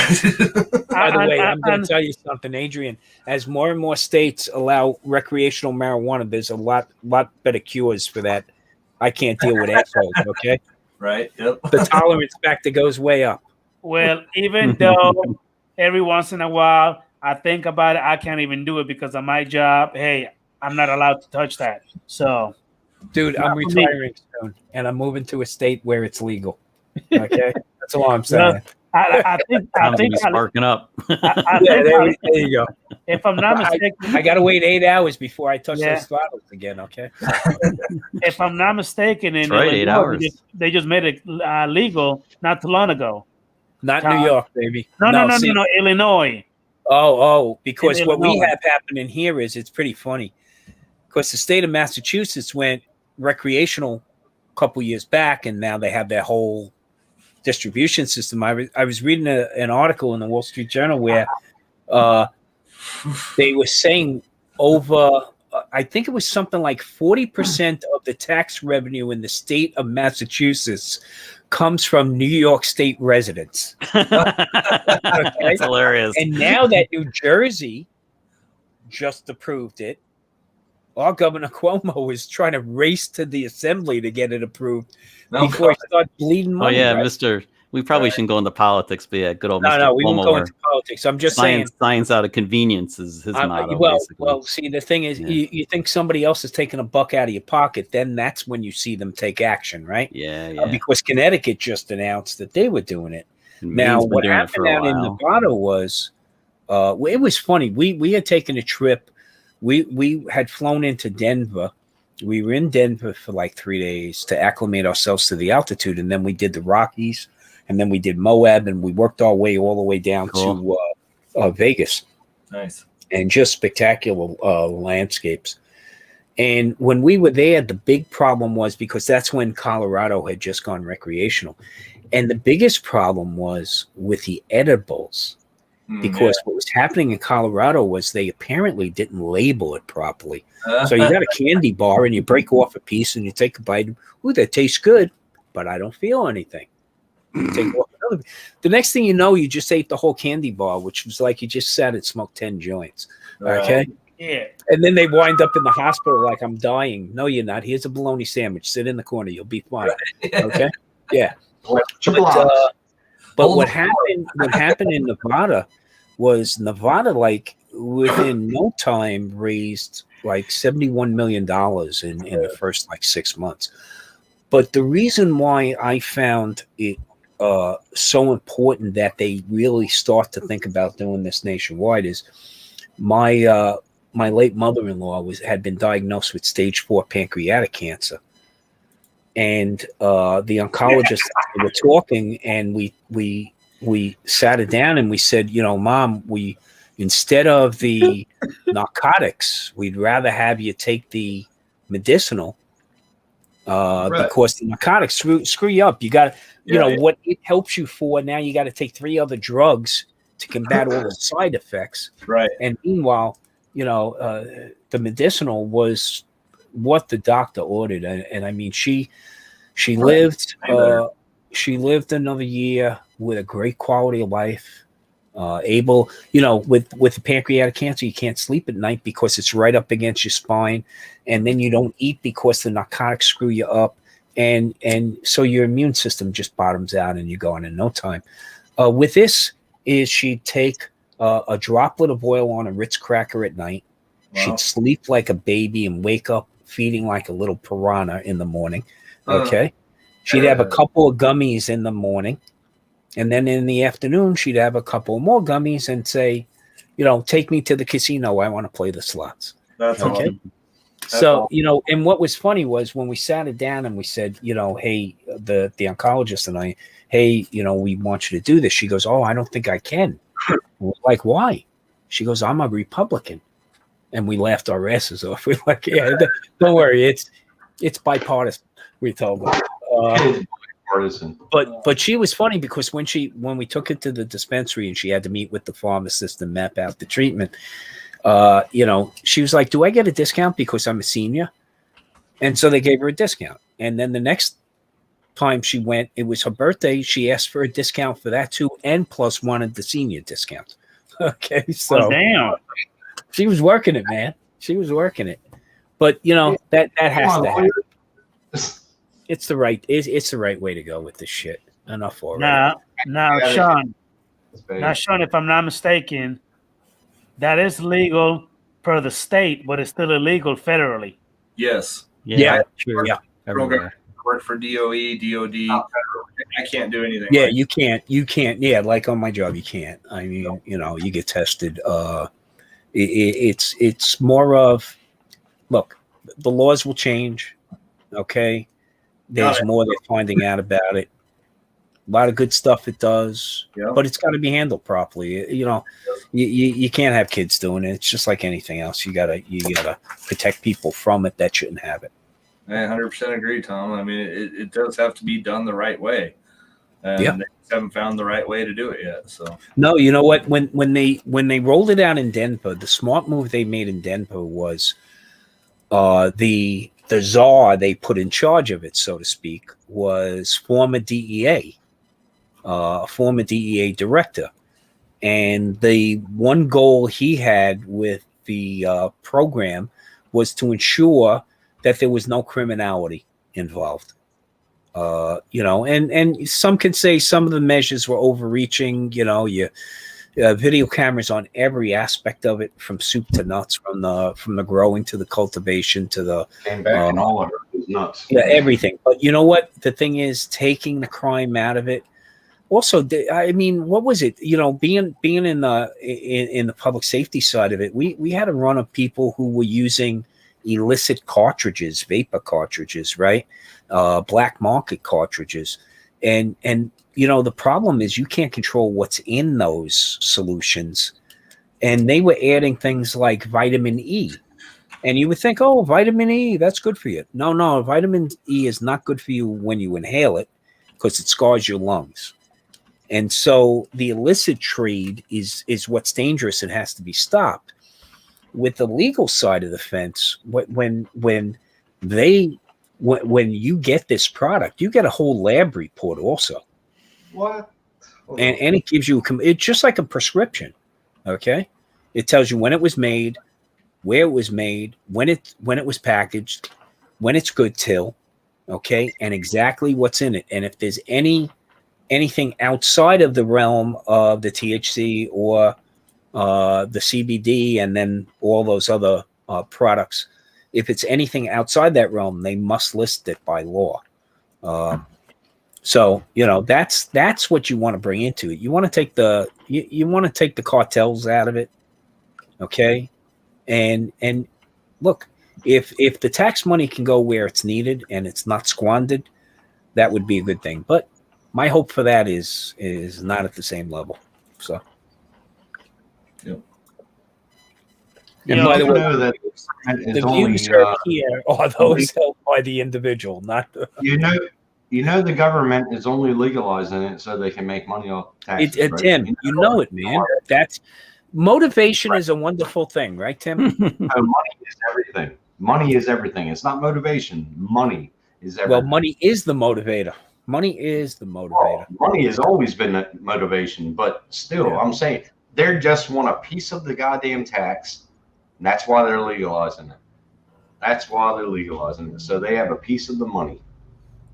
the way, I'm going to tell you something, Adrian. As more and more states allow recreational marijuana, there's a lot better cures for that. I can't deal with assholes. Okay. Right. Yep. The tolerance factor goes way up. Well, even though every once in a while I think about it, I can't even do it because of my job. Hey, I'm not allowed to touch that. So, dude, I'm retiring soon, and I'm moving to a state where it's legal. Okay, that's all I'm saying. I think sparking up. There you go. If I'm not mistaken, I got to wait 8 hours before I touch those throttles again. Okay. If I'm not mistaken, in right, 8 hours. They just made it legal not too long ago. Not New York, baby. No, Illinois. Because what we have happening here is it's pretty funny. Because the state of Massachusetts went recreational a couple years back, and now they have their whole distribution system. I was reading an article in the Wall Street Journal where they were saying over, I think it was something like 40% of the tax revenue in the state of Massachusetts comes from New York State residents. That's hilarious. And now that New Jersey just approved it, our Governor Cuomo is trying to race to the assembly to get it approved before he starts bleeding money. Oh yeah, right? We probably shouldn't go into politics, but yeah, good old Mr. No, we won't go into politics. I'm just saying, science out of convenience is his motto. Well, see, the thing is, you think somebody else is taking a buck out of your pocket, then that's when you see them take action, right? Yeah. Because Connecticut just announced that they were doing it. Now, what happened out in Nevada was, it was funny. We had taken a trip. We had flown into Denver. We were in Denver for like 3 days to acclimate ourselves to the altitude, and then we did the Rockies. And then we did Moab, and we worked our way all the way down to Vegas. Nice. And just spectacular landscapes. And when we were there, the big problem was because that's when Colorado had just gone recreational. And the biggest problem was with the edibles. Because what was happening in Colorado was they apparently didn't label it properly. So you got a candy bar, and you break off a piece, and you take a bite. Ooh, that tastes good, but I don't feel anything. Take off another. The next thing you know, you just ate the whole candy bar, which was like you just sat and smoked 10 joints. Okay. Yeah. And then they wind up in the hospital like, I'm dying. No, you're not. Here's a bologna sandwich. Sit in the corner. You'll be fine. Okay. Yeah. But what happened in Nevada was like within no time raised like $71 million in the first like 6 months. But the reason why I found it so important that they really start to think about doing this nationwide is my late mother-in-law had been diagnosed with stage 4 pancreatic cancer, and the oncologist were talking, and we sat it down and we said, Mom, instead of the narcotics, we'd rather have you take the medicinal. Because the narcotics screw you up. You got what it helps you for. Now you got to take 3 other drugs to combat all the side effects. Right. And meanwhile, the medicinal was what the doctor ordered. And I mean, she lived another year with a great quality of life. able, you know, with the pancreatic cancer, you can't sleep at night because it's right up against your spine, and then you don't eat because the narcotics screw you up, and so your immune system just bottoms out and you're gone in no time. With this, is she'd take a droplet of oil on a Ritz cracker at night. Wow. She'd sleep like a baby and wake up feeding like a little piranha in the morning. Okay. She'd have a couple of gummies in the morning. And then in the afternoon, she'd have a couple more gummies and say, you know, take me to the casino. I want to play the slots. That's okay. Awesome. So, you know, and what was funny was when we sat it down and we said, you know, hey, the oncologist and I, hey, you know, we want you to do this. She goes, oh, I don't think I can. We're like, why? She goes, I'm a Republican. And we laughed our asses off. We're like, yeah, don't worry. It's bipartisan. We told her. But she was funny because when we took it to the dispensary and she had to meet with the pharmacist and map out the treatment, you know, she was like, do I get a discount because I'm a senior? And so they gave her a discount. And then the next time she went, it was her birthday. She asked for a discount for that too, and plus wanted the senior discount. Okay, so damn, she was working it, man. She was working it. But you know that has to happen. It's the right way to go with this shit. Enough already. Now, Sean, if I'm not mistaken, that is legal per the state, but it's still illegal federally. Yes. Yeah. True. Yeah. I work for DOE, DOD. I can't do anything. Yeah, you can't. Yeah, like on my job, you can't. I mean, you know, you get tested. It's more of, look, the laws will change. Okay. There's more they're finding out about it. A lot of good stuff it does, but it's got to be handled properly. You know, you can't have kids doing it. It's just like anything else. You gotta protect people from it that shouldn't have it. I 100% agree, Tom. I mean, it does have to be done the right way. And they just haven't found the right way to do it yet. So no, you know what? When they rolled it out in Denver, the smart move they made in Denver was the czar they put in charge of it, so to speak, was former DEA director. And the one goal he had with the program was to ensure that there was no criminality involved. You know, and some can say some of the measures were overreaching. You know, video cameras on every aspect of it, from soup to nuts, from the growing to the cultivation to the came back and all of it was nuts. Yeah, everything. But you know what? The thing is, taking the crime out of it. Also, I mean, what was it? You know, being in the public safety side of it, we had a run of people who were using illicit cartridges, vapor cartridges, right? Black market cartridges. And you know, the problem is you can't control what's in those solutions. And they were adding things like vitamin E. And you would think, oh, vitamin E, that's good for you. No, vitamin E is not good for you when you inhale it because it scars your lungs. And so the illicit trade is what's dangerous and has to be stopped. With the legal side of the fence, when you get this product, you get a whole lab report also. What? And it gives you it's just like a prescription. Okay, it tells you when it was made, where it was made, when it was packaged, when it's good till, okay, and exactly what's in it. And if there's anything outside of the realm of the THC or the CBD and then all those other products, if it's anything outside that realm, they must list it by law. So you know that's what you want to bring into it. You want to take the cartels out of it, okay? And look, if the tax money can go where it's needed and it's not squandered, that would be a good thing. But my hope for that is not at the same level. So. And by the way, the views heard here are those held by the individual, not the. You know, the government is only legalizing it so they can make money off taxes. Right? Tim, you know it, man. That's motivation is a wonderful thing, right, Tim? Money is everything. Money is everything. It's not motivation. Money is everything. Well, money is the motivator. Money is the motivator. Money has always been a motivation, but still, Yeah. I'm saying they just want a piece of the goddamn tax, and that's why they're legalizing it. That's why they're legalizing it. So they have a piece of the money.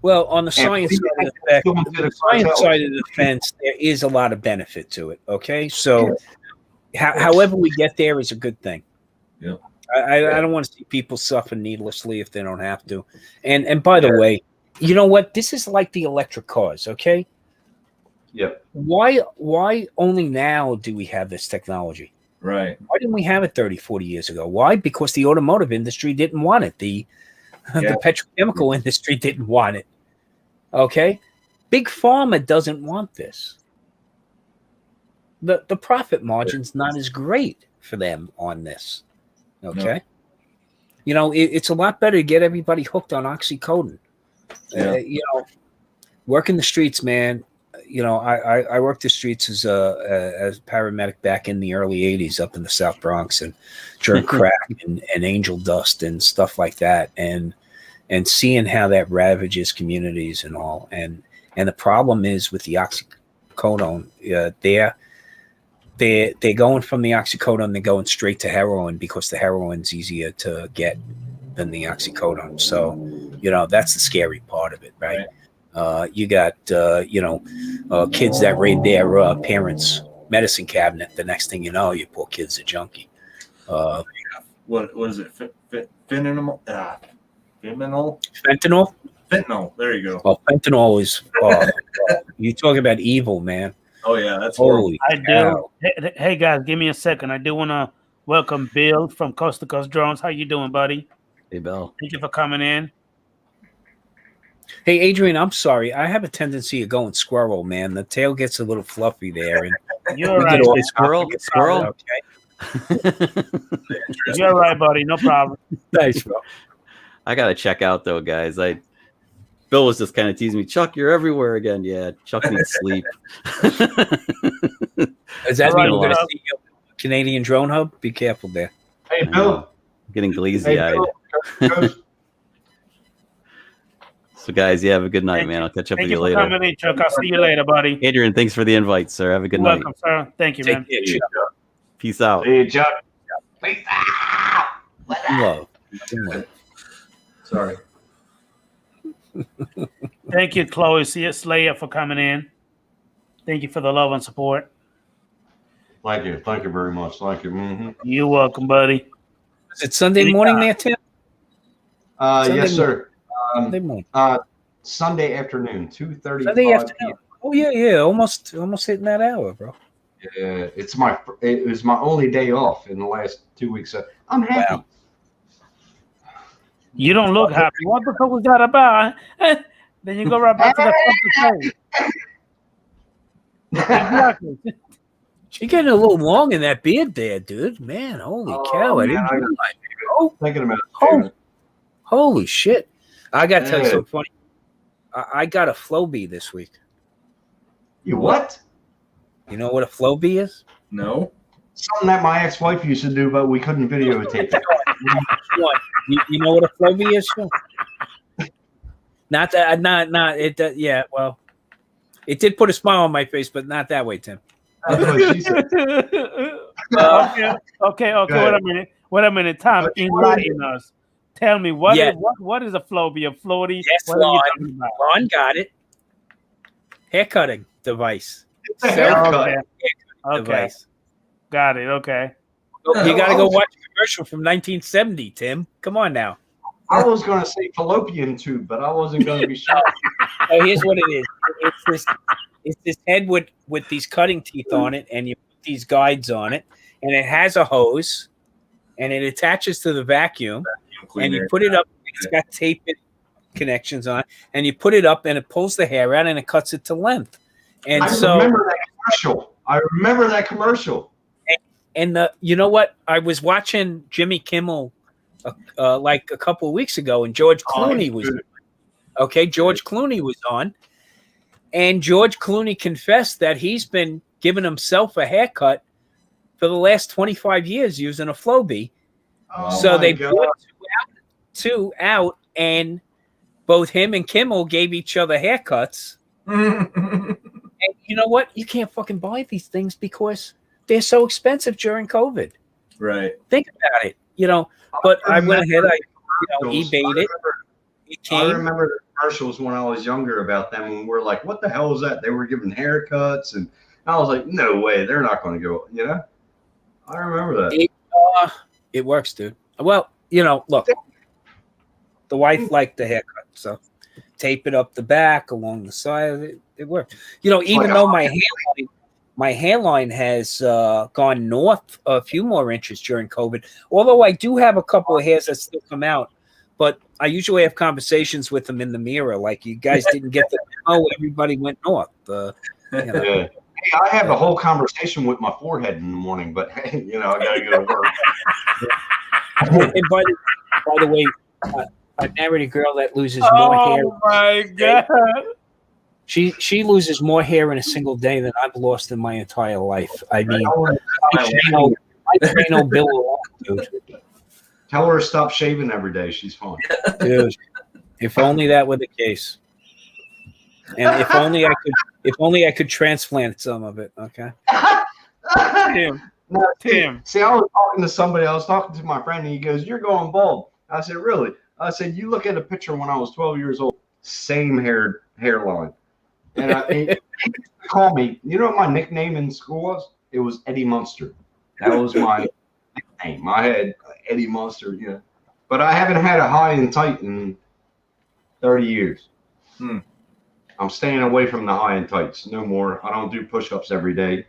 Well, on the science side of the science side of the fence, there is a lot of benefit to it. Okay, so however we get there is a good thing. Yeah. I don't want to see people suffer needlessly if they don't have to. And by the way, you know what? This is like the electric cars. Okay. Yep. Why only now do we have this technology? Right. Why didn't we have it 30, 40 years ago? Why? Because the automotive industry didn't want it. The petrochemical industry didn't want it. Okay? Big Pharma doesn't want this. The profit margin's not as great for them on this. Okay? No. You know, it's a lot better to get everybody hooked on oxycodone. Yeah. You know, working the streets, man. You know, I worked the streets as a paramedic back in the early 80s up in the South Bronx and during crack and angel dust and stuff like that. And seeing how that ravages communities and all. And the problem is with the oxycodone, they're going from the oxycodone, they're going straight to heroin because the heroin's easier to get than the oxycodone. So, you know, that's the scary part of it, right? You got, kids that raid their parents' medicine cabinet. The next thing you know, your poor kid's a junkie. What is it? Fentanyl? Fentanyl? Fentanyl. There you go. Oh, fentanyl is, you talking about evil, man. Oh, yeah. That's horrible. I do. Hey, guys, give me a second. I do want to welcome Bill from Coast to Coast Drones. How you doing, buddy? Hey, Bill. Thank you for coming in. Hey, Adrian, I'm sorry. I have a tendency of going squirrel, man. The tail gets a little fluffy there. And You're right. Squirrel? Okay. You're right, buddy. No problem. Thanks, bro. I got to check out, though, guys. Bill was just kind of teasing me. Chuck, you're everywhere again. Yeah, Chuck needs sleep. Does that mean we're going to see you at Canadian Drone Hub? Be careful there. Hey, Bill. I'm getting glazy-eyed. So, guys, have a good night, man. I'll catch up with you later. Thank you for coming in, Chuck. I'll see you later, buddy. Adrian, thanks for the invite, sir. Have a good night. Welcome, sir. Thank you, man. Peace out. Hey, Chuck. Peace out. Love. Sorry. Thank you, Chloe Slayer, for coming in. Thank you for the love and support. Thank you. Thank you very much. Thank you. Mm-hmm. You're welcome, buddy. Is it Sunday morning there, Tim? Yes, sir. Sunday morning. Sunday afternoon, 2:30. Sunday afternoon. Oh yeah, almost hitting that hour, bro. Yeah, it was my only day off in the last 2 weeks. So I'm happy. Wow. You don't look happy. What the fuck was that about? Then you go right back to the fucking thing. Exactly. You're getting a little long in that beard there, dude. Man, holy cow. I didn't realize. Thinking about it. Holy shit. I got to tell you something funny. I got a flow bee this week. You what? You know what a flow bee is? No. Something that my ex-wife used to do, but we couldn't videotape it. You know what a flow bee is? Not that, yeah, well, it did put a smile on my face, but not that way, Tim. That's what she said. Okay. Wait a minute. Tom, enlighten us. Tell me, what is a flow bee? A floaty? Yes, what are you talking about? Ron got it. Hair cutting device. It's a haircut. Device. Got it. Okay. You got to go watch a commercial from 1970, Tim. Come on now. I was going to say fallopian tube, but I wasn't going to be sure. So here's what it is. It's this head with these cutting teeth on it, and you put these guides on it, and it has a hose, and it attaches to the vacuum, and you put it up. It's got tape connections on it, and you put it up, and it pulls the hair out, and it cuts it to length. And I remember that commercial. And you know what? I was watching Jimmy Kimmel like a couple of weeks ago, and George Clooney was on. Okay, George Clooney was on, and George Clooney confessed that he's been giving himself a haircut for the last 25 years using a flow bee. So they brought two out, and both him and Kimmel gave each other haircuts. And you know what? You can't fucking buy these things because they're so expensive during COVID. Right. Think about it, you know. But I went ahead, eBayed it. I remember the commercials when I was younger about them, and we're like, "What the hell is that?" They were giving haircuts, and I was like, "No way, they're not going to go." You know, I remember that. It works, dude. Well, you know, look, the wife liked the haircut, so tape it up the back along the side. It worked. You know, even though my hairline has gone north a few more inches during COVID, although I do have a couple of hairs that still come out. But I usually have conversations with them in the mirror, like you guys didn't get the everybody went north. You know. Yeah. Hey, I have a whole conversation with my forehead in the morning, but hey, you know, I gotta go to work. And by the way, I married a girl that loses more hair. Oh my god! She loses more hair in a single day than I've lost in my entire life. I mean, I know Bill alone, dude. Tell her to stop shaving every day. She's fine. Dude, if only that were the case. And if only I could transplant some of it, okay? Tim. See, I was talking to somebody. I was talking to my friend, and he goes, "You're going bald." I said, "Really?" I said, "You look at a picture when I was 12 years old, same hairline." And he used to call me. You know what my nickname in school was? It was Eddie Munster. That was my nickname. I had Eddie Munster, you know. But I haven't had a high and tight in 30 years. I'm staying away from the high and tights. No more. I don't do push-ups every day.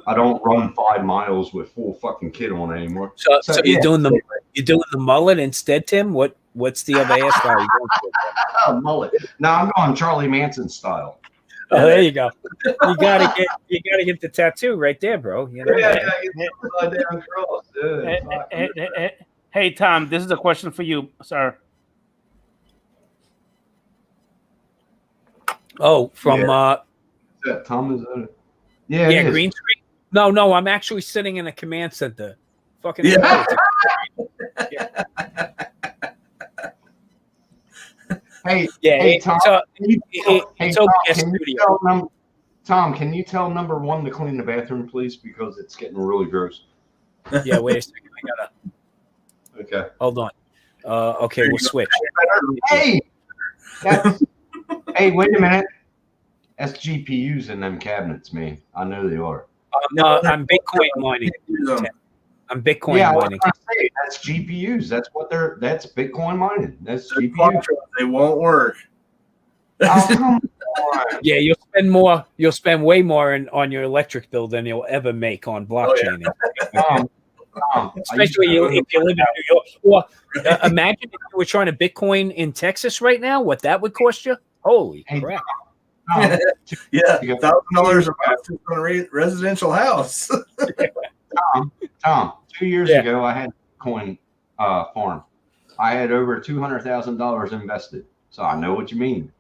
I don't run 5 miles with full fucking kit on anymore. So you're doing the mullet instead, Tim? What's the other hairstyle you going for? Mullet. No, I'm going Charlie Manson style. Oh, there you go. You gotta get the tattoo right there, bro. You know? Hey, Tom, this is a question for you, sir. Oh, from Tom, is that? Yeah, Green Street. No, I'm actually sitting in a command center. Fucking yeah. Hey, Tom. Tom, can you tell number 1 to clean the bathroom, please? Because it's getting really gross. Yeah, wait a second. I gotta. Okay. Hold on. Okay, we'll switch. Hey, hey, wait a minute. That's GPUs in them cabinets, man. I know they are. No, I'm Bitcoin mining. I'm Bitcoin mining. That's GPUs. That's Bitcoin mining. That's GPUs. They won't work. Oh, come on. Yeah, you'll spend way more on your electric bill than you'll ever make on blockchain. Especially if you live in New York. Well, imagine if you were trying to Bitcoin in Texas right now, what that would cost you. Holy crap. Yeah, $1,000 a month on a residential house. Tom, 2 years ago, I had a Bitcoin farm. I had over $200,000 invested, so I know what you mean.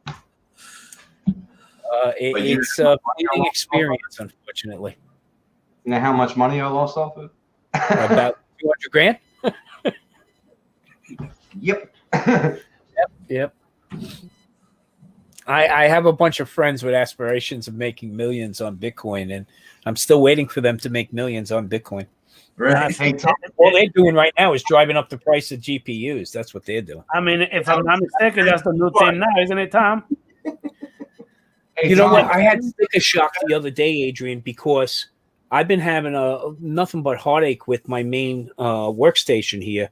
It's a fleeting experience, unfortunately. You know how much money I lost off of? About $200,000. Yep. Yep. I have a bunch of friends with aspirations of making millions on Bitcoin, and I'm still waiting for them to make millions on Bitcoin. Right. Hey, Tom, all they're doing right now is driving up the price of GPUs. That's what they're doing. I mean, if I'm not mistaken, that's the new thing now, isn't it, Tom? Hey, you know what? I had sticker shock the other day, Adrian, because I've been having nothing but heartache with my main workstation here,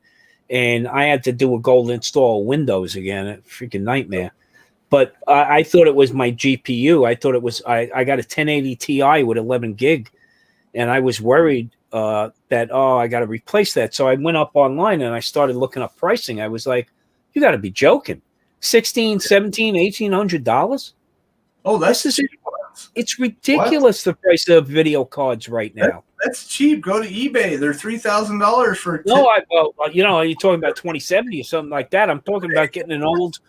and I had to do a gold install Windows again. A freaking nightmare. But I thought it was my GPU. I thought it was I got a 1080 Ti with 11 gig, and I was worried that I got to replace that. So I went up online and I started looking up pricing. I was like, you got to be joking. $1,600, $1,700, $1,800? Oh, it's ridiculous. What? The price of video cards right now. That's cheap. Go to eBay. They're $3,000 for. No, you're talking about 2070 or something like that. I'm talking about getting an old,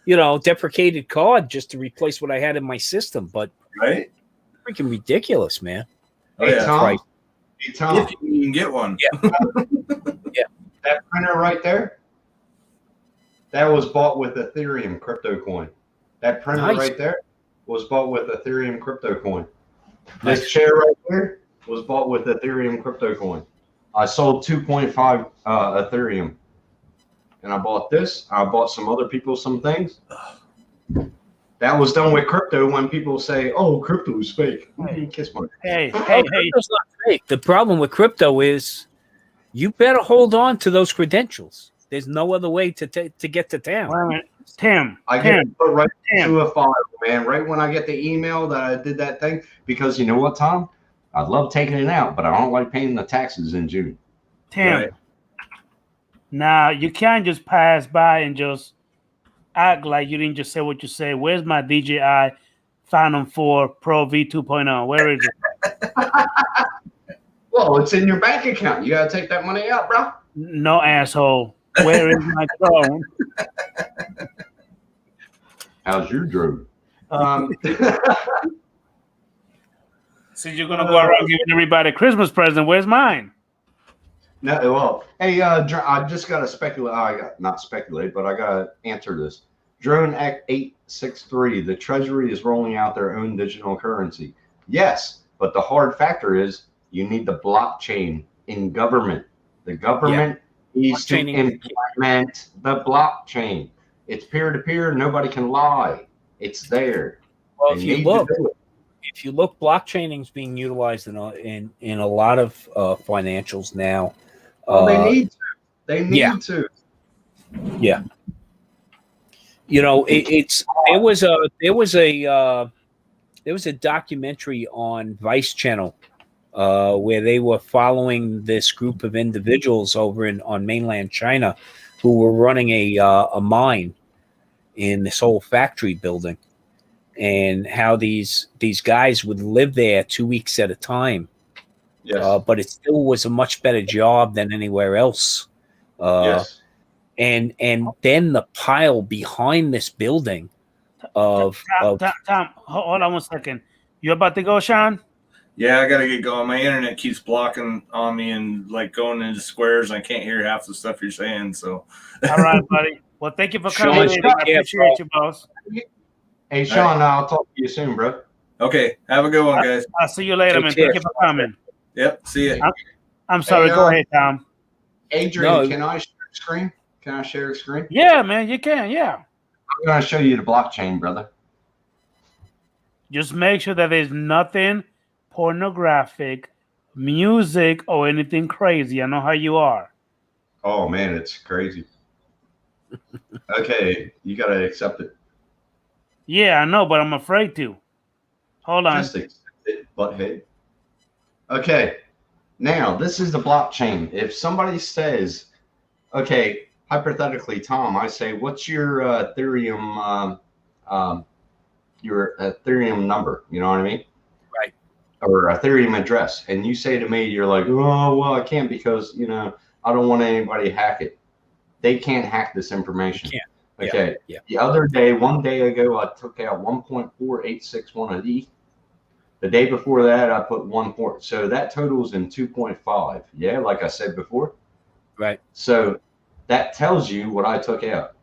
deprecated card just to replace what I had in my system. But right, freaking ridiculous, man. Oh, yeah. Hey, Tom. If you can get one. Yeah. Yeah. That printer right there. That was bought with Ethereum crypto coin. That printer right there was bought with Ethereum crypto coin. This chair right here was bought with Ethereum crypto coin. I sold 2.5 Ethereum. And I bought this. I bought some other people some things. That was done with crypto when people say, oh, crypto is fake. Kiss my Hey. Crypto's not fake. The problem with crypto is you better hold on to those credentials. There's no other way to get to town. Tim. I get it put right into a file, man. Right when I get the email that I did that thing. Because you know what, Tom? I love taking it out, but I don't like paying the taxes in June. Tim. Right. Now, you can't just pass by and just act like you didn't just say what you say. Where's my DJI Phantom 4 Pro V2.0? Where is it? Well, it's in your bank account. You got to take that money out, bro. No, asshole. Where is my drone? How's your drone? Since you're going to go around giving everybody a Christmas present, where's mine? No, well, hey, I just got to speculate. Not speculate, but I got to answer this. Drone Act 863, the Treasury is rolling out their own digital currency. Yes, but the hard factor is you need the blockchain in government. The government needs to implement the blockchain. It's peer-to-peer. Nobody can lie. It's there. Well, if you look, blockchaining is being utilized in a lot of financials now. Oh, they need to. They need to. Yeah. You know, there was a documentary on Vice Channel where they were following this group of individuals over on mainland China who were running a mine in this whole factory building, and how these guys would live there 2 weeks at a time. Yes. But it still was a much better job than anywhere else. Yes. And then the pile behind this building of Tom, hold on 1 second. You about to go, Sean? Yeah, I gotta get going. My internet keeps blocking on me and like going into squares. And I can't hear half the stuff you're saying. So, all right, buddy. Well, thank you for coming in. I appreciate you, boss. Hey, Sean, I'll talk to you soon, bro. Okay, have a good one, guys. I'll see you later, man. Thank you for coming. Yep, see you. I'm sorry. Go ahead, Tom. Adrian, can I share a screen? Can I share a screen? Yeah, man, you can. Yeah. I'm going to show you the blockchain, brother. Just make sure that there's nothing pornographic, music, or anything crazy. I know how you are. Oh, man, it's crazy. Okay, you got to accept it. Yeah, I know, but I'm afraid to. Hold on. Just accept it, butthead. Okay, now this is the blockchain. If somebody says, okay, hypothetically, Tom, I say, what's your Ethereum number? You know what I mean? Right. Or Ethereum address. And you say to me, you're like, oh, well, I can't because, you know, I don't want anybody to hack it. They can't hack this information. You can't. Okay. Yeah. The other day, 1 day ago, I took out 1.4861 of ETH. The day before that, I put 1 port. So that totals in 2.5. Yeah, like I said before. Right. So that tells you what I took out.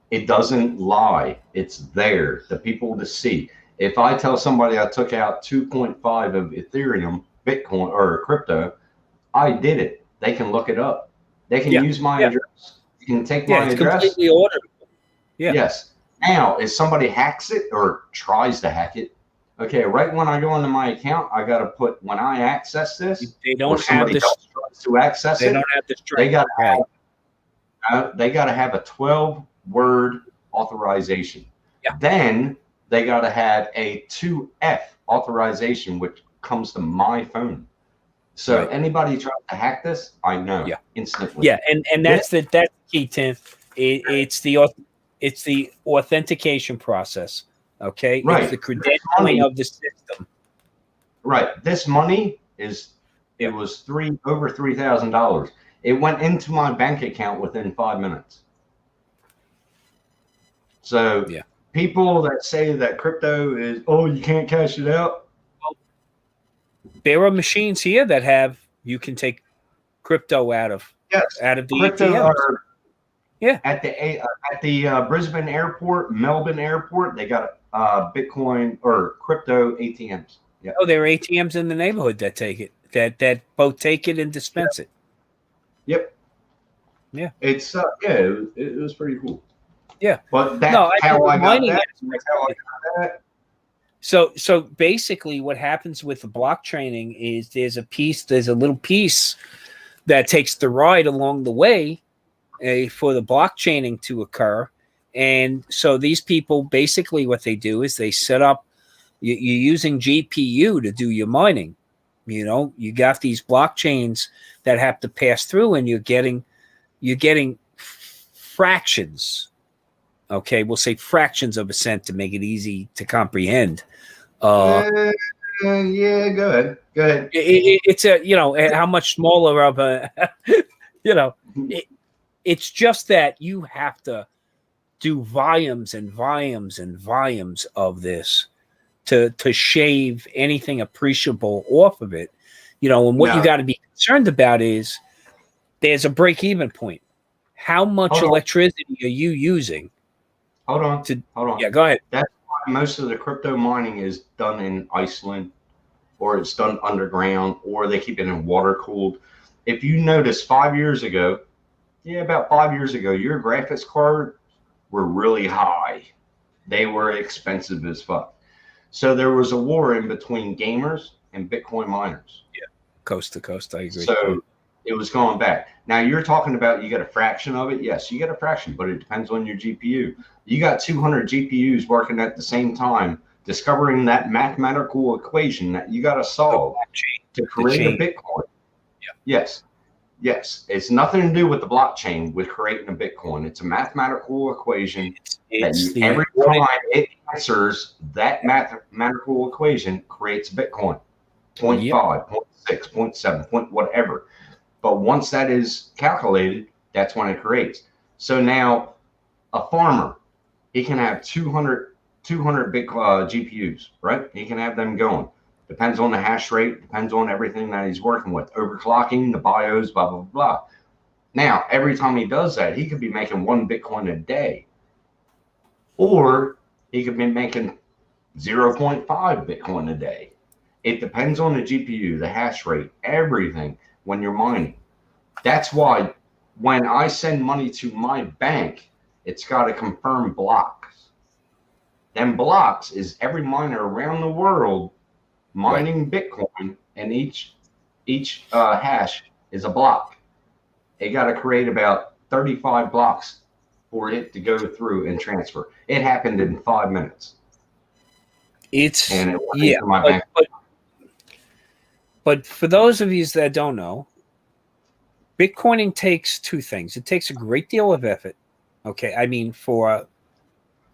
It doesn't lie. It's there. The people to see. If I tell somebody I took out 2.5 of Ethereum, Bitcoin, or crypto, I did it. They can look it up. They can use my address. You can take my it's address. Completely auditable. Yeah. Yes. Now, if somebody hacks it or tries to hack it, okay, right when I go into my account, I got to put, when I access this, they don't or somebody have else tries to access they it, don't have the they got right. they got to have a 12-word authorization. Yeah. Then they got to have a 2F authorization, which comes to my phone. So anybody trying to hack this, I know instantly. Yeah, and that's the key, Tim. It's the authentication process. Okay, right. It's the credentialing of the system. Right. This money was over $3,000. It went into my bank account within 5 minutes. So people that say that crypto is, oh, you can't cash it out. Well, there are machines here that you can take crypto out of the crypto ATMs. Yeah. At the Brisbane Airport, Melbourne Airport, they got Bitcoin or crypto ATMs. Yeah. Oh, there are ATMs in the neighborhood that take it, that both take it and dispense it. Yep. Yeah. It's it was pretty cool. Yeah. But that's how I got that. That's how I got that. So basically what happens with the blockchaining is there's a little piece that takes the ride along the way for the blockchaining to occur. And so these people, basically what they do is they set up, you're using GPU to do your mining. You know, you got these blockchains that have to pass through, and you're getting fractions. Okay, we'll say fractions of a cent to make it easy to comprehend. Yeah, go ahead. It's how much smaller of a, it's just that you have to do volumes and volumes and volumes of this to shave anything appreciable off of it. And what you got to be concerned about is there's a break-even point. How much electricity are you using? Hold on. Yeah, go ahead. That's why most of the crypto mining is done in Iceland, or it's done underground, or they keep it in water cooled. If you notice 5 years ago, about 5 years ago, your graphics card were really high. They were expensive as fuck. So there was a war in between gamers and Bitcoin miners. Yeah, coast to coast, I agree. So it was going back. Now you're talking about you get a fraction of it. Yes, you get a fraction, but it depends on your GPU. You got 200 GPUs working at the same time, discovering that mathematical equation that you got to solve to create a Bitcoin. Yeah. Yes. It's nothing to do with the blockchain with creating a Bitcoin. It's a mathematical equation every time it answers that mathematical equation creates a Bitcoin. 0.5, 0.6, 0.7, whatever. But once that is calculated, that's when it creates. So now a farmer, he can have 200 big GPUs, right? He can have them going. Depends on the hash rate, depends on everything that he's working with. Overclocking, the BIOS, blah, blah, blah. Now, every time he does that, he could be making 1 Bitcoin a day. Or he could be making 0.5 Bitcoin a day. It depends on the GPU, the hash rate, everything when you're mining. That's why when I send money to my bank, it's got to confirm blocks. Then blocks is every miner around the world mining Bitcoin, and each hash is a block. It got to create about 35 blocks for it to go through and transfer. It happened in 5 minutes. But for those of you that don't know, Bitcoining takes two things. It takes a great deal of effort. Okay, I mean for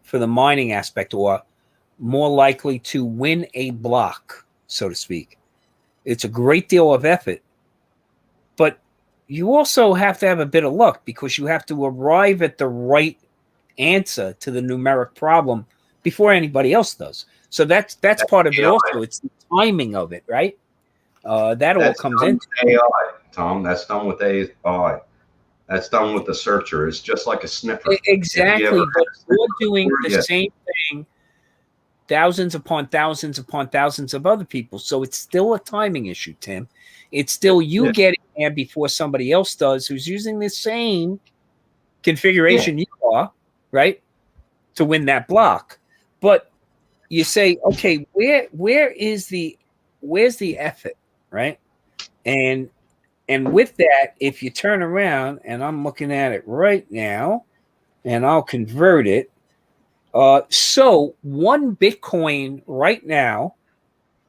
the mining aspect, or more likely to win a block, so to speak. It's a great deal of effort, but you also have to have a bit of luck, because you have to arrive at the right answer to the numeric problem before anybody else does. So that's part of it also. It's the timing of it, right? That all comes into AI, Tom. That's done with AI. That's done with the searcher. It's just like a sniffer. Exactly, but you're doing the same thing thousands upon thousands upon thousands of other people. So it's still a timing issue, Tim. It's still you getting there before somebody else does, who's using the same configuration you are, right, to win that block. But you say, okay, where's the effort, right? And with that, if you turn around, and I'm looking at it right now, and I'll convert it. So 1 Bitcoin right now,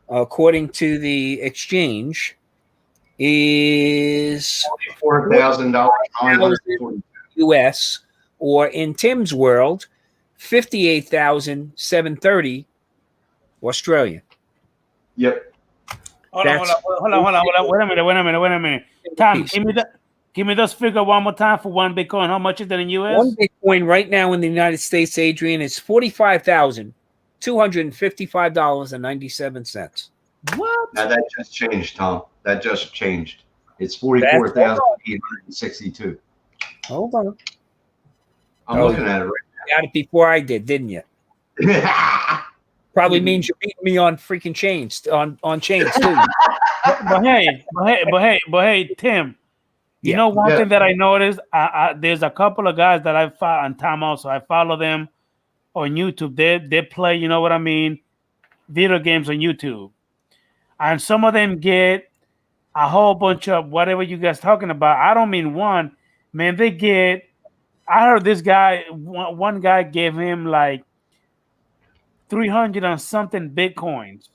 according to the exchange, is $44,000 US, or in Tim's world, 58,730 Australian. Yep. Hold on. Wait a minute. Tom, give me those figures one more time for 1 Bitcoin. How much is that in US? 1 Bitcoin right now in the United States, Adrian, is $45,255.97. What? Now that just changed, Tom. That just changed. It's 44,862. Hold on. I'm looking at it right You got it before I did, didn't you? now. Probably means you're beating me on freaking chains, on chains too. but hey, Tim. You know one thing that I noticed? There's a couple of guys that I follow on time also. I follow them on YouTube. They play, you know what I mean, video games on YouTube, and some of them get a whole bunch of whatever you guys talking about. I don't mean one, man. They get. I heard this guy. One guy gave him like 300 and something bitcoins.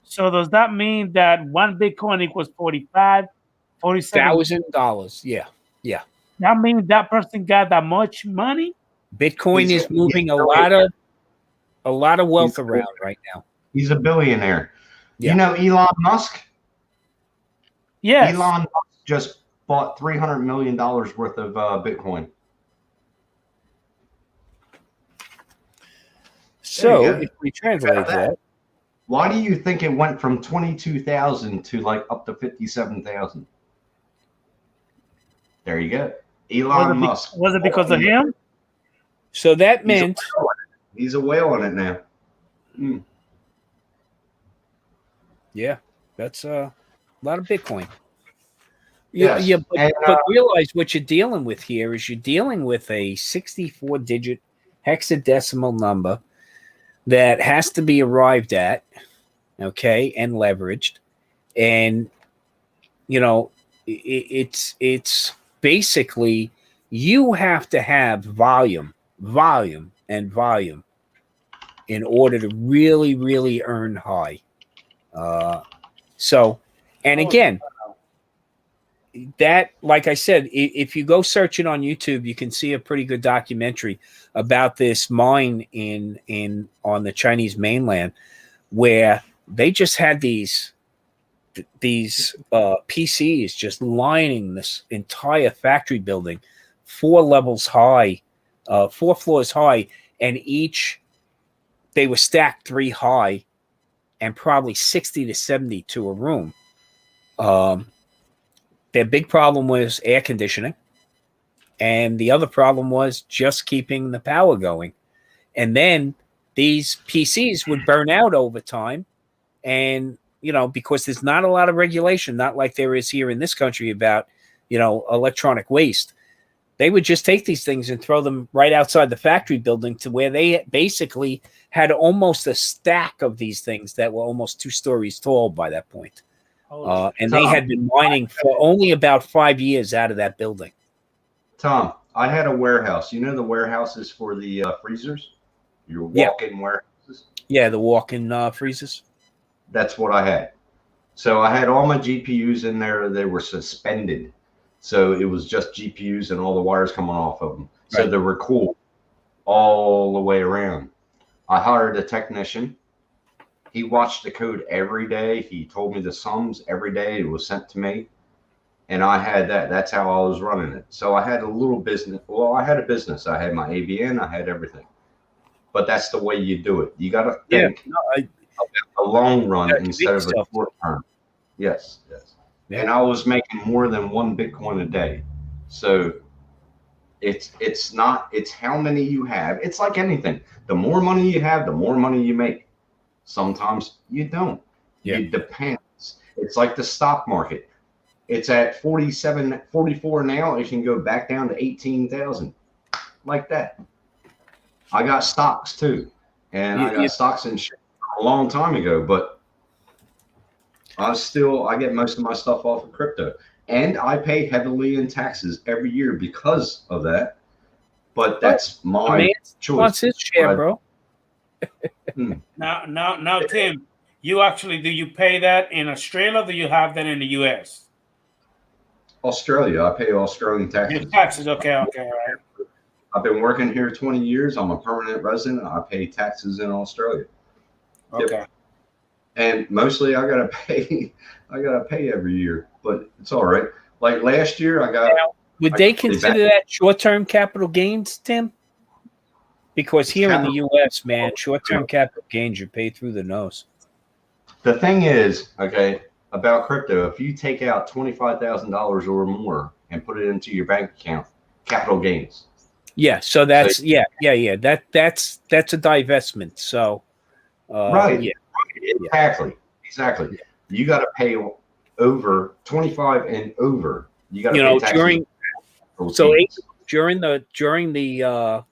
So does that mean that one bitcoin equals 45, $1,000? Yeah. That means that person got that much money. Bitcoin is moving a lot of wealth around right now. He's a billionaire. Yeah. You know Elon Musk? Yes. Elon Musk just bought $300 million worth of Bitcoin. So if we translate that, why do you think it went from 22,000 to like up to 57,000? There you go. Elon Musk. Was it because of him? So that meant he's a whale on it now. Yeah, that's a lot of Bitcoin. Yes. Yeah, but realize what you're dealing with here is you're dealing with a 64-digit hexadecimal number that has to be arrived at, okay, and leveraged, and you know it's basically you have to have volume in order to really earn high. So, and again, that, like I said, if you go search it on YouTube, you can see a pretty good documentary about this mine on the Chinese mainland, where they just had these PCs just lining this entire factory building, 4 levels high, 4 floors high, and they were stacked 3 high, and probably 60 to 70 to a room. Their big problem was air conditioning, and the other problem was just keeping the power going. And then these PCs would burn out over time, and because there's not a lot of regulation, not like there is here in this country about electronic waste. They would just take these things and throw them right outside the factory building, to where they basically had almost a stack of these things that were almost 2 stories tall by that point. And they had been mining for only about 5 years out of that building. Tom, I had a warehouse. You know the warehouses for the freezers? Your walk-in warehouses? Yeah, the walk-in freezers. That's what I had. So I had all my GPUs in there. They were suspended. So it was just GPUs and all the wires coming off of them. So Right. they were cool all the way around. I hired a technician. He watched the code every day. He told me the sums every day. It was sent to me. And I had that. That's how I was running it. So I had a little business. Well, I had a business. I had my AVN. I had everything. But that's the way you do it. You got to think about a long run instead of a short term. Yes. Yeah. And I was making more than 1 Bitcoin a day. So it's how many you have. It's like anything. The more money you have, the more money you make. Sometimes you don't. Yeah. It depends. It's like the stock market. It's at 47, 44 now. It can go back down to 18,000. Like that. I got stocks too. And I got stocks and shit a long time ago, but I get most of my stuff off of crypto. And I pay heavily in taxes every year because of that. But that's my choice. What's his share, bro? Now, Tim, do you pay that in Australia, or do you have that in the US? Australia. I pay Australian taxes. Your taxes, okay, all right. I've been working here 20 years. I'm a permanent resident. I pay taxes in Australia. Okay. Yep. And mostly I gotta pay every year, but it's all right. Like last year would they consider that short-term capital gains, Tim? Because here in the US, man, short-term capital gains are paid through the nose. The thing is, about crypto, if you take out $25,000 or more and put it into your bank account, capital gains. Yeah, so that's that's a divestment. So Right. yeah. Exactly. Yeah. You got to pay over 25 and over. You got to pay taxes. During the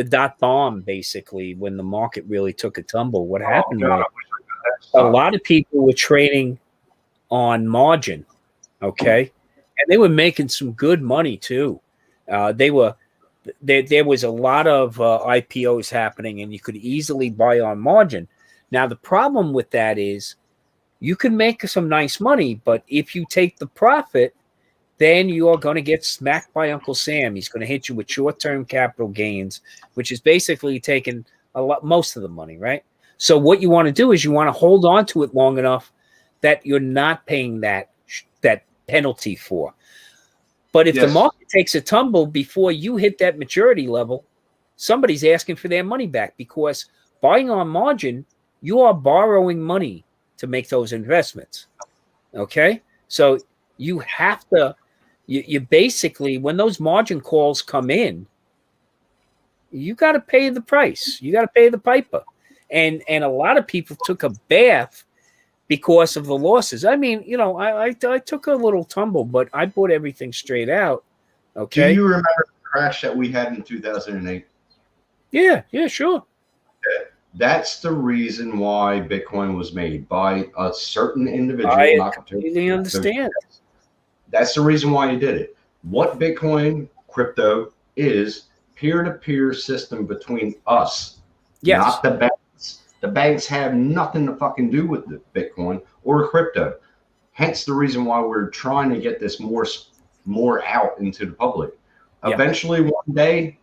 dot bomb, basically, when the market really took a tumble, what happened was a lot of people were trading on margin, okay, and they were making some good money too. There was a lot of IPOs happening, and you could easily buy on margin. Now the problem with that is you can make some nice money, but if you take the profit, then you are going to get smacked by Uncle Sam. He's going to hit you with short-term capital gains, which is basically taking most of the money, right? So what you want to do is you want to hold on to it long enough that you're not paying that penalty for. But if the market takes a tumble before you hit that maturity level, somebody's asking for their money back, because buying on margin, you are borrowing money to make those investments. Okay? So you have to, you basically, when those margin calls come in, you got to pay the price. You got to pay the piper. And a lot of people took a bath because of the losses. I mean, I took a little tumble, but I bought everything straight out. Okay. Do you remember the crash that we had in 2008? Yeah, sure. That's the reason why Bitcoin was made, by a certain individual. I completely understand. That's the reason why he did it. What Bitcoin crypto is, peer-to-peer system between us, not the banks. The banks have nothing to fucking do with the Bitcoin or crypto. Hence the reason why we're trying to get this more out into the public. Eventually, one day,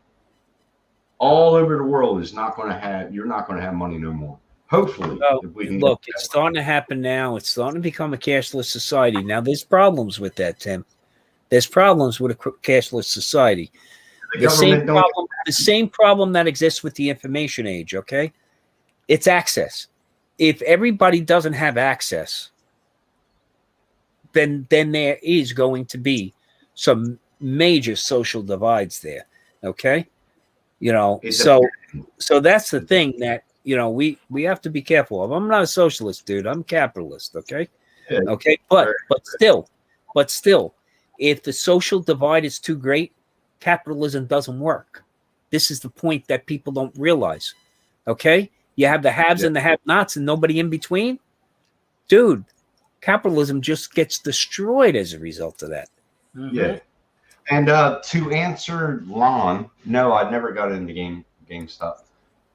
all over the world is not going to have, you're not going to have money no more. Hopefully. If we can look, it's starting to happen now. It's starting to become a cashless society. Now, there's problems with that, Tim. There's problems with a cashless society. The same problem that exists with the information age, okay? It's access. If everybody doesn't have access, then there is going to be some major social divides there, okay? So that's the thing that, we have to be careful of. I'm not a socialist, dude. I'm a capitalist, okay? Yeah. Okay, but still, if the social divide is too great, capitalism doesn't work. This is the point that people don't realize, okay? You have the haves and the have-nots and nobody in between. Dude, capitalism just gets destroyed as a result of that. Mm-hmm. Yeah. And to answer Lon, no, I never got into GameStop.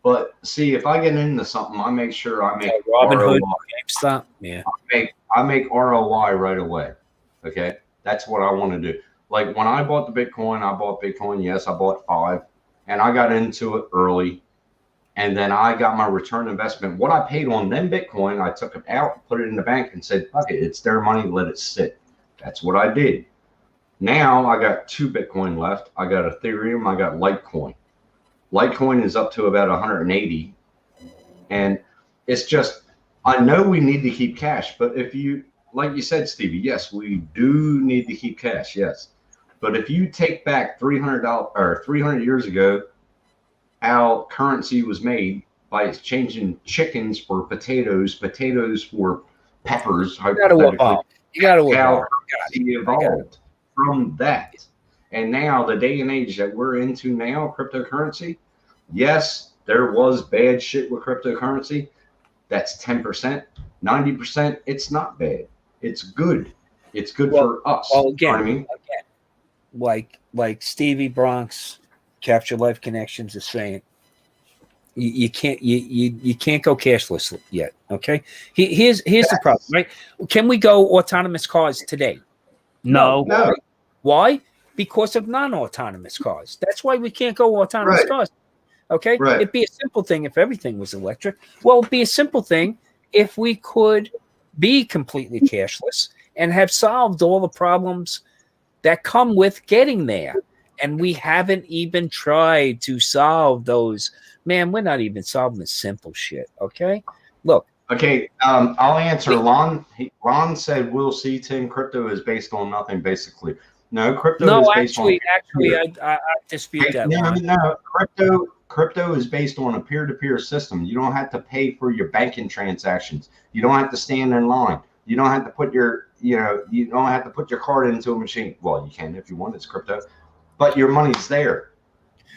But see, if I get into something, I make sure I make Robinhood, GameStop. Yeah. I make ROI right away. Okay. That's what I want to do. Like when I bought the Bitcoin, yes, I bought 5, and I got into it early. And then I got my return investment. What I paid on them Bitcoin, I took it out, put it in the bank, and said, fuck it, it's their money, let it sit. That's what I did. Now I got 2 Bitcoin left. I got Ethereum, I got Litecoin. Litecoin is up to about 180. And it's just, I know we need to keep cash, but if you, like you said, Stevie, yes, we do need to keep cash, yes. But if you take back $300 years ago, how currency was made by exchanging chickens for potatoes, potatoes for peppers. You got to evolve. How currency evolved from that. And now the day and age that we're into now, cryptocurrency, yes, there was bad shit with cryptocurrency. That's 10%. 90%, it's not bad. It's good. It's good for us. Well, again, like Stevie Bronx, Capture Life Connections is saying, you can't go cashless yet. Okay, here's the problem, right? Can we go autonomous cars today? No. Why? Because of non-autonomous cars. That's why we can't go autonomous cars. Okay, it'd be a simple thing if everything was electric. Well, it'd be a simple thing if we could be completely cashless and have solved all the problems that come with getting there. And we haven't even tried to solve those. Man, we're not even solving the simple shit. Okay, look. Okay, I'll answer. Lon said, "We'll see, Tim. Crypto is based on nothing, basically." No, crypto No, is based actually, on I dispute that. no, Line. no. Crypto is based on a peer-to-peer system. You don't have to pay for your banking transactions. You don't have to stand in line. You don't have to put your, you don't have to put your card into a machine. Well, you can if you want. It's crypto, but your money's there.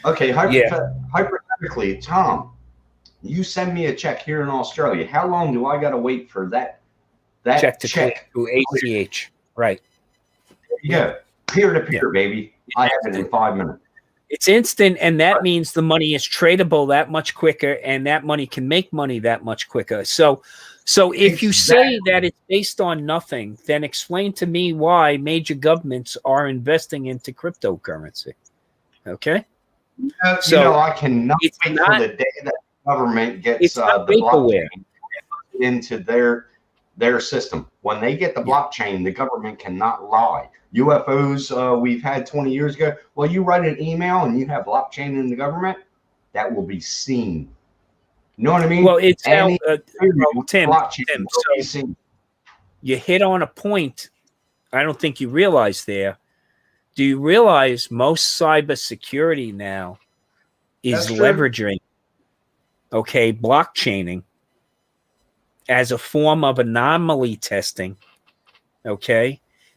Okay, hypothetically, Tom, you send me a check here in Australia. How long do I got to wait for that check to clear through ACH? Right. There you go. Peer-to-peer, baby. I have it in 5 minutes. It's instant, and that means the money is tradable that much quicker, and that money can make money that much quicker. So if you say that it's based on nothing, then explain to me why major governments are investing into cryptocurrency. Okay? I cannot wait for the day that the government gets the blockchain into their system. When they get the blockchain, the government cannot lie. UFOs we've had 20 years ago. Well, you write an email and you have blockchain in the government, that will be seen. You know what I mean? Well, it's Tim. So you hit on a point I don't think you realize there. Do you realize most cybersecurity now is leveraging, blockchaining as a form of anomaly testing,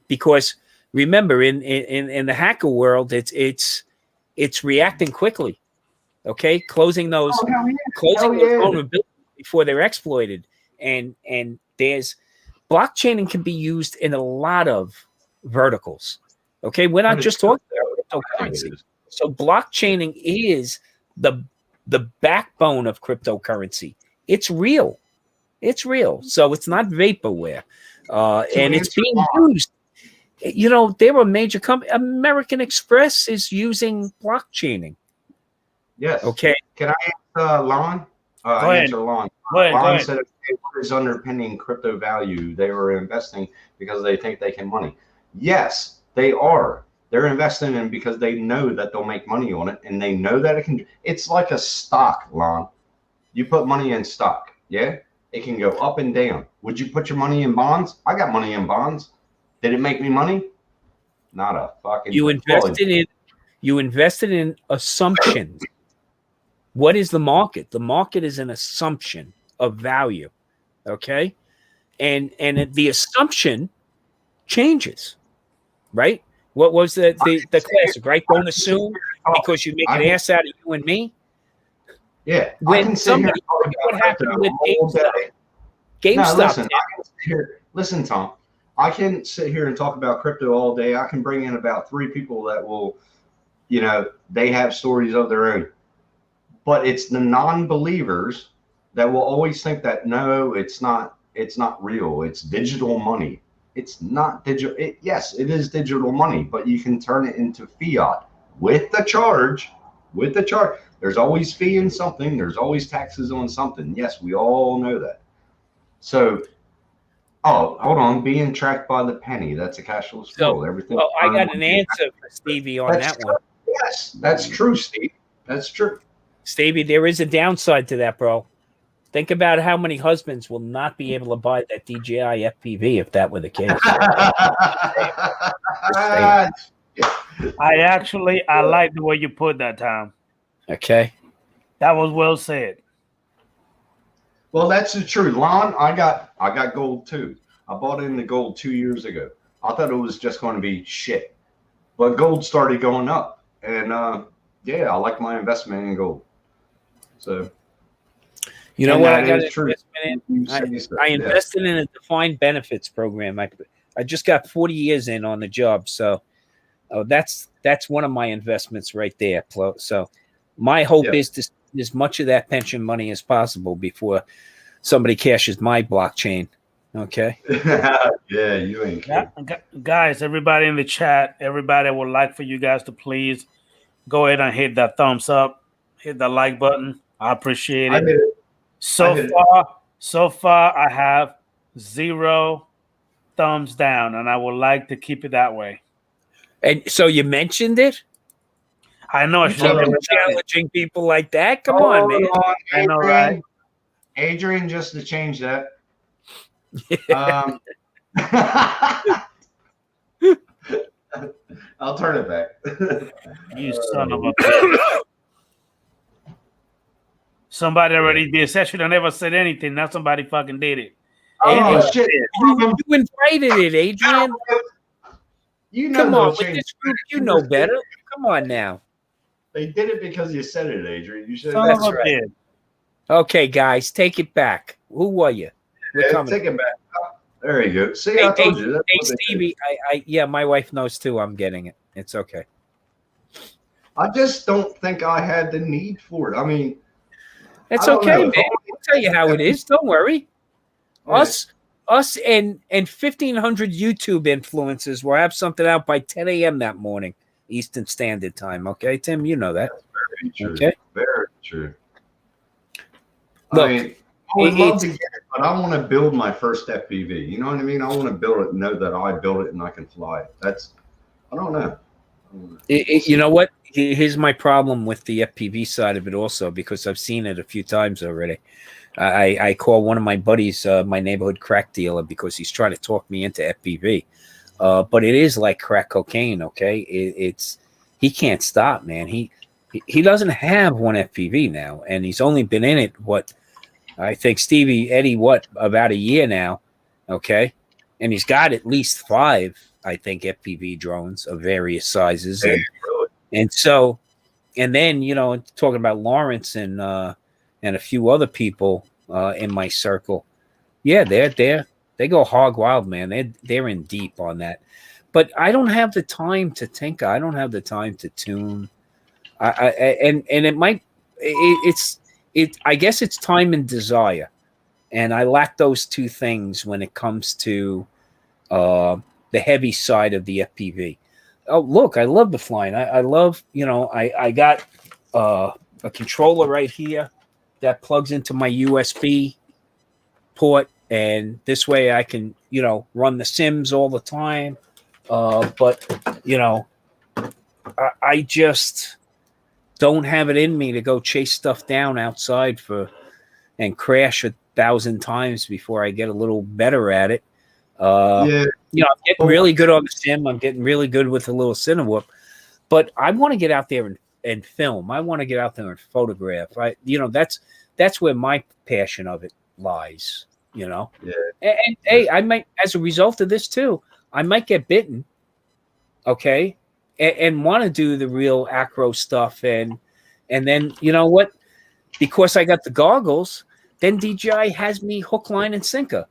because remember in the hacker world, it's reacting quickly, closing those vulnerabilities before they're exploited, and there's blockchaining can be used in a lot of verticals. We're not just talking about cryptocurrency. So blockchaining is the backbone of cryptocurrency. It's real. It's real. So it's not vaporware. And it's being used. There were major companies. American Express is using blockchaining. Yes. Okay. Can I answer Lon? Go ahead. Lon. Go ahead. Lon said, what is underpinning crypto value? They were investing because they think they can money. Yes, they are. They're investing in because they know that they'll make money on it, and they know that it can. It's like a stock, Lon. You put money in stock, yeah? It can go up and down. Would you put your money in bonds? I got money in bonds. Did it make me money? Not a fucking. You invested in assumptions. What is the market? The market is an assumption of value, and the assumption changes, right? What was the classic, right? Don't assume because you make an ass out of you and me. Yeah. When somebody, what happened with GameStop? Listen, Tom. I can sit here and talk about crypto all day. I can bring in about 3 people that will, they have stories of their own. But it's the non-believers that will always think that no, it's not real. It's digital money. It's not digital. Yes, it is digital money, but you can turn it into fiat with the charge. There's always fee in something. There's always taxes on something. Yes, we all know that. So, hold on. Being tracked by the penny. That's a cashless world. Everything. Well, I got an answer for Stevie on that one. Yes, that's true, Steve. That's true. Stevie, there is a downside to that, bro. Think about how many husbands will not be able to buy that DJI FPV if that were the case. I like the way you put that, Tom. Okay. That was well said. Well, that's the truth. Lon, I got gold too. I bought in the gold 2 years ago. I thought it was just going to be shit. But gold started going up. And I like my investment in gold. So you know what I got investment in? I invested in a defined benefits program. I just got 40 years in on the job. So that's one of my investments right there. So my hope is to spend as much of that pension money as possible before somebody cashes my blockchain. Okay. Yeah, you ain't kidding. Guys, everybody in the chat, everybody would like for you guys to please go ahead and hit that thumbs up, hit the like button. I appreciate it. So far, I have 0 thumbs down, and I would like to keep it that way. And so you mentioned it? I know. I challenging people like that. Come on, man. I know, right? Adrian, just to change that. I'll turn it back. You son of a bitch. Somebody already did. Said should have never said anything. Now somebody fucking did it. Oh shit! You invited it, Adrian. You know, Come on, they'll with change- this group, you know better. Come on now. They did it because you said it, Adrian. You should. Son That's of a right. bitch. Okay, guys, take it back. Who were you? We're Yeah, coming. take it back. There you go. See, Hey, I told you. That's Hey, what they did. Stevie, yeah, my wife knows too. I'm getting it. It's okay. I just don't think I had the need for it. I mean, It's I don't okay, know. man. I'll tell you how it is. Don't worry. Yeah. Us and 1,500 YouTube influencers will have something out by 10 a.m. that morning, Eastern Standard Time. Okay, Tim, you know that. Very true. Okay. Very true. Look, I mean, I would love it's- to get it, but I want to build my first FPV. You know what I mean? I want to build it and know that I built it and I can fly it. I don't know. You know what? Here's my problem with the FPV side of it also, because I've seen it a few times already. I call one of my buddies my neighborhood crack dealer because he's trying to talk me into FPV. But it is like crack cocaine, okay? It's he can't stop, man. He doesn't have one FPV now, and he's only been in it, what, I think Eddie, about a year now, okay? And he's got at least 5, I think, FPV drones of various sizes. And so, and then, you know, talking about Lawrence and a few other people in my circle, yeah, they go hog wild, man. They're in deep on that. But I don't have the time to tinker. I don't have the time to tune. And it might, I guess it's time and desire, and I lack those two things when it comes to the heavy side of the FPV. Oh, look, I love the flying. I love, you know, I got a controller right here that plugs into my USB port, and this way I can, you know, run the Sims all the time. But you know, I just don't have it in me to go chase stuff down outside and crash 1,000 times before I get a little better at it. Yeah. You know, I'm getting really good on the sim. I'm getting really good with a little Cinewhoop, but I want to get out there and film. I want to get out there and photograph. You know, that's where my passion of it lies. You know, Yeah. And hey, I might, as a result of this too, I might get bitten. Okay, and want to do the real acro stuff, and then, you know what? Because I got the goggles, then DJI has me hook, line, and sinker,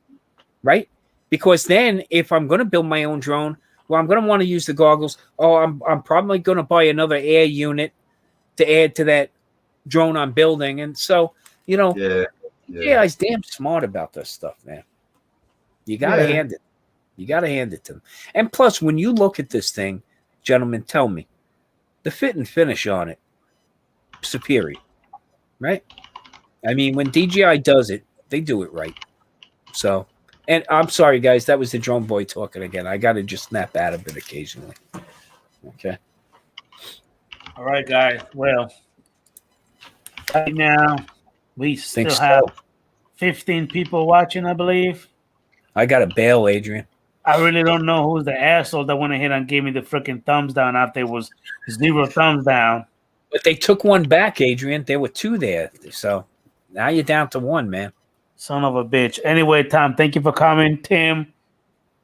right? Because then, if I'm going to build my own drone, well, I'm going to want to use the goggles. Oh, I'm probably going to buy another air unit to add to that drone I'm building, and so, you know, yeah, he's damn smart about this stuff, man. You got to hand it. You got to hand it to them. And plus, when you look at this thing, gentlemen, tell me, the fit and finish on it, superior, right? I mean, when DJI does it, they do it right. So, and I'm sorry, guys, that was the drone boy talking again. I got to just snap out of it occasionally. Okay. All right, guys. Well, right now, we still Think so. have 15 people watching, I believe. I got to bail, Adrian. I really don't know who's the asshole that went ahead and gave me the freaking thumbs down after it was 0 thumbs down. But they took one back, Adrian. There were 2 there. So now you're down to 1, man. Son of a bitch. Anyway, Tom, thank you for coming. Tim,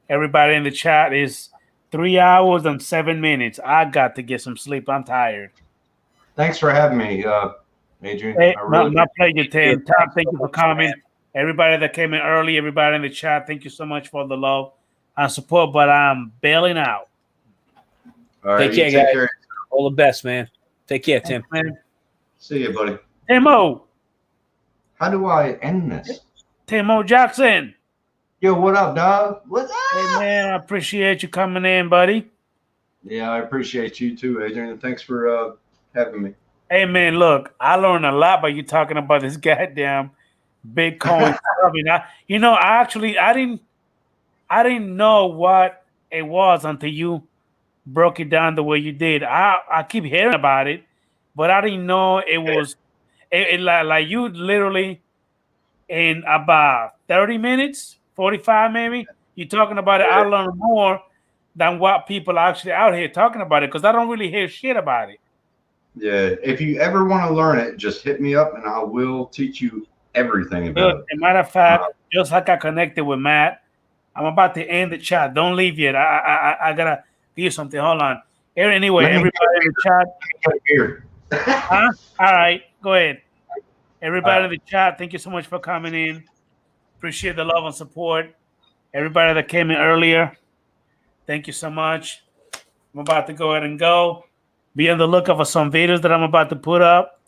everybody in the chat, is 3 hours and 7 minutes. I got to get some sleep. I'm tired. Thanks for having me, Adrian. Hey, I really my pleasure, Tim. Tom, thank you for coming. Everybody that came in early, everybody in the chat, thank you so much for the love and support, but I'm bailing out. All right, Take care, guys. All the best, man. Take care, Tim. Man. See you, buddy. Timo. How do I end this? Timo Jackson. Yo, what up, dog? What's up? Hey, man, I appreciate you coming in, buddy. Yeah, I appreciate you too, Adrian. Thanks for having me. Hey, man, look, I learned a lot by you talking about this goddamn Bitcoin stuff. I didn't know what it was until you broke it down the way you did. I keep hearing about it, but I didn't know it was like you literally in about 30 minutes, 45 maybe. You're talking about it. I learned more than what people are actually out here talking about it, because I don't really hear shit about it. Yeah, if you ever want to learn it, just hit me up and I will teach you everything about it. As a matter of fact, just like I connected with Matt, I'm about to end the chat. Don't leave yet. I gotta give you something. Hold on. Anyway, everybody in the chat. Here. Huh? All right, go ahead. Everybody in the chat, thank you so much for coming in. Appreciate the love and support. Everybody that came in earlier, thank you so much. I'm about to go ahead and go. Be on the lookout for some videos that I'm about to put up.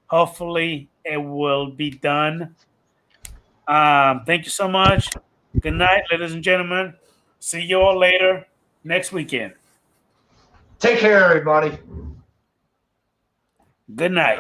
Hopefully, it will be done. Thank you so much. Good night, ladies and gentlemen. See you all later next weekend. Take care, everybody. Good night.